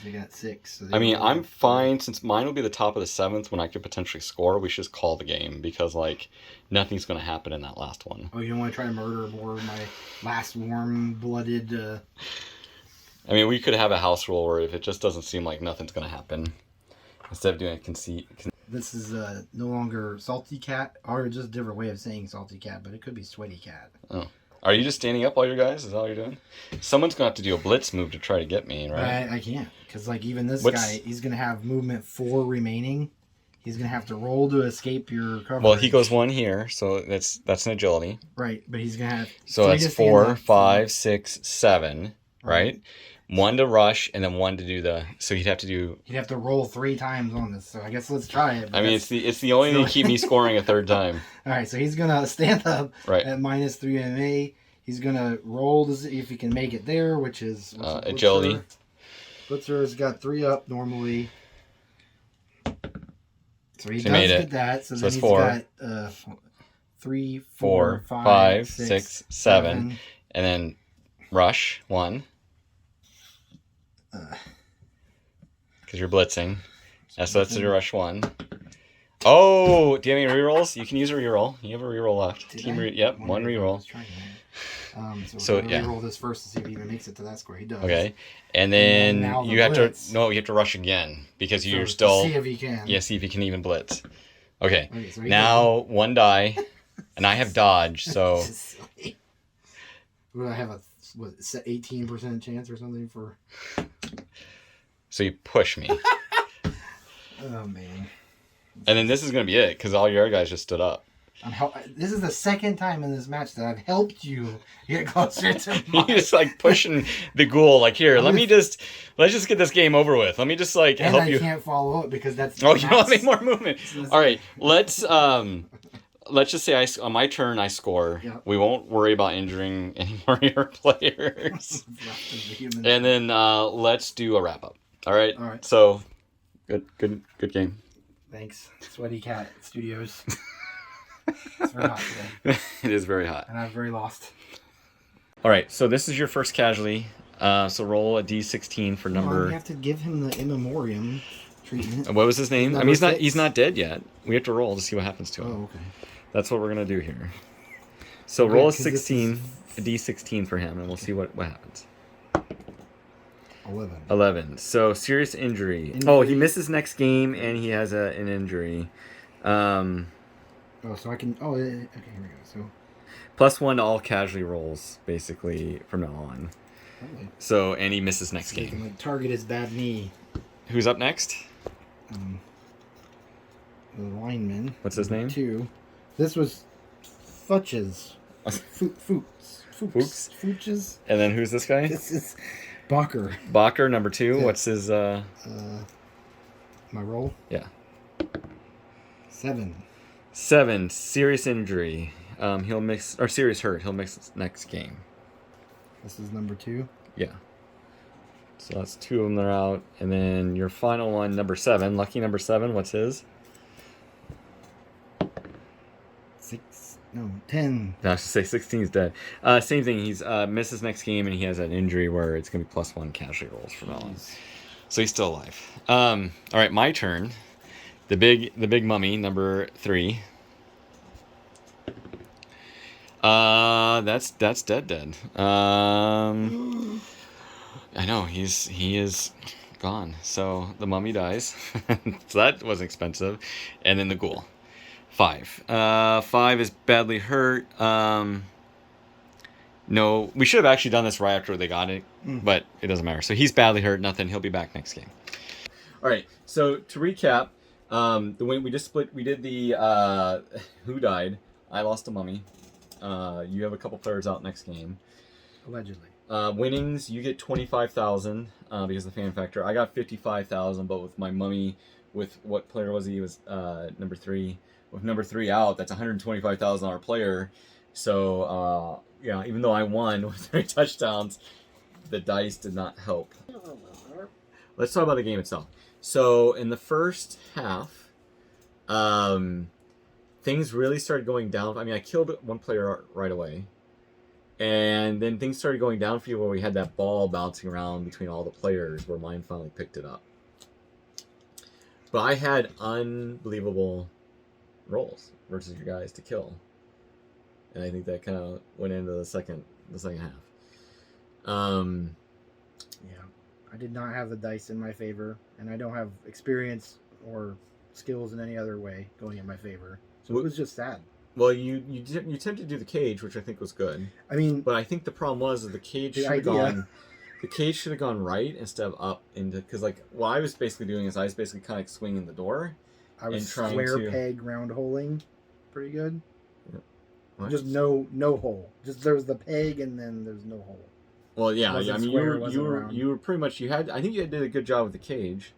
[SPEAKER 2] They got 6. So
[SPEAKER 1] I mean, I'm fine since mine will be the top of the 7th when I could potentially score. We should just call the game because like nothing's gonna happen in that last one.
[SPEAKER 2] Oh, you don't want to try to murder more of my last warm-blooded?
[SPEAKER 1] I mean, we could have a house rule where if it just doesn't seem like nothing's gonna happen, instead of doing a conceit.
[SPEAKER 2] This is no longer salty cat, or just a different way of saying salty cat, but it could be sweaty cat.
[SPEAKER 1] Oh. Are you just standing up, all your guys? Is that all you're doing? Someone's going to have to do a blitz move to try to get me, right?
[SPEAKER 2] I can't, because like even this guy, he's going to have movement 4 remaining. He's going to have to roll to escape your coverage.
[SPEAKER 1] Well, he goes 1 here, so that's an agility.
[SPEAKER 2] Right, but he's going to have...
[SPEAKER 1] So that's 4, 5, 6, 7, right? 1 to rush, and then 1 to do the... So he'd have to do...
[SPEAKER 2] He'd have to roll 3 times on this, so I guess let's try it.
[SPEAKER 1] I mean, it's the only thing to keep me scoring a 3rd time.
[SPEAKER 2] All right, so he's going to stand up at -3 MA. He's going to roll to see if he can make it there, which is...
[SPEAKER 1] agility.
[SPEAKER 2] Blitzer's got 3 up normally. So he does
[SPEAKER 1] made
[SPEAKER 2] get
[SPEAKER 1] it.
[SPEAKER 2] that. So then
[SPEAKER 1] it's
[SPEAKER 2] he's
[SPEAKER 1] 4.
[SPEAKER 2] got 3,
[SPEAKER 1] 4, 5, 6, 7. And then rush 1. Because you're blitzing. So that's your rush 1. Oh, do you have any rerolls? You can use a reroll. You have a reroll left. Yep, 1 reroll.
[SPEAKER 2] So yeah, reroll this first to see if he even makes it to that score. He does.
[SPEAKER 1] Okay, and then you have to rush again because you're still.
[SPEAKER 2] See if he can.
[SPEAKER 1] Yeah, see if he can even blitz. Okay, so now 1 die, and I have dodge. So.
[SPEAKER 2] Would I have a 18% chance or something for?
[SPEAKER 1] So you push me.
[SPEAKER 2] Oh man.
[SPEAKER 1] And then this is gonna be it because all your guys just stood up.
[SPEAKER 2] This is the 2nd time in this match that I've helped you get closer to
[SPEAKER 1] You're just like pushing the ghoul. Like here, let's just get this game over with. Let me just like help you.
[SPEAKER 2] I can't follow up because that's.
[SPEAKER 1] Oh, you don't have any more movement. All right, let's just say on my turn I score. Yep. We won't worry about injuring any more of your players. And then let's do a wrap up. All right.
[SPEAKER 2] All right.
[SPEAKER 1] So, good game.
[SPEAKER 2] Thanks, Sweaty Cat Studios. It's very hot today.
[SPEAKER 1] It is very hot.
[SPEAKER 2] And I'm very lost.
[SPEAKER 1] All right, so this is your first casualty. So roll a d16 for number...
[SPEAKER 2] We have to give him the in memoriam treatment.
[SPEAKER 1] What was his name? I mean, he's not dead yet. We have to roll to see what happens to him.
[SPEAKER 2] Oh, okay.
[SPEAKER 1] That's what we're going to do here. So roll a 16, a d16 for him, and we'll see what happens. 11. So serious injury. Oh, he misses next game, and he has an injury.
[SPEAKER 2] Oh, so I can... Oh, okay, here we go. So
[SPEAKER 1] +1 to all casualty rolls, basically, from now on. Okay. So, and he misses next game.
[SPEAKER 2] He can, target his bad knee.
[SPEAKER 1] Who's up next?
[SPEAKER 2] The lineman.
[SPEAKER 1] What's his name?
[SPEAKER 2] 2. This was Futches. Fuchs.
[SPEAKER 1] And then who's this guy?
[SPEAKER 2] This is Bacher.
[SPEAKER 1] Bacher, number 2.
[SPEAKER 2] Yeah.
[SPEAKER 1] What's his...
[SPEAKER 2] My roll?
[SPEAKER 1] Yeah.
[SPEAKER 2] 7.
[SPEAKER 1] Serious injury. He'll miss... Or serious hurt. He'll miss next game.
[SPEAKER 2] This is number 2?
[SPEAKER 1] Yeah. So that's 2 of them that are out. And then your final one, number 7. Lucky number 7. What's his?
[SPEAKER 2] 10.
[SPEAKER 1] No, I should say 16 is dead. Same thing. He's misses next game, and he has an injury where it's going to be +1 casualty rolls from now on. So he's still alive. All right, my turn. The big mummy, number 3. That's dead. I know he is gone. So the mummy dies. So that was expensive, and then the ghoul. 5. 5 is badly hurt. No, we should have actually done this right after they got it, but it doesn't matter. So he's badly hurt. Nothing. He'll be back next game. All right. So to recap, the way we just split, we did the who died. I lost a mummy. You have a couple players out next game.
[SPEAKER 2] Allegedly.
[SPEAKER 1] Winnings, you get 25,000 because of the fan factor. I got 55,000, but with my mummy, with what player was he? He was number 3. With number 3 out, that's $125,000 player. So, yeah, even though I won with 3 touchdowns, the dice did not help. Let's talk about the game itself. So, in the first half, things really started going down. I mean, I killed one player right away. And then things started going down for you where we had that ball bouncing around between all the players where mine finally picked it up. But I had unbelievable rolls versus your guys to kill. And I think that kind of went into the second half.
[SPEAKER 2] Yeah, I did not have the dice in my favor, and I don't have experience or skills in any other way going in my favor. So it was just sad.
[SPEAKER 1] Well, you attempted to do the cage, which I think was good.
[SPEAKER 2] I mean,
[SPEAKER 1] but I think the problem was that the cage should have gone. The cage should have gone right instead of up into, because like what I was basically doing is I was basically kind of swinging the door.
[SPEAKER 2] I was square peg round holing, pretty good.
[SPEAKER 1] What?
[SPEAKER 2] Just no hole. Just there's the peg and then there's no hole.
[SPEAKER 1] Well, yeah, I mean you were pretty much I think you did a good job with the cage.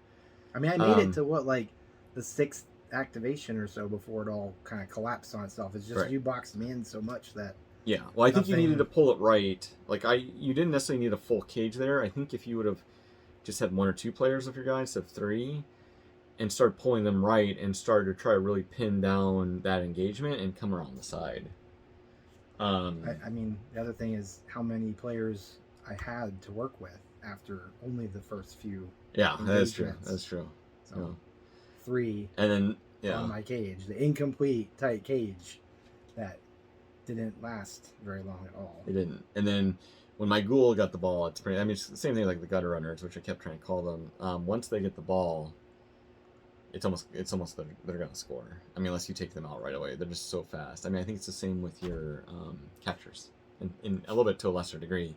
[SPEAKER 2] I mean, I made it to what, like the 6th activation or so before it all kind of collapsed on itself. It's just you boxed me in so much that.
[SPEAKER 1] Yeah, well, I think you needed to pull it right. Like you didn't necessarily need a full cage there. I think if you would have just had 1 or 2 players with your guys, instead of 3, and started pulling them right and started to try to really pin down that engagement and come around the side.
[SPEAKER 2] I mean, the other thing is how many players I had to work with after only the first few.
[SPEAKER 1] Yeah, that's true. That's true.
[SPEAKER 2] So 3
[SPEAKER 1] and then
[SPEAKER 2] on my cage, the incomplete tight cage that didn't last very long at all.
[SPEAKER 1] It didn't. And then when my ghoul got the ball, it's pretty. I mean, it's the same thing like the gutter runners, which I kept trying to call them. Once they get the ball, it's almost they're gonna score. I mean, unless you take them out right away, they're just so fast. I mean, I think it's the same with your captures, in a little bit to a lesser degree.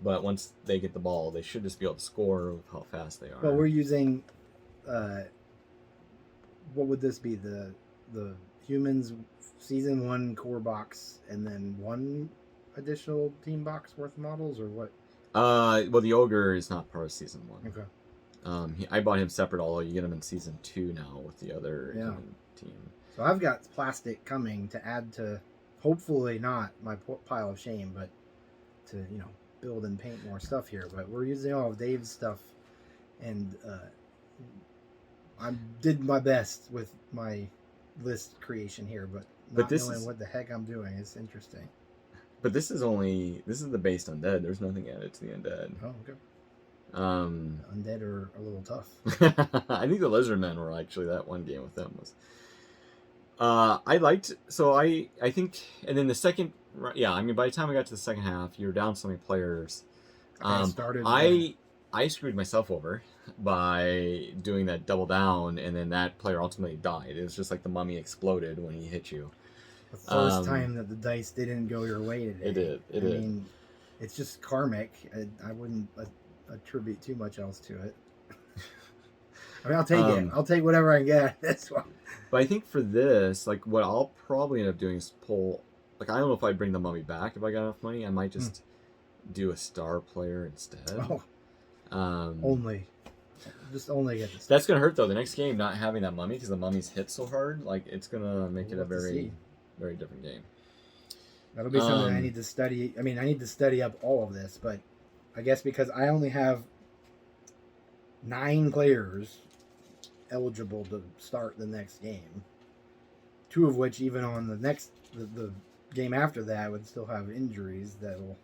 [SPEAKER 1] But once they get the ball, they should just be able to score with how fast they are.
[SPEAKER 2] Well, we're using, what would this be? The humans season 1 core box and then 1 additional team box worth of models, or what?
[SPEAKER 1] Well, the ogre is not part of season 1.
[SPEAKER 2] Okay.
[SPEAKER 1] I bought him separate, although you get him in season 2 now with the other human team.
[SPEAKER 2] So I've got plastic coming to add to, hopefully not my pile of shame, but to build and paint more stuff here. But we're using all of Dave's stuff, and I did my best with my list creation here, but not knowing what the heck I'm doing is interesting.
[SPEAKER 1] But this is the base undead. There's nothing added to the undead.
[SPEAKER 2] Oh, okay. Undead are a little tough.
[SPEAKER 1] I think the lizard men were actually, that one game with them was. I think, and then the second, I mean, by the time we got to the second half, you were down so many players. I screwed myself over by doing that double down, and then that player ultimately died. It was just like the mummy exploded when he hit you.
[SPEAKER 2] The first time that the dice didn't go your way today.
[SPEAKER 1] It did. I
[SPEAKER 2] mean, it's just karmic. I wouldn't attribute too much else to it. I mean, I'll take it. I'll take whatever I can get. That's one.
[SPEAKER 1] But I think for this, like, what I'll probably end up doing is pull. Like, I don't know if I'd bring the mummy back if I got enough money. I might just do a star player instead.
[SPEAKER 2] Oh. Only get this.
[SPEAKER 1] That's gonna hurt though. The next game, not having that mummy, because the mummy's hit so hard, like it's gonna make it a very, very different game.
[SPEAKER 2] That'll be something I need to study. I mean, I need to study up all of this, but I guess because I only have 9 players eligible to start the next game, 2 of which even on the game after that would still have injuries that will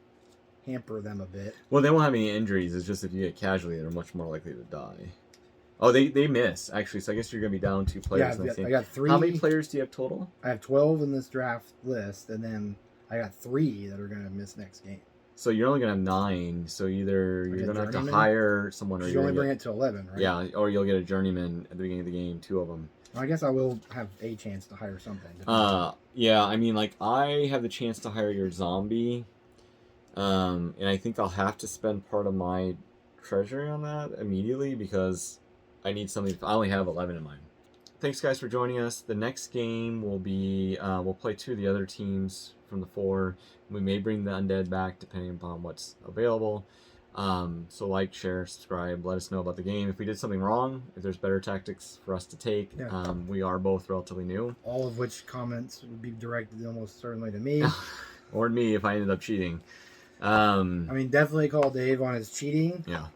[SPEAKER 2] hamper them a bit.
[SPEAKER 1] Well, they won't have any injuries. It's just if you get casualty, they're much more likely to die. Oh, they miss, actually, so I guess you're going to be down 2 players.
[SPEAKER 2] Yeah, I got 3.
[SPEAKER 1] How many players do you have total?
[SPEAKER 2] I have 12 in this draft list, and then I got 3 that are going to miss next game.
[SPEAKER 1] So you're only going to have 9, so either you're going to have to hire someone, or
[SPEAKER 2] you only bring it to 11, right?
[SPEAKER 1] Yeah, or you'll get a journeyman at the beginning of the game, 2 of them.
[SPEAKER 2] Well, I guess I will have a chance to hire something.
[SPEAKER 1] Yeah, I mean, like, I have the chance to hire your zombie, and I think I'll have to spend part of my treasury on that immediately, because I need something. I only have 11 in mind. Thanks, guys, for joining us. The next game will be, we'll play 2 of the other teams from the 4. We may bring the undead back, depending upon what's available. So like, share, subscribe, let us know about the game. If we did something wrong, if there's better tactics for us to take.
[SPEAKER 2] Yeah.
[SPEAKER 1] We are both relatively new.
[SPEAKER 2] All of which comments would be directed almost certainly to me.
[SPEAKER 1] Or me if I ended up cheating.
[SPEAKER 2] I mean, definitely call Dave on his cheating.
[SPEAKER 1] Yeah.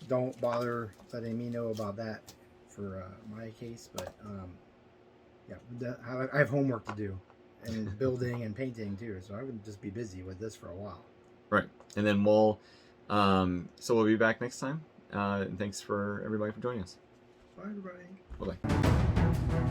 [SPEAKER 2] Don't bother letting me know about that for my case. But yeah, I have homework to do. And building and painting too. So I would just be busy with this for a while.
[SPEAKER 1] Right. And then we'll be back next time. And thanks for everybody for joining us.
[SPEAKER 2] Bye, everybody.
[SPEAKER 1] Bye-bye.